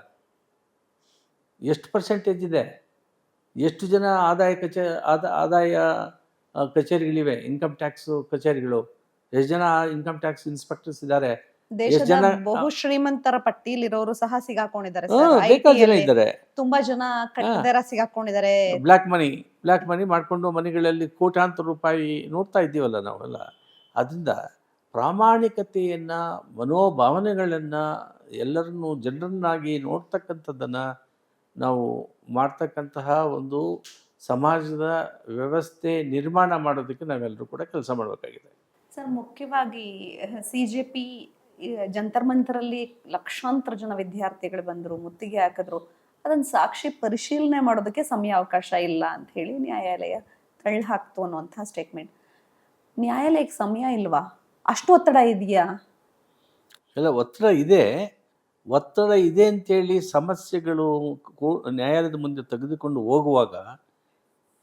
[SPEAKER 1] ಎಷ್ಟು ಪರ್ಸೆಂಟೇಜ್ ಇದೆ? ಎಷ್ಟು ಜನ ಆದಾಯ ಕಚೇರಿಗಳಿವೆ, ಇನ್ಕಮ್ ಟ್ಯಾಕ್ಸ್ ಕಚೇರಿಗಳು? ಎಷ್ಟು ಜನ ಇನ್ಕಮ್ ಟ್ಯಾಕ್ಸ್ ಇನ್ಸ್ಪೆಕ್ಟರ್ಸ್ ಇದ್ದಾರೆ?
[SPEAKER 2] ದೇಶದ ಬಹು ಶ್ರೀಮಂತರ ಪಟ್ಟಿಯಲ್ಲಿರೋರು ಸಹ ಸಿಗಾಕೊಂಡಿದ್ದಾರೆ.
[SPEAKER 1] ಬೇಕಾದ ಜನ ಇದ್ದಾರೆ.
[SPEAKER 2] ತುಂಬಾ ಜನ ಕಟ್ಟದಾರ ಸಿಗಾಕೊಂಡಿದ್ದಾರೆ.
[SPEAKER 1] ಬ್ಲ್ಯಾಕ್ ಮನಿ ಮಾಡಿಕೊಂಡು ಮನೆಗಳಲ್ಲಿ ಕೋಟ್ಯಾಂತರ ರೂಪಾಯಿ ನೋಡ್ತಾ ಇದ್ದೀವಲ್ಲ ನಾವೆಲ್ಲ. ಅದರಿಂದ ಪ್ರಾಮಾಣಿಕತೆಯನ್ನು, ಮನೋಭಾವನೆಗಳನ್ನು, ಎಲ್ಲರನ್ನೂ ಜನರನ್ನಾಗಿ ನೋಡ್ತಕ್ಕಂಥದ್ದನ್ನು ನಾವು ಮಾಡ್ತಕ್ಕಂತಹ ಒಂದು ಸಮಾಜದ ವ್ಯವಸ್ಥೆ ನಿರ್ಮಾಣ ಮಾಡೋದಕ್ಕೆ ನಾವೆಲ್ಲರೂ ಕೂಡ ಕೆಲಸ ಮಾಡಬೇಕಾಗಿದೆ.
[SPEAKER 2] ಸರ್, ಮುಖ್ಯವಾಗಿ CJP ಜಂತರ್ ಮಂತರಲ್ಲಿ ಲಕ್ಷಾಂತರ ಜನ ವಿದ್ಯಾರ್ಥಿಗಳು ಬಂದರು, ಮುತ್ತಿಗೆ ಹಾಕಿದ್ರು. ಅದನ್ನು ಸಾಕ್ಷಿ ಪರಿಶೀಲನೆ ಮಾಡೋದಕ್ಕೆ ಅವಕಾಶ ಇಲ್ಲ ಅಂತ ಹೇಳಿ ನ್ಯಾಯಾಲಯ ತಳ್ಳಿ ಹಾಕ್ತು ಅನ್ನುವಂಥ ಸ್ಟೇಟ್ಮೆಂಟ್. ನ್ಯಾಯಾಲಯಕ್ಕೆ ಸಮಯ ಇಲ್ವಾ? ಅಷ್ಟು ಒತ್ತಡ ಇದೆಯಾ?
[SPEAKER 1] ಎಲ್ಲ ಒತ್ತಡ ಇದೆ ಅಂತೇಳಿ ಸಮಸ್ಯೆಗಳು ನ್ಯಾಯಾಲಯದ ಮುಂದೆ ತೆಗೆದುಕೊಂಡು ಹೋಗುವಾಗ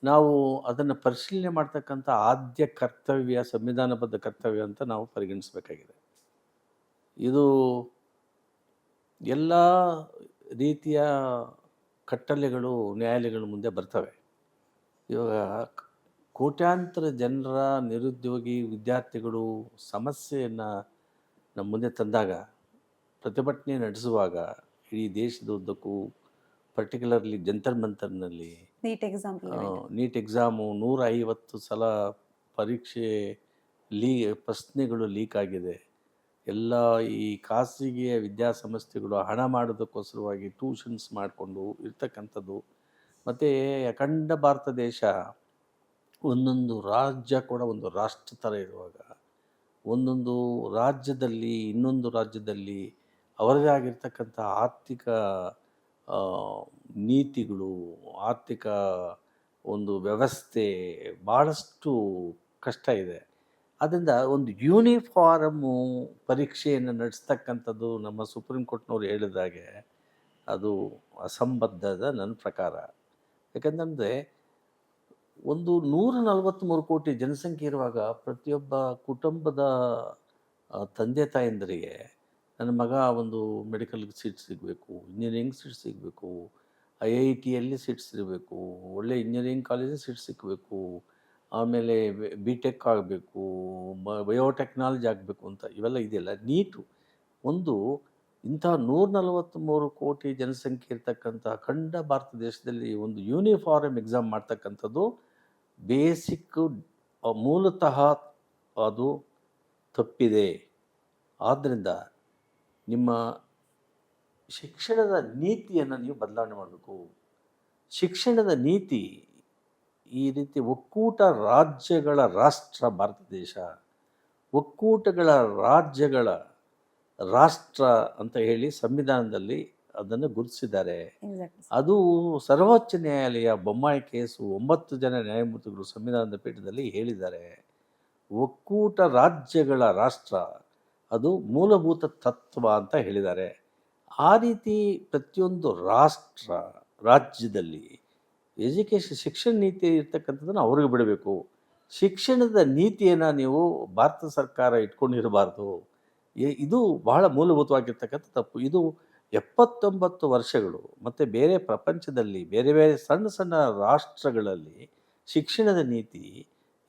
[SPEAKER 1] ನಾವು ಅದನ್ನು ಪರಿಶೀಲನೆ ಮಾಡ್ತಕ್ಕಂಥ ಆದ್ಯ ಕರ್ತವ್ಯ, ಸಂವಿಧಾನಬದ್ಧ ಕರ್ತವ್ಯ ಅಂತ ನಾವು ಪರಿಗಣಿಸಬೇಕಾಗಿದೆ. ಇದು ಎಲ್ಲ ರೀತಿಯ ಕಟ್ಟಳೆಗಳು ನ್ಯಾಯಾಲಯಗಳ ಮುಂದೆ ಬರ್ತವೆ. ಇವಾಗ ಕೋಟ್ಯಾಂತರ ಜನರ ನಿರುದ್ಯೋಗಿ ವಿದ್ಯಾರ್ಥಿಗಳು ಸಮಸ್ಯೆಯನ್ನು ನಮ್ಮ ಮುಂದೆ ತಂದಾಗ, ಪ್ರತಿಭಟನೆ ನಡೆಸುವಾಗ, ಇಡೀ ದೇಶದ ಉದ್ದಕ್ಕೂ, ಪರ್ಟಿಕ್ಯುಲರ್ಲಿ ಜಂತರ್ ಮಂತರ್ನಲ್ಲಿ ನೀಟ್ ಎಕ್ಸಾಮು 150 ಸಲ ಪರೀಕ್ಷೆ ಪ್ರಶ್ನೆಗಳು ಲೀಕ್ ಆಗಿದೆ. ಎಲ್ಲ ಈ ಖಾಸಗಿ ವಿದ್ಯಾಸಂಸ್ಥೆಗಳು ಹಣ ಮಾಡೋದಕ್ಕೋಸ್ಕರವಾಗಿ ಟ್ಯೂಷನ್ಸ್ ಮಾಡಿಕೊಂಡು ಇರ್ತಕ್ಕಂಥದ್ದು. ಮತ್ತು ಅಖಂಡ ಭಾರತ ದೇಶ ಒಂದೊಂದು ರಾಜ್ಯ ಕೂಡ ಒಂದು ರಾಷ್ಟ್ರ ಥರ ಇರುವಾಗ, ಒಂದೊಂದು ರಾಜ್ಯದಲ್ಲಿ ಇನ್ನೊಂದು ರಾಜ್ಯದಲ್ಲಿ ಅವರದೇ ಆಗಿರ್ತಕ್ಕಂಥ ಆರ್ಥಿಕ ನೀತಿಗಳು, ಆರ್ಥಿಕ ಒಂದು ವ್ಯವಸ್ಥೆ ಭಾಳಷ್ಟು ಕಷ್ಟ ಇದೆ. ಆದ್ದರಿಂದ ಒಂದು ಯೂನಿಫಾರ್ಮು ಪರೀಕ್ಷೆಯನ್ನು ನಡೆಸ್ತಕ್ಕಂಥದ್ದು ನಮ್ಮ ಸುಪ್ರೀಂ ಕೋರ್ಟ್ನವ್ರು ಹೇಳಿದಾಗೆ ಅದು ಅಸಂಬದ್ಧದ ನನ್ನ ಪ್ರಕಾರ. ಯಾಕಂತಂದರೆ ಒಂದು 143 ಕೋಟಿ ಜನಸಂಖ್ಯೆ ಇರುವಾಗ ಪ್ರತಿಯೊಬ್ಬ ಕುಟುಂಬದ ತಂದೆ ತಾಯಂದರಿಗೆ ನನ್ನ ಮಗ ಒಂದು ಮೆಡಿಕಲ್ ಸೀಟ್ ಸಿಗಬೇಕು, ಇಂಜಿನಿಯರಿಂಗ್ ಸೀಟ್ ಸಿಗಬೇಕು, IITಯಲ್ಲಿ ಸೀಟ್ ಸಿಗಬೇಕು, ಒಳ್ಳೆ ಇಂಜಿನಿಯರಿಂಗ್ ಕಾಲೇಜಲ್ಲಿ ಸೀಟ್ ಸಿಗಬೇಕು, ಆಮೇಲೆ BTech ಆಗಬೇಕು, ಬಯೋಟೆಕ್ನಾಲಜಿ ಆಗಬೇಕು ಅಂತ ಇವೆಲ್ಲ ಇದೆಯಲ್ಲ. ನೀಟು ಒಂದು ಇಂತಹ 143 ಕೋಟಿ ಜನಸಂಖ್ಯೆ ಇರ್ತಕ್ಕಂಥ ಅಖಂಡ ಭಾರತ ದೇಶದಲ್ಲಿ ಒಂದು ಯೂನಿಫಾರ್ಮ್ ಎಕ್ಸಾಮ್ ಮಾಡ್ತಕ್ಕಂಥದ್ದು ಬೇಸಿಕ್ಕು ಮೂಲತಃ ಅದು ತಪ್ಪಿದೆ. ಆದ್ದರಿಂದ ನಿಮ್ಮ ಶಿಕ್ಷಣದ ನೀತಿಯನ್ನು ನೀವು ಬದಲಾವಣೆ ಮಾಡಬೇಕು. ಶಿಕ್ಷಣದ ನೀತಿ ಈ ರೀತಿ ಒಕ್ಕೂಟ ರಾಜ್ಯಗಳ ರಾಷ್ಟ್ರ ಭಾರತ ದೇಶ, ಒಕ್ಕೂಟಗಳ ರಾಜ್ಯಗಳ ರಾಷ್ಟ್ರ ಅಂತ ಹೇಳಿ ಸಂವಿಧಾನದಲ್ಲಿ ಅದನ್ನು ಗುರುತಿಸಿದ್ದಾರೆ.
[SPEAKER 2] ಎಕ್ಸಾಕ್ಟ್ಲಿ.
[SPEAKER 1] ಅದು ಸರ್ವೋಚ್ಚ ನ್ಯಾಯಾಲಯ ಬೊಮ್ಮಾಯಿ ಕೇಸು 9 ಜನ ನ್ಯಾಯಮೂರ್ತಿಗಳು ಸಂವಿಧಾನದ ಪೀಠದಲ್ಲಿ ಹೇಳಿದ್ದಾರೆ. ಒಕ್ಕೂಟ ರಾಜ್ಯಗಳ ರಾಷ್ಟ್ರ ಅದು ಮೂಲಭೂತ ತತ್ವ ಅಂತ ಹೇಳಿದ್ದಾರೆ. ಆ ರೀತಿ ಪ್ರತಿಯೊಂದು ರಾಜ್ಯದಲ್ಲಿ ಶಿಕ್ಷಣ ನೀತಿ ಇರ್ತಕ್ಕಂಥದ್ದನ್ನು ಅವ್ರಿಗೆ ಬಿಡಬೇಕು. ಶಿಕ್ಷಣದ ನೀತಿಯನ್ನು ನೀವು ಭಾರತ ಸರ್ಕಾರ ಇಟ್ಕೊಂಡಿರಬಾರ್ದು. ಇದು ಬಹಳ ಮೂಲಭೂತವಾಗಿರ್ತಕ್ಕಂಥ ತಪ್ಪು. ಇದು 79 ವರ್ಷಗಳು ಮತ್ತು ಬೇರೆ ಪ್ರಪಂಚದಲ್ಲಿ ಬೇರೆ ಬೇರೆ ಸಣ್ಣ ಸಣ್ಣ ರಾಷ್ಟ್ರಗಳಲ್ಲಿ ಶಿಕ್ಷಣದ ನೀತಿ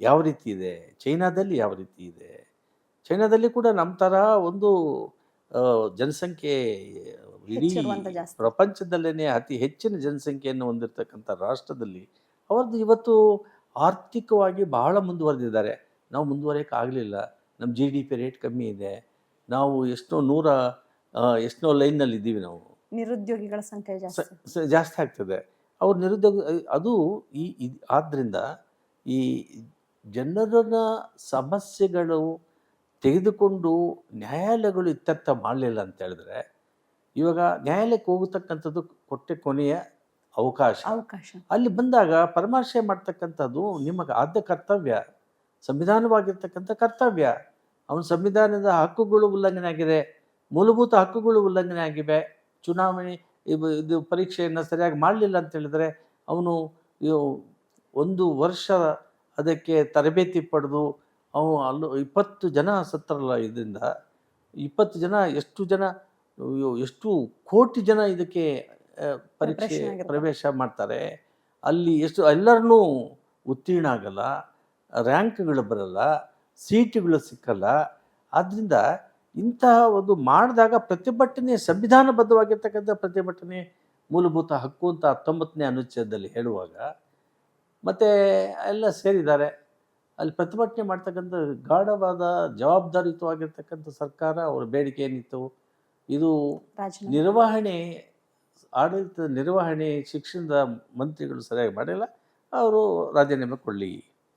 [SPEAKER 1] ಯಾವ ರೀತಿ ಇದೆ, ಚೈನಾದಲ್ಲಿ ಯಾವ ರೀತಿ ಇದೆ. ಚೈನಾದಲ್ಲಿ ಕೂಡ ನಮ್ಮ ಥರ ಒಂದು ಜನಸಂಖ್ಯೆ ಇಡೀ
[SPEAKER 2] ಹೆಚ್ಚಿರುವಂಥ ಜಾಸ್ತಿ.
[SPEAKER 1] ಪ್ರಪಂಚದಲ್ಲೇ ಅತಿ ಹೆಚ್ಚಿನ ಜನಸಂಖ್ಯೆಯನ್ನು ಹೊಂದಿರತಕ್ಕಂಥ ರಾಷ್ಟ್ರದಲ್ಲಿ ಅವ್ರದ್ದು ಇವತ್ತು ಆರ್ಥಿಕವಾಗಿ ಬಹಳ ಮುಂದುವರೆದಿದ್ದಾರೆ. ನಾವು ಮುಂದುವರಿಯೋಕೆ ಆಗಲಿಲ್ಲ. ನಮ್ಮ GDP ರೇಟ್ ಕಮ್ಮಿ ಇದೆ. ನಾವು ಎಷ್ಟೋ ಲೈನ್ನಲ್ಲಿ ಇದ್ದೀವಿ. ನಾವು
[SPEAKER 2] ನಿರುದ್ಯೋಗಿಗಳ ಸಂಖ್ಯೆ ಜಾಸ್ತಿ.
[SPEAKER 1] ಜಾಸ್ತಿ ಆಗ್ತದೆ. ಅವ್ರ ನಿರುದ್ಯೋಗ ಅದು ಆದ್ದರಿಂದ ಈ ಜನರನ್ನ ಸಮಸ್ಯೆಗಳು ತೆಗೆದುಕೊಂಡು ನ್ಯಾಯಾಲಯಗಳು ಇತ್ಯರ್ಥ ಮಾಡಲಿಲ್ಲ ಅಂತ ಹೇಳಿದ್ರೆ, ಇವಾಗ ನ್ಯಾಯಾಲಯಕ್ಕೆ ಹೋಗತಕ್ಕಂಥದ್ದು ಕೊನೆಯ ಅವಕಾಶ. ಅಲ್ಲಿ ಬಂದಾಗ ಪರಾಮರ್ಶೆ ಮಾಡ್ತಕ್ಕಂಥದ್ದು ನಿಮಗೆ ಆದ್ಯ ಕರ್ತವ್ಯ, ಸಂವಿಧಾನವಾಗಿರ್ತಕ್ಕಂಥ ಕರ್ತವ್ಯ. ಅವನ ಸಂವಿಧಾನದ ಹಕ್ಕುಗಳು ಉಲ್ಲಂಘನೆ ಆಗಿದೆ, ಮೂಲಭೂತ ಹಕ್ಕುಗಳು ಉಲ್ಲಂಘನೆ ಆಗಿವೆ. ಚುನಾವಣೆ ಇದು ಪರೀಕ್ಷೆಯನ್ನು ಸರಿಯಾಗಿ ಮಾಡಲಿಲ್ಲ ಅಂತ ಹೇಳಿದ್ರೆ ಅವನು 1 ವರ್ಷ ಅದಕ್ಕೆ ತರಬೇತಿ ಪಡೆದು ಅಲ್ಲೂ 20 ಜನ ಸತ್ತರಲ್ಲ. ಇದರಿಂದ 20 ಜನ ಎಷ್ಟು ಕೋಟಿ ಜನ ಇದಕ್ಕೆ ಪರೀಕ್ಷೆ ಪ್ರವೇಶ ಮಾಡ್ತಾರೆ. ಅಲ್ಲಿ ಎಲ್ಲರನ್ನೂ ಉತ್ತೀರ್ಣ ಆಗಲ್ಲ, ರ್ಯಾಂಕ್ಗಳು ಬರಲ್ಲ, ಸೀಟುಗಳು ಸಿಕ್ಕಲ್ಲ. ಆದ್ದರಿಂದ ಇಂತಹ ಒಂದು ಮಾಡಿದಾಗ ಪ್ರತಿಭಟನೆ ಸಂವಿಧಾನಬದ್ಧವಾಗಿರ್ತಕ್ಕಂಥ ಪ್ರತಿಭಟನೆ ಮೂಲಭೂತ ಹಕ್ಕು ಅಂತ 19ನೇ ಅನುಚ್ಛೇದದಲ್ಲಿ ಹೇಳುವಾಗ ಮತ್ತು ಎಲ್ಲ ಸೇರಿದ್ದಾರೆ. ಅಲ್ಲಿ ಪ್ರತಿಭಟನೆ ಮಾಡ್ತಕ್ಕಂಥ ಗಾಢವಾದ ಜವಾಬ್ದಾರಿಯುತವಾಗಿರ್ತಕ್ಕಂಥ ಸರ್ಕಾರ ಅವರ ಬೇಡಿಕೆ ಏನಿತ್ತು, ಇದು ಆಡಳಿತದ ನಿರ್ವಹಣೆ ಶಿಕ್ಷಣದ ಮಂತ್ರಿಗಳು ಸರಿಯಾಗಿ ಮಾಡಿಲ್ಲ, ಅವರು ರಾಜೀನಾಮೆ ಕೊಡಲಿ.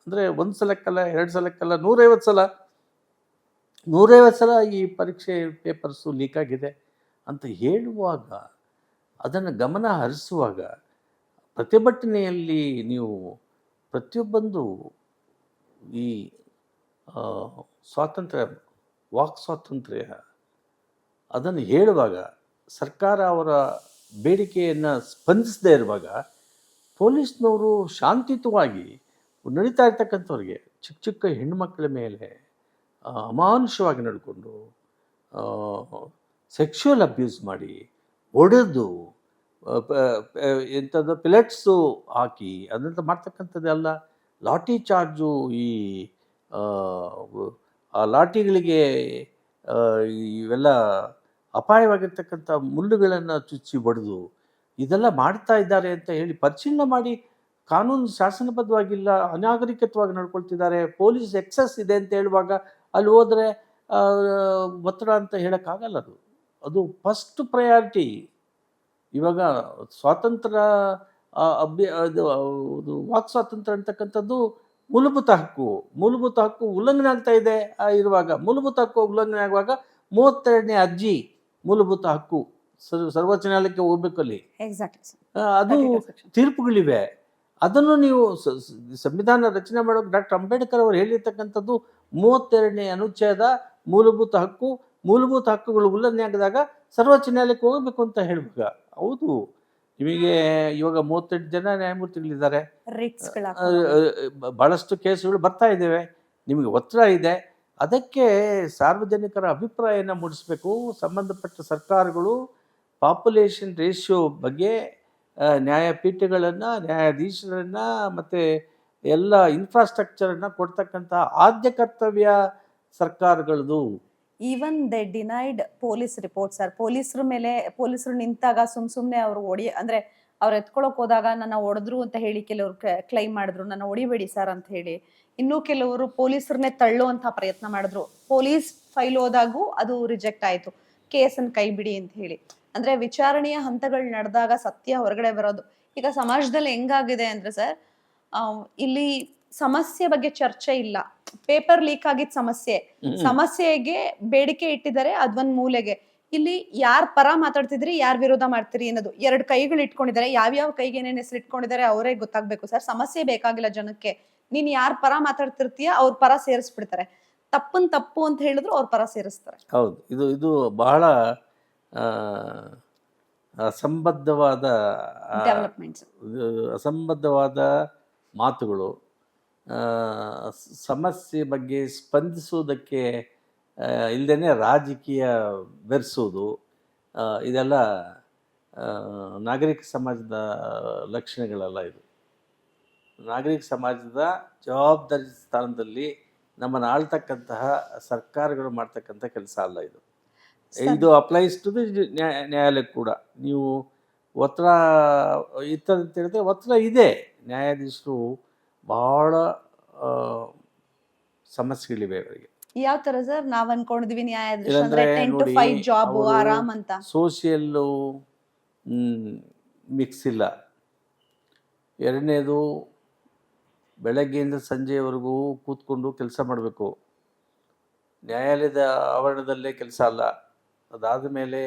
[SPEAKER 1] ಅಂದರೆ 1 ಸಲಕ್ಕಲ್ಲ, 2 ಸಲಕ್ಕಲ್ಲ, 150 ಸಲ ಈ ಪರೀಕ್ಷೆ ಪೇಪರ್ಸು ಲೀಕ್ ಆಗಿದೆ ಅಂತ ಹೇಳುವಾಗ, ಅದನ್ನು ಗಮನ ಹರಿಸುವಾಗ, ಪ್ರತಿಭಟನೆಯಲ್ಲಿ ನೀವು ಪ್ರತಿಯೊಬ್ಬಂದು ಈ ಸ್ವಾತಂತ್ರ್ಯ, ವಾಕ್ ಸ್ವಾತಂತ್ರ್ಯ ಅದನ್ನು ಹೇಳುವಾಗ ಸರ್ಕಾರ ಅವರ ಬೇಡಿಕೆಯನ್ನು ಸ್ಪಂದಿಸದೇ ಇರುವಾಗ ಪೊಲೀಸ್ನವರು ಶಾಂತಿಯುತವಾಗಿ ನಡೀತಾ ಇರ್ತಕ್ಕಂಥವ್ರಿಗೆ ಚಿಕ್ಕ ಹೆಣ್ಣುಮಕ್ಕಳ ಮೇಲೆ ಅಮಾನುಷವಾಗಿ ನಡ್ಕೊಂಡು ಸೆಕ್ಷುವಲ್ ಅಬ್ಯೂಸ್ ಮಾಡಿ ಹೊಡೆದು ಎಂಥದ್ದು ಪಿಲೆಟ್ಸು ಹಾಕಿ ಅದಂತ ಮಾಡ್ತಕ್ಕಂಥದ್ದೆಲ್ಲ ಲಾಠಿ ಚಾರ್ಜು. ಆ ಲಾಠಿಗಳಿಗೆ ಇವೆಲ್ಲ ಅಪಾಯವಾಗಿರ್ತಕ್ಕಂಥ ಮುಳ್ಳುಗಳನ್ನು ಚುಚ್ಚಿ ಬಡಿದು ಇದೆಲ್ಲ ಮಾಡ್ತಾ ಇದ್ದಾರೆ ಅಂತ ಹೇಳಿ ಪರಿಶೀಲನೆ ಮಾಡಿ ಕಾನೂನು ಶಾಸನಬದ್ಧವಾಗಿಲ್ಲ, ಅನಾಗರಿಕತ್ವವಾಗಿ ನಡ್ಕೊಳ್ತಿದ್ದಾರೆ, ಪೊಲೀಸ್ ಎಕ್ಸಸ್ ಇದೆ ಅಂತ ಹೇಳುವಾಗ ಅಲ್ಲಿ ಹೋದರೆ ಒತ್ತಡ ಅಂತ ಹೇಳೋಕ್ಕಾಗಲ್ಲ. ಅದು ಫಸ್ಟ್ ಪ್ರಯಾರಿಟಿ. ಇವಾಗ ಸ್ವಾತಂತ್ರ್ಯ ಅದು ವಾಕ್ ಸ್ವಾತಂತ್ರ್ಯ ಅಂತಕ್ಕಂಥದ್ದು ಮೂಲಭೂತ ಹಕ್ಕು ಉಲ್ಲಂಘನೆ ಆಗ್ತಾ ಇದೆ. ಇರುವಾಗ ಮೂಲಭೂತ ಹಕ್ಕು ಉಲ್ಲಂಘನೆ ಆಗುವಾಗ 32ನೇ ಅರ್ಜಿ ಮೂಲಭೂತ ಹಕ್ಕು ಸರ್ವೋಚ್ಚ ನ್ಯಾಯಾಲಯಕ್ಕೆ ಹೋಗ್ಬೇಕಲ್ಲಿ. ಅದು ತೀರ್ಪುಗಳಿವೆ. ಅದನ್ನು ನೀವು ಸಂವಿಧಾನ ರಚನೆ ಮಾಡೋಕೆ ಡಾಕ್ಟರ್ ಅಂಬೇಡ್ಕರ್ ಅವರು ಹೇಳಿರ್ತಕ್ಕಂಥದ್ದು 32ನೇ ಅನುಚ್ಛೇದ ಮೂಲಭೂತ ಹಕ್ಕುಗಳು ಉಲ್ಲಂಘನೆ ಆಗಿದಾಗ ಸರ್ವೋಚ್ಚ ನ್ಯಾಯಾಲಯಕ್ಕೆ ಹೋಗಬೇಕು ಅಂತ ಹೇಳುವಾಗ, ಹೌದು ನಿಮಗೆ ಇವಾಗ 38 ಜನ ನ್ಯಾಯಮೂರ್ತಿಗಳಿದ್ದಾರೆ, ಭಾಳಷ್ಟು ಕೇಸುಗಳು ಬರ್ತಾ ಇದ್ದೇವೆ, ನಿಮಗೆ ಒತ್ತಡ ಇದೆ. ಅದಕ್ಕೆ ಸಾರ್ವಜನಿಕರ ಅಭಿಪ್ರಾಯನ ಮೂಡಿಸಬೇಕು. ಸಂಬಂಧಪಟ್ಟ ಸರ್ಕಾರಗಳು ಪಾಪ್ಯುಲೇಷನ್ ರೇಷಿಯೋ ಬಗ್ಗೆ ನ್ಯಾಯಪೀಠಗಳನ್ನು, ನ್ಯಾಯಾಧೀಶರನ್ನು ಮತ್ತು ಎಲ್ಲ ಇನ್ಫ್ರಾಸ್ಟ್ರಕ್ಚರನ್ನು ಕೊಡ್ತಕ್ಕಂಥ ಆದ್ಯ ಕರ್ತವ್ಯ ಸರ್ಕಾರಗಳದು.
[SPEAKER 2] Even they denied police report sir. ಪೊಲೀಸರು ನಿಂತಾಗ ಸುಮ್ನೆ ಅವ್ರು ಅಂದ್ರೆ ಅವ್ರು ಎತ್ಕೊಳಕ್ ಹೋದಾಗ ನನ್ನ ಹೊಡೆದ್ರು ಅಂತ ಹೇಳಿ ಕೆಲವರು ಕ್ಲೈಮ್ ಮಾಡಿದ್ರು, ನನ್ನ ಹೊಡಿಬೇಡಿ ಸರ್ ಅಂತ ಹೇಳಿ. ಇನ್ನೂ ಕೆಲವರು ಪೊಲೀಸರನ್ನೇ ತಳ್ಳುವಂತ ಪ್ರಯತ್ನ ಮಾಡಿದ್ರು. ಪೊಲೀಸ್ ಫೈಲ್ ಹೋದಾಗೂ ಅದು ರಿಜೆಕ್ಟ್ ಆಯ್ತು, ಕೇಸನ್ನು ಕೈ ಬಿಡಿ ಅಂತ ಹೇಳಿ. ಅಂದ್ರೆ ವಿಚಾರಣೆಯ ಹಂತಗಳು ನಡೆದಾಗ ಸತ್ಯ ಹೊರಗಡೆ ಬರೋದು. ಈಗ ಸಮಾಜದಲ್ಲಿ ಹೆಂಗಾಗಿದೆ ಅಂದ್ರೆ ಸರ್, ಇಲ್ಲಿ ಸಮಸ್ಯೆ ಬಗ್ಗೆ ಚರ್ಚೆ ಇಲ್ಲ. ಪೇಪರ್ ಲೀಕ್ ಆಗಿದ್ ಸಮಸ್ಯೆಗೆ ಬೇಡಿಕೆ ಇಟ್ಟಿದ್ದಾರೆ ಅದೊಂದ್ ಮೂಲೆಗೆ. ಇಲ್ಲಿ ಯಾರ್ ಪರ ಮಾತಾಡ್ತಿದ್ರಿ, ಯಾರ್ ವಿರೋಧ ಮಾಡ್ತೀರಿ ಅನ್ನೋದು. 2 ಕೈಗಳು ಇಟ್ಕೊಂಡಿದ್ದಾರೆ, ಯಾವ್ಯಾವ ಕೈಗೆ ಏನೇನ್ ಹೆಸರು ಇಟ್ಕೊಂಡಿದ್ದಾರೆ ಅವರೇ ಗೊತ್ತಾಗ್ಬೇಕು ಸರ್. ಸಮಸ್ಯೆ ಬೇಕಾಗಿಲ್ಲ ಜನಕ್ಕೆ. ನೀನ್ ಯಾರ್ ಪರ ಮಾತಾಡ್ತಿರ್ತೀಯ ಅವ್ರ ಪರ ಸೇರಿಸ್ಬಿಡ್ತಾರೆ. ತಪ್ಪು ಅಂತ ಹೇಳಿದ್ರು ಅವ್ರ ಪರ ಸೇರಿಸ್ತಾರೆ.
[SPEAKER 1] ಹೌದು, ಇದು ಬಹಳ ಅಸಂಬದ್ಧವಾದ
[SPEAKER 2] ಡೆವಲಪ್ಮೆಂಟ್ಸ್,
[SPEAKER 1] ಅಸಂಬದ್ಧವಾದ ಮಾತುಗಳು. ಸಮಸ್ಯೆ ಬಗ್ಗೆ ಸ್ಪಂದಿಸುವುದಕ್ಕೆ ಇಲ್ಲದೇ ರಾಜಕೀಯ ಬೆರೆಸೋದು, ಇದೆಲ್ಲ ನಾಗರಿಕ ಸಮಾಜದ ಲಕ್ಷಣಗಳಲ್ಲ. ಇದು ನಾಗರಿಕ ಸಮಾಜದ ಜವಾಬ್ದಾರಿ ಸ್ಥಾನದಲ್ಲಿ ನಮ್ಮನ್ನು ಆಳ್ತಕ್ಕಂತಹ ಸರ್ಕಾರಗಳು ಮಾಡ್ತಕ್ಕಂಥ ಕೆಲಸ ಅಲ್ಲ ಇದು. ಇದು ಅಪ್ಲೈಸ್ ಟು ದಿ ನ್ಯಾಯಾಲಯಕ್ಕೆ ಕೂಡ. ನೀವು ಒತ್ತಡ ಇತ್ತಂತ ಹೇಳಿದ್ರೆ ಒತ್ತಡ ಇದೆ. ನ್ಯಾಯಾಧೀಶರು ಭಾಳ ಸಮಸ್ಯೆಗಳಿವೆ ಅವರಿಗೆ.
[SPEAKER 2] ಯಾವ ತರ ಸರ್? ನಾವ್ ಅನ್ಕೊಂಡಿದ್ವಿ ನ್ಯಾಯಾಧೀಶ ಅಂದ್ರೆ 10 to 5 ಜಾಬ್ ಆರಾಮ್ ಅಂತ.
[SPEAKER 1] ಸೋಷಿಯಲ್ಲು ಮಿಕ್ಸ್ ಇಲ್ಲ. ಎರಡನೇದು, ಬೆಳಗ್ಗೆಯಿಂದ ಸಂಜೆಯವರೆಗೂ ಕೂತ್ಕೊಂಡು ಕೆಲಸ ಮಾಡಬೇಕು. ನ್ಯಾಯಾಲಯದ ಆವರಣದಲ್ಲೇ ಕೆಲಸ ಅಲ್ಲ. ಅದಾದ ಮೇಲೆ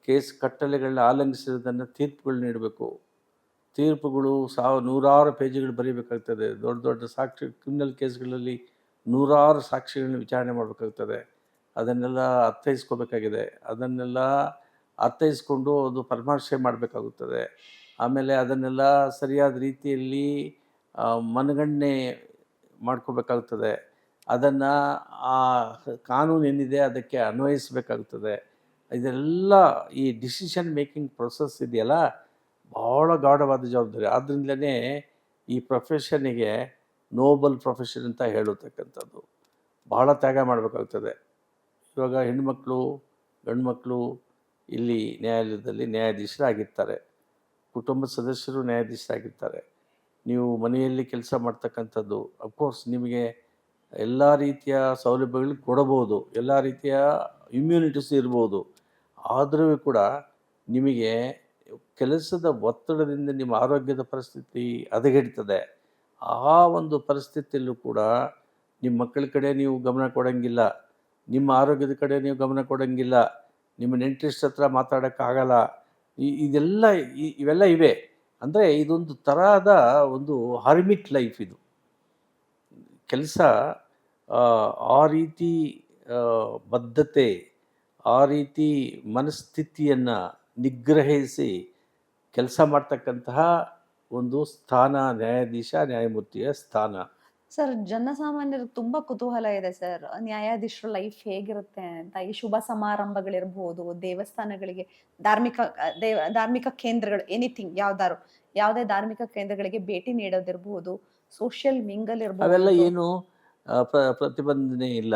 [SPEAKER 1] ಕೇಸ್ ಕಟ್ಟಲೆಗಳನ್ನ ಆಲಂಘಿಸಿರೋದನ್ನು ತೀರ್ಪುಗಳು ನೀಡಬೇಕು. ತೀರ್ಪುಗಳು ನೂರಾರು ಪೇಜುಗಳು ಬರೀಬೇಕಾಗ್ತದೆ. ದೊಡ್ಡ ಸಾಕ್ಷಿ ಕ್ರಿಮಿನಲ್ ಕೇಸ್ಗಳಲ್ಲಿ ನೂರಾರು ಸಾಕ್ಷಿಗಳನ್ನ ವಿಚಾರಣೆ ಮಾಡಬೇಕಾಗ್ತದೆ. ಅದನ್ನೆಲ್ಲ ಅರ್ಥೈಸ್ಕೋಬೇಕಾಗಿದೆ. ಅದನ್ನೆಲ್ಲ ಅರ್ಥೈಸ್ಕೊಂಡು ಅದು ಪರಾಮರ್ಶೆ ಮಾಡಬೇಕಾಗುತ್ತದೆ. ಆಮೇಲೆ ಅದನ್ನೆಲ್ಲ ಸರಿಯಾದ ರೀತಿಯಲ್ಲಿ ಮನಗಣನೆ ಮಾಡ್ಕೋಬೇಕಾಗ್ತದೆ. ಅದನ್ನು ಆ ಕಾನೂನು ಏನಿದೆ ಅದಕ್ಕೆ ಅನ್ವಯಿಸಬೇಕಾಗ್ತದೆ. ಇದೆಲ್ಲ ಈ ಡಿಸಿಷನ್ ಮೇಕಿಂಗ್ ಪ್ರೊಸೆಸ್ ಇದೆಯಲ್ಲ, ಭಾಳ ಗಾಢವಾದ ಜವಾಬ್ದಾರಿ. ಆದ್ದರಿಂದಲೇ ಈ ಪ್ರೊಫೆಷನ್ನಿಗೆ ನೋಬಲ್ ಪ್ರೊಫೆಷನ್ ಅಂತ ಹೇಳತಕ್ಕಂಥದ್ದು. ಭಾಳ ತ್ಯಾಗ ಮಾಡಬೇಕಾಗ್ತದೆ. ಇವಾಗ ಹೆಣ್ಮಕ್ಳು ಗಂಡ್ಮಕ್ಳು ಇಲ್ಲಿ ನ್ಯಾಯಾಲಯದಲ್ಲಿ ನ್ಯಾಯಾಧೀಶರಾಗಿರ್ತಾರೆ, ಕುಟುಂಬದ ಸದಸ್ಯರು ನ್ಯಾಯಾಧೀಶರಾಗಿರ್ತಾರೆ. ನೀವು ಮನೆಯಲ್ಲಿ ಕೆಲಸ ಮಾಡ್ತಕ್ಕಂಥದ್ದು, ಅಫ್ಕೋರ್ಸ್ ನಿಮಗೆ ಎಲ್ಲ ರೀತಿಯ ಸೌಲಭ್ಯಗಳು ಕೊಡಬಹುದು, ಎಲ್ಲ ರೀತಿಯ ಇಮ್ಯುನಿಟೀಸ್ ಇರ್ಬೋದು. ಆದರೂ ಕೂಡ ನಿಮಗೆ ಕೆಲಸದ ಒತ್ತಡದಿಂದ ನಿಮ್ಮ ಆರೋಗ್ಯದ ಪರಿಸ್ಥಿತಿ ಹದಗೆಡ್ತದೆ. ಆ ಒಂದು ಪರಿಸ್ಥಿತಿಯಲ್ಲೂ ಕೂಡ ನಿಮ್ಮ ಮಕ್ಕಳ ಕಡೆ ನೀವು ಗಮನ ಕೊಡೋಂಗಿಲ್ಲ, ನಿಮ್ಮ ಆರೋಗ್ಯದ ಕಡೆ ನೀವು ಗಮನ ಕೊಡೋಂಗಿಲ್ಲ, ನಿಮ್ಮ ನೆಂಟರಿಷ್ಟ್ರ ಹತ್ರ ಮಾತಾಡೋಕ್ಕಾಗಲ್ಲ. ಇವೆಲ್ಲ ಇವೆ. ಅಂದರೆ ಇದೊಂದು ತರಹದ ಒಂದು ಹರ್ಮಿಟ್ ಲೈಫ್ ಇದು. ಕೆಲಸ ಆ ರೀತಿ ಬದ್ಧತೆ, ಆ ರೀತಿ ಮನಸ್ಥಿತಿಯನ್ನು ನಿಗ್ರಹಿಸಿ ಕೆಲಸ ಮಾಡ್ತಕ್ಕಂತಹ ಒಂದು ಸ್ಥಾನ ನ್ಯಾಯಮೂರ್ತಿಯ ಸ್ಥಾನ.
[SPEAKER 2] ಸರ್, ಜನಸಾಮಾನ್ಯರಿಗೆ ತುಂಬಾ ಕುತೂಹಲ ಇದೆ ಸರ್, ನ್ಯಾಯಾಧೀಶರ ಲೈಫ್ ಹೇಗಿರುತ್ತೆ ಅಂತ. ಈ ಶುಭ ಸಮಾರಂಭಗಳಿರ್ಬೋದು, ದೇವಸ್ಥಾನಗಳಿಗೆ, ಧಾರ್ಮಿಕ ಕೇಂದ್ರಗಳು, ಎನಿಥಿಂಗ್, ಯಾವುದೇ ಧಾರ್ಮಿಕ ಕೇಂದ್ರಗಳಿಗೆ ಭೇಟಿ ನೀಡೋದಿರ್ಬೋದು, ಸೋಷಿಯಲ್ ಮಿಂಗಲ್ ಇರ್ಬೋದು,
[SPEAKER 1] ಅವೆಲ್ಲ ಏನು ಪ್ರತಿಬಂಧನೆ ಇಲ್ಲ,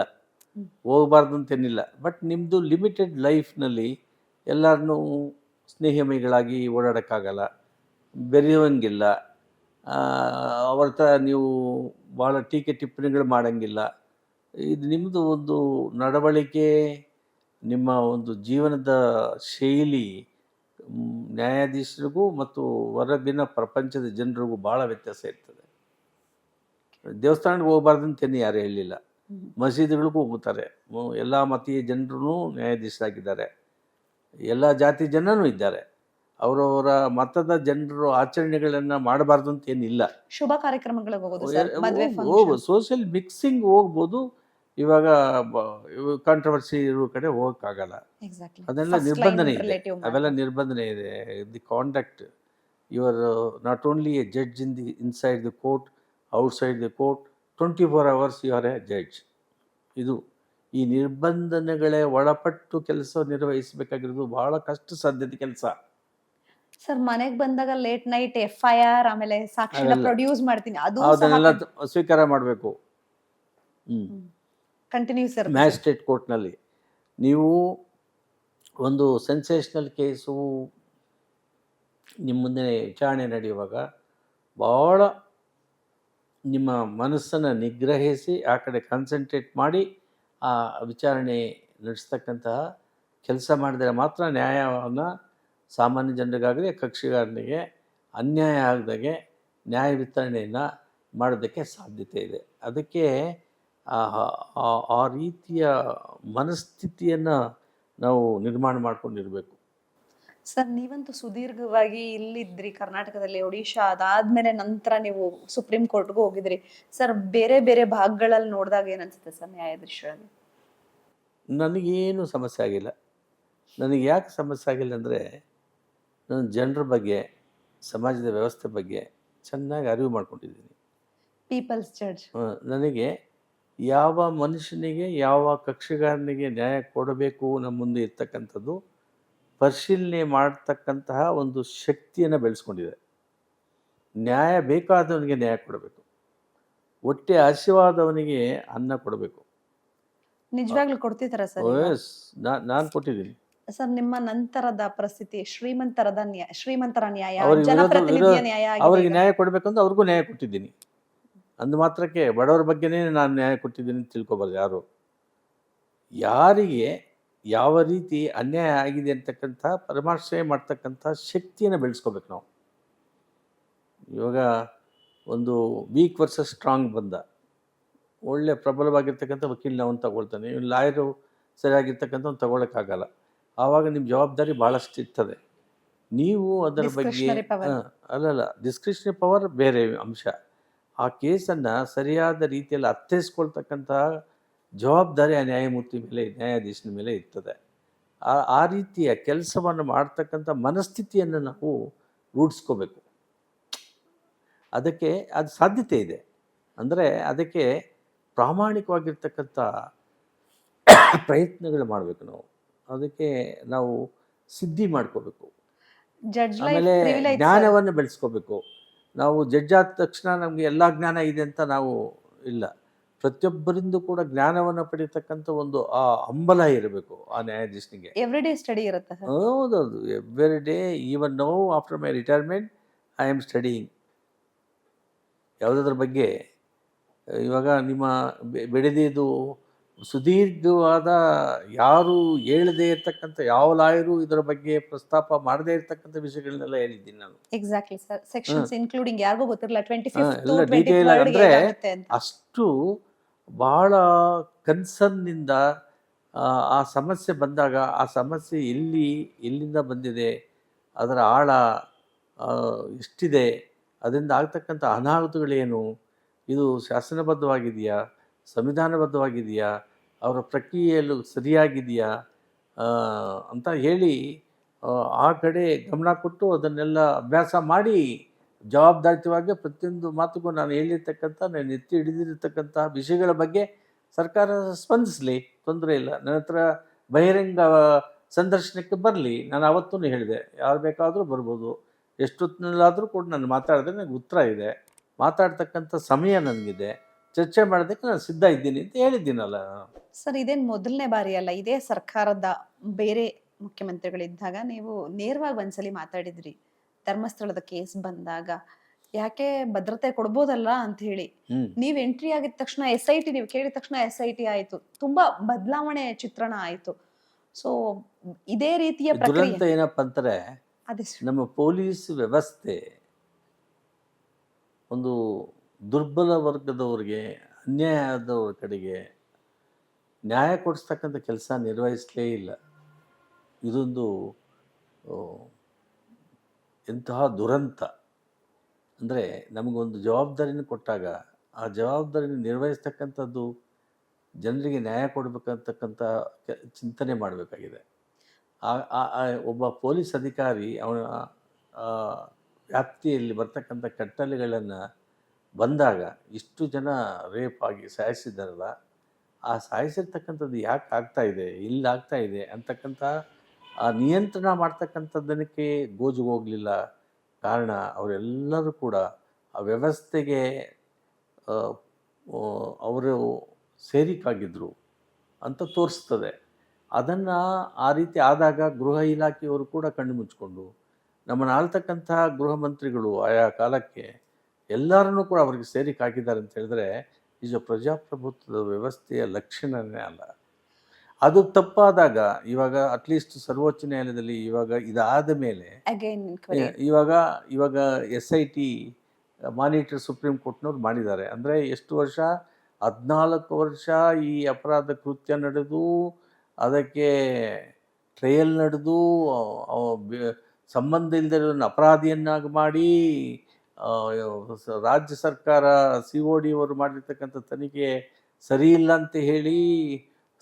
[SPEAKER 1] ಹೋಗಬಾರ್ದು ಅಂತೇನಿಲ್ಲ. ಬಟ್ ನಿಮ್ಮದು ಲಿಮಿಟೆಡ್ ಲೈಫ್ನಲ್ಲಿ ಎಲ್ಲರನ್ನೂ ಸ್ನೇಹಿಮಯಗಳಾಗಿ ಓಡಾಡೋಕ್ಕಾಗಲ್ಲ, ಬೆರೆಯುವಂಗಿಲ್ಲ. ಅವ್ರ ಹತ್ರ ನೀವು ಭಾಳ ಟೀಕೆ ಟಿಪ್ಪಣಿಗಳು ಮಾಡೋಂಗಿಲ್ಲ. ಇದು ನಿಮ್ಮದು ಒಂದು ನಡವಳಿಕೆ, ನಿಮ್ಮ ಒಂದು ಜೀವನದ ಶೈಲಿ ನ್ಯಾಯಾಧೀಶರಿಗೂ ಮತ್ತು ಹೊರಗಿನ ಪ್ರಪಂಚದ ಜನರಿಗೂ ಭಾಳ ವ್ಯತ್ಯಾಸ ಇರ್ತದೆ. ದೇವಸ್ಥಾನಕ್ಕೆ ಹೋಗಬಾರ್ದು ಅಂತೇನು ಯಾರು ಹೇಳಲಿಲ್ಲ, ಮಸೀದಿಗಳಿಗೂ ಹೋಗ್ತಾರೆ. ಎಲ್ಲ ಮತೀಯ ಜನರೂ ನ್ಯಾಯಾಧೀಶರಾಗಿದ್ದಾರೆ, ಎಲ್ಲ ಜಾತಿ ಜನನೂ ಇದ್ದಾರೆ. ಅವರವರ ಮತದ ಜನರು ಆಚರಣೆಗಳನ್ನು ಮಾಡಬಾರ್ದು ಅಂತ ಏನಿಲ್ಲ.
[SPEAKER 2] ಶುಭ ಕಾರ್ಯಕ್ರಮಗಳಿಗೆ ಹೋಗೋದು,
[SPEAKER 1] ಸೋಷಿಯಲ್ ಮಿಕ್ಸಿಂಗ್ ಹೋಗ್ಬೋದು. ಇವಾಗ ಕಾಂಟ್ರವರ್ಸಿ ಇರೋ ಕಡೆ ಹೋಗೋಕ್ಕಾಗಲ್ಲ, ಅದೆಲ್ಲ ನಿರ್ಬಂಧನೆ ಇದೆ. ಅವೆಲ್ಲ ನಿರ್ಬಂಧನೆ ಇದೆ. The conduct, you are not only a judge in the inside the court, outside the court, 24 hours you are a judge. ಇದು ಈ ನಿರ್ಬಂಧನೆಗಳೇ ಒಳಪಟ್ಟು ಕೆಲಸ ನಿರ್ವಹಿಸಬೇಕಾಗಿರೋದು ಬಹಳ ಕಷ್ಟ ಸಾಧ್ಯತೆ ಕೆಲಸ.
[SPEAKER 2] ಸರ್, ಮನೆಗೆ ಬಂದಾಗ ಲೇಟ್ ನೈಟ್ FIR, ಆಮೇಲೆ ಸಾಕ್ಷಿನ ಪ್ರೊಡ್ಯೂಸ್ ಮಾಡ್ತೀನಿ, ಅದನ್ನೆಲ್ಲ
[SPEAKER 1] ಸ್ವೀಕಾರ ಮಾಡಬೇಕು.
[SPEAKER 2] ಕಂಟಿನ್ಯೂಸ್ ಇರುತ್ತೆ.
[SPEAKER 1] ಮ್ಯಾಜಿಸ್ಟ್ರೇಟ್ ಕೋರ್ಟ್ನಲ್ಲಿ ನೀವು ಒಂದು ಸೆನ್ಸೇಷನಲ್ ಕೇಸು ನಿಮ್ಮ ಮುಂದೆ ವಿಚಾರಣೆ ನಡೆಯುವಾಗ ಭಾಳ ನಿಮ್ಮ ಮನಸ್ಸನ್ನು ನಿಗ್ರಹಿಸಿ ಆ ಕಡೆ ಕಾನ್ಸಂಟ್ರೇಟ್ ಮಾಡಿ ಆ ವಿಚಾರಣೆ ನಡೆಸ್ತಕ್ಕಂತಹ ಕೆಲಸ ಮಾಡಿದರೆ ಮಾತ್ರ ನ್ಯಾಯವನ್ನು ಸಾಮಾನ್ಯ ಜನರಿಗಾಗಲಿ ಕಕ್ಷಿಗಾರನಿಗೆ ಅನ್ಯಾಯ ಆಗದಾಗೆ ನ್ಯಾಯ ವಿತರಣೆಯನ್ನು ಮಾಡೋದಕ್ಕೆ ಸಾಧ್ಯತೆ ಇದೆ. ಅದಕ್ಕೆ ಆ ರೀತಿಯ ಮನಸ್ಥಿತಿಯನ್ನು ನಾವು ನಿರ್ಮಾಣ ಮಾಡ್ಕೊಂಡಿರಬೇಕು.
[SPEAKER 2] ಸರ್, ನೀವಂತೂ ಸುದೀರ್ಘವಾಗಿ ಇಲ್ಲಿದ್ರಿ ಕರ್ನಾಟಕದಲ್ಲಿ, ಒಡಿಶಾ, ಅದಾದ್ಮೇಲೆ ನಂತರ ನೀವು ಸುಪ್ರೀಂ ಕೋರ್ಟ್ಗೂ ಹೋಗಿದ್ರಿ. ಸರ್, ಬೇರೆ ಬೇರೆ ಭಾಗಗಳಲ್ಲಿ ನೋಡಿದಾಗ ಏನನ್ಸುತ್ತೆ ಸರ್ ನ್ಯಾಯಾಧೀಶರಾಗಿ?
[SPEAKER 1] ನನಗೇನು ಸಮಸ್ಯೆ ಆಗಿಲ್ಲ. ನನಗೆ ಯಾಕೆ ಸಮಸ್ಯೆ ಆಗಿಲ್ಲ ಅಂದರೆ ನಾನು ಜನರ ಬಗ್ಗೆ, ಸಮಾಜದ ವ್ಯವಸ್ಥೆ ಬಗ್ಗೆ ಚೆನ್ನಾಗಿ ಅರಿವು ಮಾಡ್ಕೊಂಡಿದ್ದೀನಿ.
[SPEAKER 2] People's judge.
[SPEAKER 1] ನನಗೆ ಯಾವ ಮನುಷ್ಯನಿಗೆ ಯಾವ ಕಕ್ಷಿಗಾರನಿಗೆ ನ್ಯಾಯ ಕೊಡಬೇಕು ನಮ್ಮ ಮುಂದೆ ಇರ್ತಕ್ಕಂಥದ್ದು ಪರಿಶೀಲನೆ ಮಾಡ್ತಕ್ಕಂತಹ ಒಂದು ಶಕ್ತಿಯನ್ನು ಬೆಳೆಸ್ಕೊಂಡಿದೆ. ನ್ಯಾಯ ಬೇಕಾದವನಿಗೆ ನ್ಯಾಯ ಕೊಡಬೇಕು, ಹೊಟ್ಟೆ ಹಸಿವಾದವನಿಗೆ ಅನ್ನ ಕೊಡಬೇಕು.
[SPEAKER 2] ನಿಜವಾಗ್ಲೂ ಕೊಡ್ತಿದಾರ ಸರ್?
[SPEAKER 1] ಎಸ್, ನಾನು ಕೊಟ್ಟಿದ್ದೀನಿ.
[SPEAKER 2] ಸರ್, ನಿಮ್ಮ ನಂತರದ ಪರಿಸ್ಥಿತಿ ಶ್ರೀಮಂತರ ನ್ಯಾಯ,
[SPEAKER 1] ಅವ್ರಿಗೆ
[SPEAKER 2] ಜನಪ್ರತಿನಿಧಿಯ ನ್ಯಾಯ
[SPEAKER 1] ಅವರಿಗೆ
[SPEAKER 2] ಆಗಿದೆ.
[SPEAKER 1] ನ್ಯಾಯ ಕೊಡಬೇಕಂತ ಅವ್ರಿಗೂ ನ್ಯಾಯ ಕೊಟ್ಟಿದ್ದೀನಿ. ಅಂದ ಮಾತ್ರಕ್ಕೆ ಬಡವರ ಬಗ್ಗೆನೇ ನಾನು ನ್ಯಾಯ ಕೊಟ್ಟಿದ್ದೀನಿ ಅಂತ ತಿಳ್ಕೊಬಾರ್ದು ಯಾರು. ಯಾರಿಗೆ ಯಾವ ರೀತಿ ಅನ್ಯಾಯ ಆಗಿದೆ ಅಂತಕ್ಕಂಥ ಪರಾಮರ್ಶೆ ಮಾಡ್ತಕ್ಕಂಥ ಶಕ್ತಿಯನ್ನು ಬೆಳೆಸ್ಕೋಬೇಕು ನಾವು. ಇವಾಗ ಒಂದು ವೀಕ್ ವರ್ಸಸ್ ಸ್ಟ್ರಾಂಗ್ ಬಂದ, ಒಳ್ಳೆ ಪ್ರಬಲವಾಗಿರ್ತಕ್ಕಂಥ ವಕೀಲನ ಅವನು ತಗೊಳ್ತಾನೆ, ಇವ್ನು ಲಾಯರು ಸರಿಯಾಗಿರ್ತಕ್ಕಂಥವ್ನು ತಗೊಳ್ಳೋಕ್ಕಾಗಲ್ಲ. ಆವಾಗ ನಿಮ್ಮ ಜವಾಬ್ದಾರಿ ಭಾಳಷ್ಟು ಇರ್ತದೆ. ನೀವು ಅದರ ಬಗ್ಗೆ
[SPEAKER 2] Discretionary power.
[SPEAKER 1] ಅಲ್ಲಲ್ಲ, ಡಿಸ್ಕ್ರಿಷನರಿ ಪವರ್ ಬೇರೆ ಅಂಶ. ಆ ಕೇಸನ್ನು ಸರಿಯಾದ ರೀತಿಯಲ್ಲಿ ಅರ್ಥೈಸ್ಕೊಳ್ತಕ್ಕಂಥ ಜವಾಬ್ದಾರಿ ಆ ನ್ಯಾಯಮೂರ್ತಿ ಮೇಲೆ, ನ್ಯಾಯಾಧೀಶನ ಮೇಲೆ ಇರ್ತದೆ. ಆ ರೀತಿಯ ಕೆಲಸವನ್ನು ಮಾಡ್ತಕ್ಕಂಥ ಮನಸ್ಥಿತಿಯನ್ನು ನಾವು ರೂಢಿಸ್ಕೋಬೇಕು. ಅದಕ್ಕೆ ಅದು ಸಾಧ್ಯತೆ ಇದೆ. ಅಂದರೆ ಅದಕ್ಕೆ ಪ್ರಾಮಾಣಿಕವಾಗಿರ್ತಕ್ಕಂಥ ಪ್ರಯತ್ನಗಳು ಮಾಡಬೇಕು ನಾವು. ಅದಕ್ಕೆ ನಾವು ಸಿದ್ಧಿ ಮಾಡ್ಕೋಬೇಕು.
[SPEAKER 2] ಜಡ್ಜ್ ಲೈಫ್
[SPEAKER 1] ಆಮೇಲೆ
[SPEAKER 2] ಪ್ರಿವಿಲೇಜ್.
[SPEAKER 1] ಜ್ಞಾನವನ್ನು ಬೆಳೆಸ್ಕೋಬೇಕು. ನಾವು ಜಡ್ಜ್ ಆದ ತಕ್ಷಣ ನಮಗೆ ಎಲ್ಲ ಜ್ಞಾನ ಇದೆ ಅಂತ ನಾವು ಇಲ್ಲ. ಪ್ರತಿಯೊಬ್ಬರಿಂದ ಕೂಡ ಜ್ಞಾನವನ್ನು ಪಡೀತಕ್ಕಂಥ ಒಂದು ಆ ಹಂಬಲ ಇರಬೇಕು ಆ ನ್ಯಾಯಾಧೀಶನಿಗೆ.
[SPEAKER 2] ಎವ್ರಿ ಡೇ ಸ್ಟಡಿ ಇರುತ್ತೆ ಸರ್.
[SPEAKER 1] ಹೌದೌದು, every day, even now after my retirement I am studying. ಯಾವುದಾದ್ರ ಬಗ್ಗೆ ಇವಾಗ ನಿಮ್ಮ ಬೆಳೆದಿದ್ದು ಸುದೀರ್ಘವಾದ, ಯಾರು ಹೇಳದೇ ಇರ್ತಕ್ಕಂಥ ಯಾವ ಲಾಯರು ಇದರ ಬಗ್ಗೆ ಪ್ರಸ್ತಾಪ ಮಾಡದೇ ಇರ್ತಕ್ಕಂಥ ವಿಷಯಗಳನ್ನೆಲ್ಲ ಹೇಳಿದ್ದೀನಿ ನಾನು.
[SPEAKER 2] Exactly sir. ಸೆಕ್ಷನ್ಸ್ ಇನ್ಕ್ಲೂಡಿಂಗ್ ಯಾರಿಗೂ ಗೊತ್ತಿರಲ್ಲ.
[SPEAKER 1] ಎಲ್ಲ ಡೀಟೇಲ್ ಅಂದರೆ ಅಷ್ಟು ಭಾಳ ಕನ್ಸರ್ನಿಂದ ಆ ಸಮಸ್ಯೆ ಬಂದಾಗ ಆ ಸಮಸ್ಯೆ ಎಲ್ಲಿಂದ ಬಂದಿದೆ, ಅದರ ಆಳ ಎಷ್ಟಿದೆ, ಅದರಿಂದ ಆಗ್ತಕ್ಕಂಥ ಅನಾಹುತಗಳೇನು, ಇದು ಶಾಸನಬದ್ಧವಾಗಿದೆಯಾ, ಸಂವಿಧಾನಬದ್ಧವಾಗಿದೆಯಾ, ಅವರ ಪ್ರಕ್ರಿಯೆಯಲ್ಲೂ ಸರಿಯಾಗಿದೆಯಾ ಅಂತ ಹೇಳಿ ಆ ಕಡೆ ಗಮನ ಕೊಟ್ಟು ಅದನ್ನೆಲ್ಲ ಅಭ್ಯಾಸ ಮಾಡಿ ಜವಾಬ್ದಾರಿತವಾಗಿ ಪ್ರತಿಯೊಂದು ಮಾತುಗೂ ನಾನು ಹೇಳಿರ್ತಕ್ಕಂಥ, ನಾನು ಎತ್ತಿ ಹಿಡಿದಿರ್ತಕ್ಕಂಥ ವಿಷಯಗಳ ಬಗ್ಗೆ ಸರ್ಕಾರ ಸ್ಪಂದಿಸಲಿ, ತೊಂದರೆ ಇಲ್ಲ. ನನ್ನ ಹತ್ರ ಬಹಿರಂಗ ಸಂದರ್ಶನಕ್ಕೆ ಬರಲಿ. ನಾನು ಅವತ್ತೂ ಹೇಳಿದೆ, ಯಾರು ಬೇಕಾದರೂ ಬರ್ಬೋದು, ಎಷ್ಟೊತ್ತಿನಲ್ಲಾದರೂ ಕೂಡ ನಾನು ಮಾತಾಡಿದ್ರೆ ನನಗೆ ಉತ್ತರ ಇದೆ, ಮಾತಾಡ್ತಕ್ಕಂಥ ಸಮಯ ನನಗಿದೆ, ಚರ್ಚೆ ಮಾಡೋದಕ್ಕೆ ನಾನು ಸಿದ್ಧ ಇದ್ದೀನಿ ಅಂತ ಹೇಳಿದ್ದೀನಲ್ಲ.
[SPEAKER 2] ಸರ್, ಇದೇನು ಮೊದಲನೇ ಬಾರಿ ಅಲ್ಲ. ಇದೇ ಸರ್ಕಾರದ ಬೇರೆ ಮುಖ್ಯಮಂತ್ರಿಗಳಿದ್ದಾಗ ನೀವು ನೇರವಾಗಿ ಒಂದ್ಸಲಿ ಮಾತಾಡಿದ್ರಿ. ಧರ್ಮಸ್ಥಳದ ಕೇಸ್ ಬಂದಾಗ ಯಾಕೆ ಭದ್ರತೆ ಕೊಡ್ಬೋದಲ್ಲ ಅಂತ ಹೇಳಿ. ನೀವ್ ಎಂಟ್ರಿ ಆಗಿದ ತಕ್ಷಣ SIT, ನೀವು ಕೇಳಿದ ತಕ್ಷಣ SIT ಆಯ್ತು, ತುಂಬಾ ಬದಲಾವಣೆ ಚಿತ್ರಣ ಆಯ್ತು. ಸೊ ಇದೇ ರೀತಿಯ ಪ್ರಕ್ರಿಯೆ
[SPEAKER 1] ದುರಂತ ಏನಪ್ಪ ಅಂತಾರೆ,
[SPEAKER 2] ಅದೇ ಸರ್.
[SPEAKER 1] ನಮ್ಮ ಪೊಲೀಸ್ ವ್ಯವಸ್ಥೆ ಒಂದು ದುರ್ಬಲ ವರ್ಗದವ್ರಿಗೆ, ಅನ್ಯಾಯ ಆದವ್ರ ಕಡೆಗೆ ನ್ಯಾಯ ಕೊಡಿಸ್ತಕ್ಕಂಥ ಕೆಲಸ ನಿರ್ವಹಿಸಲೇ ಇಲ್ಲ. ಇದೊಂದು ಎಂತಹ ದುರಂತ ಅಂದರೆ, ನಮಗೊಂದು ಜವಾಬ್ದಾರಿನ ಕೊಟ್ಟಾಗ ಆ ಜವಾಬ್ದಾರಿನ ನಿರ್ವಹಿಸ್ತಕ್ಕಂಥದ್ದು ಜನರಿಗೆ ನ್ಯಾಯ ಕೊಡಬೇಕಂತಕ್ಕಂಥ ಚಿಂತನೆ ಮಾಡಬೇಕಾಗಿದೆ. ಒಬ್ಬ ಪೊಲೀಸ್ ಅಧಿಕಾರಿ ಅವನ ವ್ಯಾಪ್ತಿಯಲ್ಲಿ ಬರ್ತಕ್ಕಂಥ ಕಟ್ಟಳೆಗಳನ್ನು ಬಂದಾಗ ಇಷ್ಟು ಜನ ರೇಪ್ ಆಗಿ ಸಾಯಿಸಿದಾರಲ್ಲ, ಆ ಸಾಯಿಸಿರ್ತಕ್ಕಂಥದ್ದು ಯಾಕೆ ಆಗ್ತಾಯಿದೆ, ಇಲ್ಲಿ ಆಗ್ತಾಯಿದೆ ಅಂತಕ್ಕಂಥ ಆ ನಿಯಂತ್ರಣ ಮಾಡ್ತಕ್ಕಂಥದ್ದಕ್ಕೆ ಗೋಜು ಹೋಗಲಿಲ್ಲ. ಕಾರಣ ಅವರೆಲ್ಲರೂ ಕೂಡ ಆ ವ್ಯವಸ್ಥೆಗೆ ಅವರು ಸೇರಿಕಾಗಿದ್ದರು. ಅಂತ ತೋರಿಸ್ತದೆ. ಅದನ್ನು ಆ ರೀತಿ ಆದಾಗ ಗೃಹ ಇಲಾಖೆಯವರು ಕೂಡ ಕಣ್ಣು ಮುಚ್ಕೊಂಡು ನಮ್ಮನ್ನು ಆಳ್ತಕ್ಕಂಥ ಗೃಹ ಮಂತ್ರಿಗಳು ಆಯಾ ಕಾಲಕ್ಕೆ ಎಲ್ಲರನ್ನೂ ಕೂಡ ಅವ್ರಿಗೆ ಸೇರಿಕೆ ಹಾಕಿದ್ದಾರೆ ಅಂತ ಹೇಳಿದ್ರೆ ಇದು ಪ್ರಜಾಪ್ರಭುತ್ವದ ವ್ಯವಸ್ಥೆಯ ಲಕ್ಷಣವೇ ಅಲ್ಲ. ಅದು ತಪ್ಪಾದಾಗ ಇವಾಗ ಅಟ್ಲೀಸ್ಟ್ ಸರ್ವೋಚ್ಚ ನ್ಯಾಯಾಲಯದಲ್ಲಿ ಇವಾಗ ಇದಾದ ಮೇಲೆ
[SPEAKER 2] ಅಗೈನ್ ಇನ್ಕ್ವೈರಿ.
[SPEAKER 1] ಇವಾಗ ಇವಾಗ SIT ಮಾನಿಟರ್ ಸುಪ್ರೀಂ ಕೋರ್ಟ್ನವ್ರು ಮಾಡಿದ್ದಾರೆ. ಅಂದರೆ ಎಷ್ಟು ವರ್ಷ? 14 ವರ್ಷ ಈ ಅಪರಾಧ ಕೃತ್ಯ ನಡೆದು ಅದಕ್ಕೆ ಟ್ರಯಲ್ ನಡೆದು ಸಂಬಂಧ ಇಲ್ಲದಿರೋನ್ನ ಅಪರಾಧಿಯನ್ನಾಗಿ ಮಾಡಿ ರಾಜ್ಯ ಸರ್ಕಾರ COD ಅವರು ಮಾಡಿರ್ತಕ್ಕಂಥ ತನಿಖೆ ಸರಿ ಇಲ್ಲ ಅಂತ ಹೇಳಿ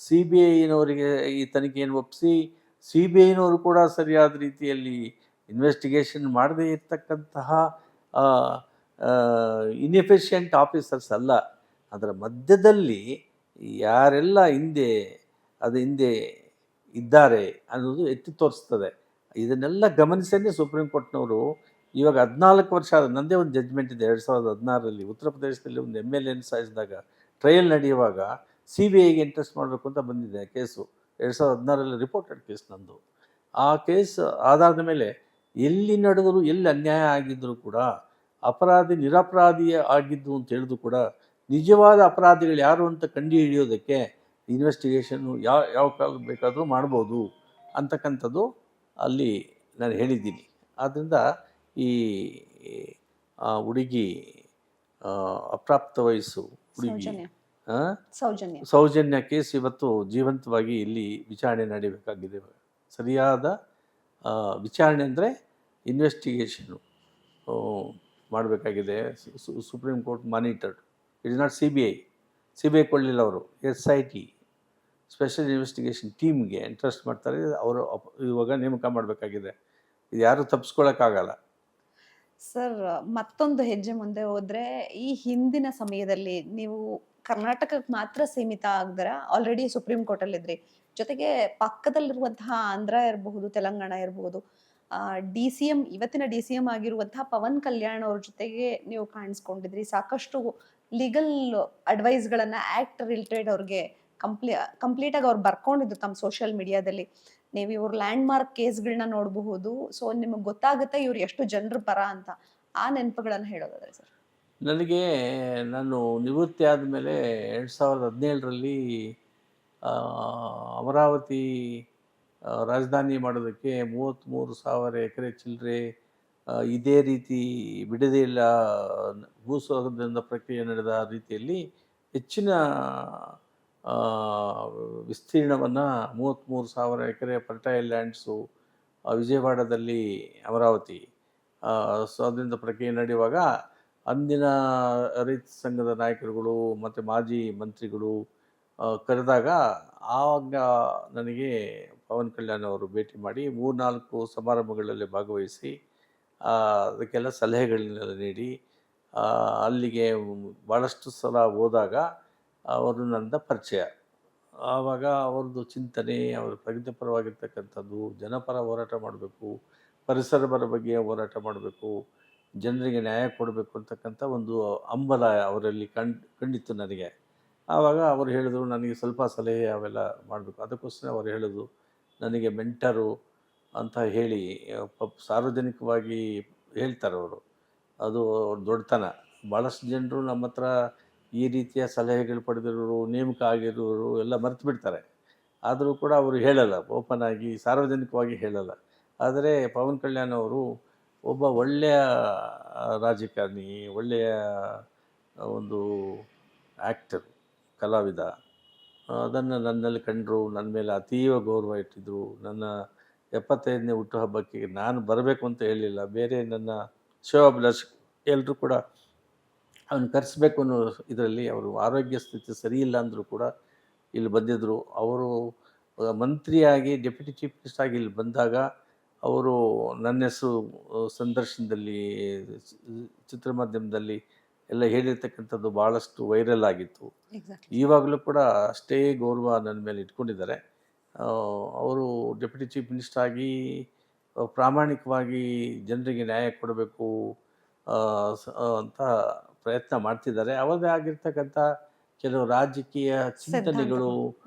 [SPEAKER 1] CBIನವರಿಗೆ ಈ ತನಿಖೆಯನ್ನು ಒಪ್ಪಿಸಿ CBIನವರು ಕೂಡ ಸರಿಯಾದ ರೀತಿಯಲ್ಲಿ ಇನ್ವೆಸ್ಟಿಗೇಷನ್ ಮಾಡದೇ ಇರ್ತಕ್ಕಂತಹ ಇನ್ಎಫಿಷಿಯೆಂಟ್ ಆಫೀಸರ್ಸ್ ಅಲ್ಲ. ಅದರ ಮಧ್ಯದಲ್ಲಿ ಯಾರೆಲ್ಲ ಹಿಂದೆ ಇದ್ದಾರೆ ಅನ್ನೋದು ಎತ್ತಿ ತೋರಿಸ್ತದೆ. ಇದನ್ನೆಲ್ಲ ಗಮನಿಸೇ ಸುಪ್ರೀಂ ಕೋರ್ಟ್ನವರು ಇವಾಗ 14 ವರ್ಷ ನನ್ನದೇ ಒಂದು ಜಡ್ಜ್ಮೆಂಟ್ ಇದೆ 2016ರಲ್ಲಿ ಉತ್ತರ ಪ್ರದೇಶದಲ್ಲಿ ಒಂದು MLA ಸಾಯಿಸಿದಾಗ ಟ್ರಯಲ್ ನಡೆಯುವಾಗ CBIಗೆ ಇಂಟ್ರೆಸ್ಟ್ ಮಾಡಬೇಕು ಅಂತ ಬಂದಿದೆ ಕೇಸು. 2016ರಲ್ಲಿ ರಿಪೋರ್ಟೆಡ್ ಕೇಸ್ ನಂದು. ಆ ಕೇಸ್ ಆಧಾರದ ಮೇಲೆ ಎಲ್ಲಿ ನಡೆದರೂ ಎಲ್ಲಿ ಅನ್ಯಾಯ ಆಗಿದ್ದರೂ ಕೂಡ ಅಪರಾಧಿ ನಿರಪರಾಧಿ ಆಗಿದ್ದು ಅಂತ ಹೇಳಿದ್ರು ಕೂಡ ನಿಜವಾದ ಅಪರಾಧಿಗಳು ಯಾರು ಅಂತ ಕಂಡುಹಿಡಿಯೋದಕ್ಕೆ ಇನ್ವೆಸ್ಟಿಗೇಷನ್ನು ಯಾವ ಕಾಲ ಬೇಕಾದರೂ ಮಾಡ್ಬೋದು ಅಂತಕ್ಕಂಥದ್ದು ಅಲ್ಲಿ ನಾನು ಹೇಳಿದ್ದೀನಿ. ಆದ್ದರಿಂದ ಈ ಹುಡುಗಿ ಅಪ್ರಾಪ್ತ ವಯಸ್ಸು ಹುಡುಗಿ ಸೌಜನ್ಯ ಕೇಸ್ ಇವತ್ತು ಜೀವಂತವಾಗಿ ಇಲ್ಲಿ ವಿಚಾರಣೆ ನಡೀಬೇಕಾಗಿದೆ. ಸರಿಯಾದ ವಿಚಾರಣೆ ಅಂದರೆ ಇನ್ವೆಸ್ಟಿಗೇಷನು ಮಾಡಬೇಕಾಗಿದೆ. Supreme court monitored. It is not CBI ಕೊಡಲಿಲ್ಲ ಅವರು. SIT ಸ್ಪೆಷಲ್ ಇನ್ವೆಸ್ಟಿಗೇಷನ್ ಟೀಮ್ಗೆ ಇಂಟ್ರೆಸ್ಟ್ ಮಾಡ್ತಾರೆ. ಅವರು ಇವಾಗ ನೇಮಕ ಮಾಡಬೇಕಾಗಿದೆ. ಇದು ಯಾರು ತಪ್ಪಿಸ್ಕೊಳ್ಳೋಕ್ಕಾಗಲ್ಲ.
[SPEAKER 2] ಸರ್, ಮತ್ತೊಂದು ಹೆಜ್ಜೆ ಮುಂದೆ ಹೋದ್ರೆ ಈ ಹಿಂದಿನ ಸಮಯದಲ್ಲಿ ನೀವು ಕರ್ನಾಟಕಕ್ಕೆ ಮಾತ್ರ ಸೀಮಿತ ಆಗದರ ಆಲ್ರೆಡಿ ಸುಪ್ರೀಂ ಕೋರ್ಟಲ್ಲಿ ಇದ್ರಿ, ಜೊತೆಗೆ ಪಕ್ಕದಲ್ಲಿರುವಂತಹ ಆಂಧ್ರ ಇರಬಹುದು, ತೆಲಂಗಾಣ ಇರಬಹುದು, DCM ಇವತ್ತಿನ DCM ಆಗಿರುವಂತಹ ಪವನ್ ಕಲ್ಯಾಣ್ ಅವ್ರ ಜೊತೆಗೆ ನೀವು ಕಾಣಿಸ್ಕೊಂಡಿದ್ರಿ. ಸಾಕಷ್ಟು ಲೀಗಲ್ ಅಡ್ವೈಸ್ಗಳನ್ನ ಆಕ್ಟ್ ರಿಲೇಟೆಡ್ ಅವ್ರಿಗೆ ಕಂಪ್ಲೀಟಾಗಿ ಅವ್ರು ಬರ್ಕೊಂಡಿದ್ರು ತಮ್ಮ ಸೋಷಿಯಲ್ ಮೀಡಿಯಾದಲ್ಲಿ. ನೀವು ಇವ್ರ ಲ್ಯಾಂಡ್ ಮಾರ್ಕ್ ಕೇಸ್ಗಳನ್ನ ನೋಡಬಹುದು. ಸೊ ನಿಮಗೆ ಗೊತ್ತಾಗುತ್ತೆ ಇವ್ರು ಎಷ್ಟು ಜನರ ಪರ ಅಂತ. ಆ ನೆನಪುಗಳನ್ನು ಹೇಳೋದಾದ್ರೆ ಸರ್.
[SPEAKER 1] ನನಗೆ ನಾನು ನಿವೃತ್ತಿ ಆದಮೇಲೆ 2017ರಲ್ಲಿ ಅಮರಾವತಿ ರಾಜಧಾನಿ ಮಾಡೋದಕ್ಕೆ 33,000 ಎಕರೆ ಚಿಲ್ಲರೆ ಇದೇ ರೀತಿ ಬಿಡದೇ ಇಲ್ಲ ಭೂಸ್ವಾಧೀನ ಪ್ರಕ್ರಿಯೆ ನಡೆದ ರೀತಿಯಲ್ಲಿ ಹೆಚ್ಚಿನ ವಿಸ್ತೀರ್ಣವನ್ನು 33,000 ಎಕರೆ ಫರ್ಟೈಲ್ ಲ್ಯಾಂಡ್ಸು ವಿಜಯವಾಡದಲ್ಲಿ ಅಮರಾವತಿ ಸ್ವಾಧೀನ ಪ್ರಕ್ರಿಯೆ ನಡೆಯುವಾಗ ಅಂದಿನ ರೈತ ಸಂಘದ ನಾಯಕರುಗಳು ಮತ್ತು ಮಾಜಿ ಮಂತ್ರಿಗಳು ಕರೆದಾಗ ಆವಾಗ ನನಗೆ ಪವನ್ ಕಲ್ಯಾಣ್ ಅವರು ಭೇಟಿ ಮಾಡಿ 3-4 ಸಮಾರಂಭಗಳಲ್ಲಿ ಭಾಗವಹಿಸಿ ಅದಕ್ಕೆಲ್ಲ ಸಲಹೆಗಳನ್ನೆಲ್ಲ ನೀಡಿ ಅಲ್ಲಿಗೆ ಭಾಳಷ್ಟು ಸಲ ಹೋದಾಗ ಅವರು ನನ್ನ ಪರಿಚಯ. ಆವಾಗ ಅವ್ರದ್ದು ಚಿಂತನೆ, ಅವರ ಪ್ರಗತಿಪರವಾಗಿರ್ತಕ್ಕಂಥದ್ದು, ಜನಪರ ಹೋರಾಟ ಮಾಡಬೇಕು, ಪರಿಸರದ ಬಗ್ಗೆ ಹೋರಾಟ ಮಾಡಬೇಕು, ಜನರಿಗೆ ನ್ಯಾಯ ಕೊಡಬೇಕು ಅಂತಕ್ಕಂಥ ಒಂದು ಹಂಬಲ ಅವರಲ್ಲಿ ಕಂಡಿತ್ತು ನನಗೆ. ಆವಾಗ ಅವರು ಹೇಳಿದ್ರು ನನಗೆ ಸ್ವಲ್ಪ ಸಲಹೆ ಅವೆಲ್ಲ ಮಾಡಬೇಕು. ಅದಕ್ಕೋಸ್ಕರ ಅವರು ಹೇಳಿದ್ರು ನನಗೆ ಮೆಂಟರು ಅಂತ ಹೇಳಿ ಸಾರ್ವಜನಿಕವಾಗಿ ಹೇಳ್ತಾರೆ ಅವರು. ಅದು ದೊಡ್ಡತನ. ಭಾಳಷ್ಟು ಜನರು ನಮ್ಮ ಹತ್ರ ಈ ರೀತಿಯ ಸಲಹೆಗಳು ಪಡೆದಿರೋರು, ನೇಮಕ ಆಗಿರೋರು ಎಲ್ಲ ಮರೆತು ಬಿಡ್ತಾರೆ. ಆದರೂ ಕೂಡ ಅವರು ಹೇಳಲ್ಲ, ಓಪನ್ ಆಗಿ ಸಾರ್ವಜನಿಕವಾಗಿ ಹೇಳಲ್ಲ. ಆದರೆ ಪವನ್ ಕಲ್ಯಾಣ್ ಅವರು ಒಬ್ಬ ಒಳ್ಳೆಯ ರಾಜಕಾರಣಿ, ಒಳ್ಳೆಯ ಒಂದು ಆ್ಯಕ್ಟರ್, ಕಲಾವಿದ. ಅದನ್ನು ನನ್ನಲ್ಲಿ ಕಂಡರು, ನನ್ನ ಮೇಲೆ ಅತೀವ ಗೌರವ ಇಟ್ಟಿದ್ದರು. ನನ್ನ 75ನೇ ಹುಟ್ಟುಹಬ್ಬಕ್ಕೆ ನಾನು ಬರಬೇಕು ಅಂತ ಹೇಳಿಲ್ಲ, ಬೇರೆ ನನ್ನ ಶಿವಾಭಿಲಾಷ್ ಎಲ್ಲರೂ ಕೂಡ ಅವನು ಕರೆಸ್ಬೇಕು ಅನ್ನೋ ಇದರಲ್ಲಿ ಅವರು ಆರೋಗ್ಯ ಸ್ಥಿತಿ ಸರಿಯಿಲ್ಲ ಅಂದರೂ ಕೂಡ ಇಲ್ಲಿ ಬಂದಿದ್ದರು. ಅವರು ಮಂತ್ರಿಯಾಗಿ ಡೆಪ್ಯೂಟಿ ಚೀಫ್ ಮಿನಿಸ್ಟರ್ ಆಗಿ ಇಲ್ಲಿ ಬಂದಾಗ ಅವರು ನನ್ನ ಹೆಸರು ಸಂದರ್ಶನದಲ್ಲಿ ಚಿತ್ರಮಾಧ್ಯಮದಲ್ಲಿ ಎಲ್ಲ ಹೇಳಿರ್ತಕ್ಕಂಥದ್ದು ಭಾಳಷ್ಟು ವೈರಲ್ ಆಗಿತ್ತು. ಈವಾಗಲೂ ಕೂಡ ಅಷ್ಟೇ ಗೌರವ ನನ್ನ ಮೇಲೆ ಇಟ್ಕೊಂಡಿದ್ದಾರೆ. ಅವರು ಡೆಪ್ಯೂಟಿ ಚೀಫ್ ಮಿನಿಸ್ಟರ್ ಆಗಿ ಪ್ರಾಮಾಣಿಕವಾಗಿ ಜನರಿಗೆ ನ್ಯಾಯ ಕೊಡಬೇಕು ಅಂತ ಪ್ರಯತ್ನ ಮಾಡ್ತಿದ್ದಾರೆ. ಅವರದೇ ಆಗಿರ್ತಕ್ಕಂಥ ಕೆಲವು ರಾಜಕೀಯ ಚಿಂತನೆಗಳು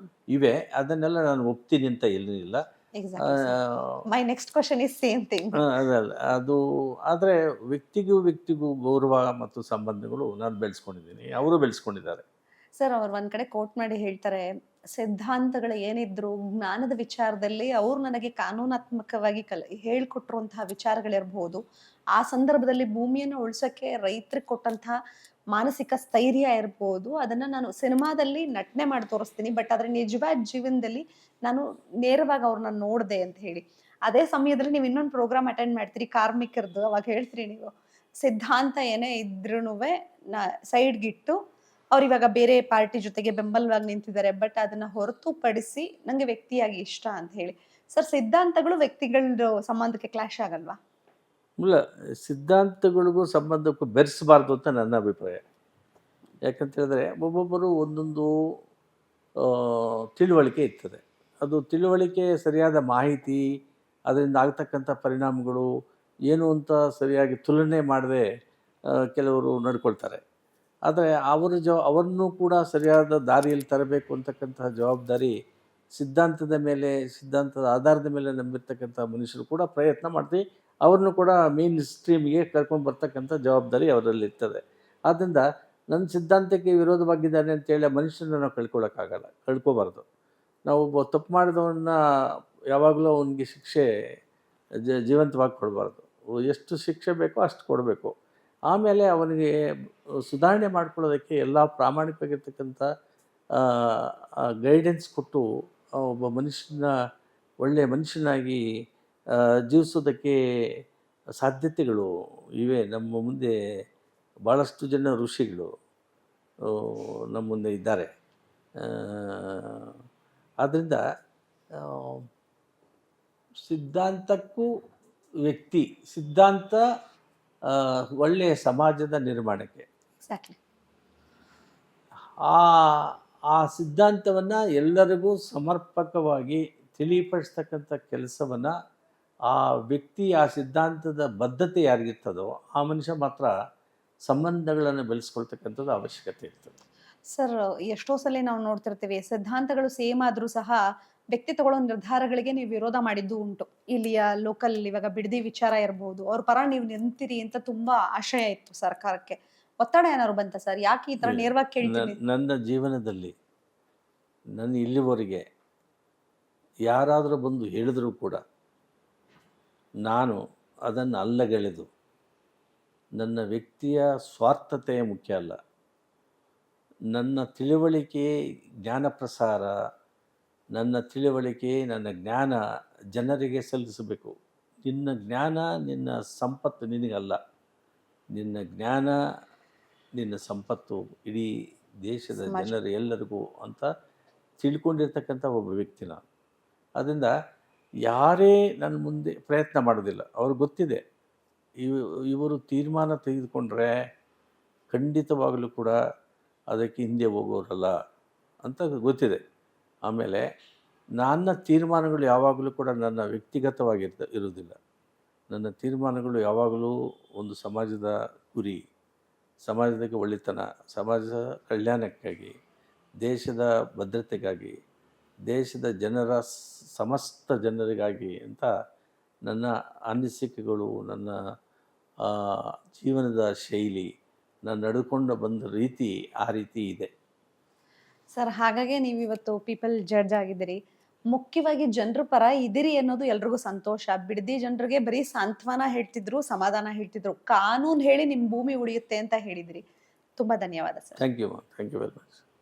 [SPEAKER 1] ಇವೆ, ಅದನ್ನೆಲ್ಲ ನಾನು ಒಪ್ತೀನಿ ಅಂತ ಏನಿಲ್ಲ.
[SPEAKER 2] My next question is same thing.
[SPEAKER 1] ಅದಲ್ಲ ಅದು, ಆದರೆ ವ್ಯಕ್ತಿಗೂ ಗೌರವ ಮತ್ತು ಸಂಬಂಧಗಳು ನಾನು ಬೆಳೆಸ್ಕೊಂಡಿದ್ದೀನಿ, ಅವರು ಬೆಳೆಸ್ಕೊಂಡಿದ್ದಾರೆ.
[SPEAKER 2] ಸರ್ ಅವ್ರು ಒಂದ್ ಕಡೆ ಕೋಟ್ ಮಾಡಿ ಹೇಳ್ತಾರೆ, ಸಿದ್ಧಾಂತಗಳು ಏನಿದ್ರು ಜ್ಞಾನದ ವಿಚಾರದಲ್ಲಿ ಅವ್ರು ನನಗೆ ಕಾನೂನಾತ್ಮಕವಾಗಿ ಹೇಳ್ಕೊಟ್ಟಿರುವಂತಹ ವಿಚಾರಗಳಿರ್ಬಹುದು, ಆ ಸಂದರ್ಭದಲ್ಲಿ ಭೂಮಿಯನ್ನು ಉಳಿಸೋಕೆ ರೈತರಿಗೆ ಕೊಟ್ಟಂತಹ ಮಾನಸಿಕ ಸ್ಥೈರ್ಯ ಇರ್ಬೋದು, ಅದನ್ನ ನಾನು ಸಿನಿಮಾದಲ್ಲಿ ನಟನೆ ಮಾಡಿ ತೋರಿಸ್ತೀನಿ, ಬಟ್ ಆದ್ರೆ ನಿಜವಾದ ಜೀವನದಲ್ಲಿ ನಾನು ನೇರವಾಗಿ ಅವ್ರನ್ನ ನೋಡ್ದೆ ಅಂತ ಹೇಳಿ. ಅದೇ ಸಮಯದಲ್ಲಿ ನೀವು ಇನ್ನೊಂದು ಪ್ರೋಗ್ರಾಮ್ ಅಟೆಂಡ್ ಮಾಡ್ತೀರಿ ಕಾರ್ಮಿಕರದ್ದು, ಅವಾಗ ಹೇಳ್ತೀರಿ ನೀವು ಸಿದ್ಧಾಂತ ಏನೇ ಇದ್ರೂನುವೆ ಸೈಡ್ಗಿಟ್ಟು ಅವ್ರು ಇವಾಗ ಬೇರೆ ಪಾರ್ಟಿ ಜೊತೆಗೆ ಬೆಂಬಲವಾಗಿ ನಿಂತಿದ್ದಾರೆ, ಬಟ್ ಅದನ್ನ ಹೊರತುಪಡಿಸಿ ನಂಗೆ ವ್ಯಕ್ತಿಯಾಗಿ ಇಷ್ಟ ಅಂತ ಹೇಳಿ. ಸರ್ ಸಿದ್ಧಾಂತಗಳು ವ್ಯಕ್ತಿಗಳ ಸಂಬಂಧಕ್ಕೆ ಕ್ಲಾಶ್ ಆಗಲ್ವಾ?
[SPEAKER 1] ಇಲ್ಲ, ಸಿದ್ಧಾಂತಗಳಿಗೂ ಸಂಬಂಧಕ್ಕೂ ಬೆರೆಸಬಾರ್ದು ಅಂತ ನನ್ನ ಅಭಿಪ್ರಾಯ. ಯಾಕಂತ ಹೇಳಿದ್ರೆ ಒಬ್ಬೊಬ್ಬರು ಒಂದೊಂದು ತಿಳುವಳಿಕೆ ಇರ್ತದೆ. ಅದು ತಿಳುವಳಿಕೆ, ಸರಿಯಾದ ಮಾಹಿತಿ, ಅದರಿಂದ ಆಗ್ತಕ್ಕಂಥ ಪರಿಣಾಮಗಳು ಏನು ಅಂತ ಸರಿಯಾಗಿ ತುಲನೆ ಮಾಡದೆ ಕೆಲವರು ನಡ್ಕೊಳ್ತಾರೆ. ಆದರೆ ಅವರನ್ನು ಕೂಡ ಸರಿಯಾದ ದಾರಿಯಲ್ಲಿ ತರಬೇಕು ಅಂತಕ್ಕಂತಹ ಜವಾಬ್ದಾರಿ ಸಿದ್ಧಾಂತದ ಮೇಲೆ, ಸಿದ್ಧಾಂತದ ಆಧಾರದ ಮೇಲೆ ನಂಬಿರ್ತಕ್ಕಂಥ ಮನುಷ್ಯರು ಕೂಡ ಪ್ರಯತ್ನ ಮಾಡ್ತೀವಿ. ಅವ್ರನ್ನೂ ಕೂಡ ಮೇನ್ ಸ್ಟ್ರೀಮ್ಗೆ ಕರ್ಕೊಂಡು ಬರ್ತಕ್ಕಂಥ ಜವಾಬ್ದಾರಿ ಅವರಲ್ಲಿ ಇರ್ತದೆ. ಆದ್ದರಿಂದ ನನ್ನ ಸಿದ್ಧಾಂತಕ್ಕೆ ವಿರೋಧವಾಗಿದ್ದಾನೆ ಅಂತೇಳಿ ಮನುಷ್ಯನ ನಾವು ಕಳ್ಕೊಬಾರ್ದು. ನಾವು ಒಬ್ಬ ತಪ್ಪು ಮಾಡಿದವನ್ನ ಯಾವಾಗಲೂ ಅವನಿಗೆ ಶಿಕ್ಷೆ ಜೀವಂತವಾಗಿ ಕೊಡಬಾರ್ದು. ಎಷ್ಟು ಶಿಕ್ಷೆ ಬೇಕೋ ಅಷ್ಟು ಕೊಡಬೇಕು. ಆಮೇಲೆ ಅವನಿಗೆ ಸುಧಾರಣೆ ಮಾಡ್ಕೊಳ್ಳೋದಕ್ಕೆ ಎಲ್ಲ ಪ್ರಾಮಾಣಿಕವಾಗಿರ್ತಕ್ಕಂಥ ಗೈಡೆನ್ಸ್ ಕೊಟ್ಟು ಒಬ್ಬ ಮನುಷ್ಯನ ಒಳ್ಳೆಯ ಮನುಷ್ಯನಾಗಿ ಜೀವಿಸೋದಕ್ಕೆ ಸಾಧ್ಯತೆಗಳು ಇವೆ. ನಮ್ಮ ಮುಂದೆ ಭಾಳಷ್ಟು ಜನ ಋಷಿಗಳು ನಮ್ಮ ಮುಂದೆ ಇದ್ದಾರೆ. ಆದ್ದರಿಂದ ಸಿದ್ಧಾಂತಕ್ಕೂ ಸಿದ್ಧಾಂತ ಒಳ್ಳೆಯ ಸಮಾಜದ ನಿರ್ಮಾಣಕ್ಕೆ, ಆ ಸಿದ್ಧಾಂತವನ್ನು ಎಲ್ಲರಿಗೂ ಸಮರ್ಪಕವಾಗಿ ತಿಳಿಪಡಿಸ್ತಕ್ಕಂಥ ಕೆಲಸವನ್ನು ಆ ವ್ಯಕ್ತಿ, ಆ ಸಿದ್ಧಾಂತದ ಬದ್ಧತೆ ಯಾರಿಗಿರ್ತದೋ ಆ ಮನುಷ್ಯ ಮಾತ್ರ ಸಂಬಂಧಗಳನ್ನು ಬೆಳೆಸ್ಕೊಳ್ತಕ್ಕಂಥದ್ದು ಅವಶ್ಯಕತೆ ಇರ್ತದೆ.
[SPEAKER 2] ಸರ್ ಎಷ್ಟೋ ಸಲ ನಾವು ನೋಡ್ತಿರ್ತೀವಿ, ಸಿದ್ಧಾಂತಗಳು ಸೇಮ್ ಆದ್ರೂ ಸಹ ವ್ಯಕ್ತಿ ತಗೊಳ್ಳೋ ನಿರ್ಧಾರಗಳಿಗೆ ನೀವು ವಿರೋಧ ಮಾಡಿದ್ದು ಉಂಟು. ಇಲ್ಲಿಯ ಲೋಕಲ್ ಇವಾಗ ಬಿಡದಿ ವಿಚಾರ ಇರ್ಬೋದು, ಅವ್ರ ಪರ ನೀವು ನಿಂತಿರಿ ಅಂತ ತುಂಬಾ ಆಶಯ ಇತ್ತು ಸರ್ಕಾರಕ್ಕೆ. ಒತ್ತಡ ಏನಾದ್ರು ಬಂತ ಸರ್? ಯಾಕೆ ಈ ತರ ನೇರವಾಗಿ ಕೇಳ್ತೀನಿ?
[SPEAKER 1] ನನ್ನ ಜೀವನದಲ್ಲಿ ನನ್ನ ಇಲ್ಲಿವರೆಗೆ ಯಾರಾದರೂ ಬಂದು ಹೇಳಿದರೂ ಕೂಡ ನಾನು ಅದನ್ನು ಅಲ್ಲಗೆಳೆದು, ನನ್ನ ವ್ಯಕ್ತಿಯ ಸ್ವಾರ್ಥತೆ ಮುಖ್ಯ ಅಲ್ಲ, ನನ್ನ ತಿಳುವಳಿಕೆ, ಜ್ಞಾನ ಪ್ರಸಾರ, ನನ್ನ ತಿಳುವಳಿಕೆ, ನನ್ನ ಜ್ಞಾನ ಜನರಿಗೆ ಸಲ್ಲಿಸಬೇಕು. ನಿನ್ನ ಜ್ಞಾನ, ನಿನ್ನ ಸಂಪತ್ತು ನಿನಗಲ್ಲ. ನಿನ್ನ ಜ್ಞಾನ, ನಿನ್ನ ಸಂಪತ್ತು ಇಡೀ ದೇಶದ ಜನರು ಎಲ್ಲರಿಗೂ ಅಂತ ತಿಳ್ಕೊಂಡಿರ್ತಕ್ಕಂಥ ಒಬ್ಬ ವ್ಯಕ್ತಿ ನಾನು. ಅದರಿಂದ ಯಾರೇ ನನ್ನ ಮುಂದೆ ಪ್ರಯತ್ನ ಮಾಡೋದಿಲ್ಲ. ಅವ್ರಿಗೆ ಗೊತ್ತಿದೆ ಇವರು ತೀರ್ಮಾನ ತೆಗೆದುಕೊಂಡ್ರೆ ಖಂಡಿತವಾಗಲೂ ಕೂಡ ಅದಕ್ಕೆ ಹಿಂದೆ ಹೋಗೋರಲ್ಲ ಅಂತ ಗೊತ್ತಿದೆ. ಆಮೇಲೆ ನನ್ನ ತೀರ್ಮಾನಗಳು ಯಾವಾಗಲೂ ಕೂಡ ನನ್ನ ಇರುವುದಿಲ್ಲ. ನನ್ನ ತೀರ್ಮಾನಗಳು ಯಾವಾಗಲೂ ಒಂದು ಸಮಾಜದ ಗುರಿ, ಸಮಾಜಕ್ಕೆ ಒಳ್ಳೆತನ, ಸಮಾಜದ ಕಲ್ಯಾಣಕ್ಕಾಗಿ, ದೇಶದ ಭದ್ರತೆಗಾಗಿ, ದೇಶದ ಜನರ ಸಮಸ್ತ ಜನರಿಗಾಗಿ ಅಂತ ನನ್ನ ಅನಿಸಿಕೆಗಳು, ನನ್ನ ಜೀವನದ ಶೈಲಿ, ನಾನು ನಡ್ಕೊಂಡು ಬಂದ ರೀತಿ ಆ ರೀತಿ ಇದೆ.
[SPEAKER 2] ಸರ್ ಹಾಗಾಗಿ ನೀವು ಇವತ್ತು ಪೀಪಲ್ ಜಡ್ಜ್ ಆಗಿದ್ದೀರಿ. ಮುಖ್ಯವಾಗಿ ಜನರ ಪರ ಇದಿರಿ ಅನ್ನೋದು ಎಲ್ರಿಗೂ ಸಂತೋಷ. ಬಿಡದಿ ಜನರಿಗೆ ಬರೀ ಸಾಂತ್ವನ ಹೇಳ್ತಿದ್ರು, ಸಮಾಧಾನ ಹೇಳ್ತಿದ್ರು, ಕಾನೂನು ಹೇಳಿ ನಿಮ್ಮ ಭೂಮಿ ಉಳಿಯುತ್ತೆ ಅಂತ ಹೇಳಿದ್ರಿ. ತುಂಬಾ ಧನ್ಯವಾದ sir.
[SPEAKER 1] Thank you very much.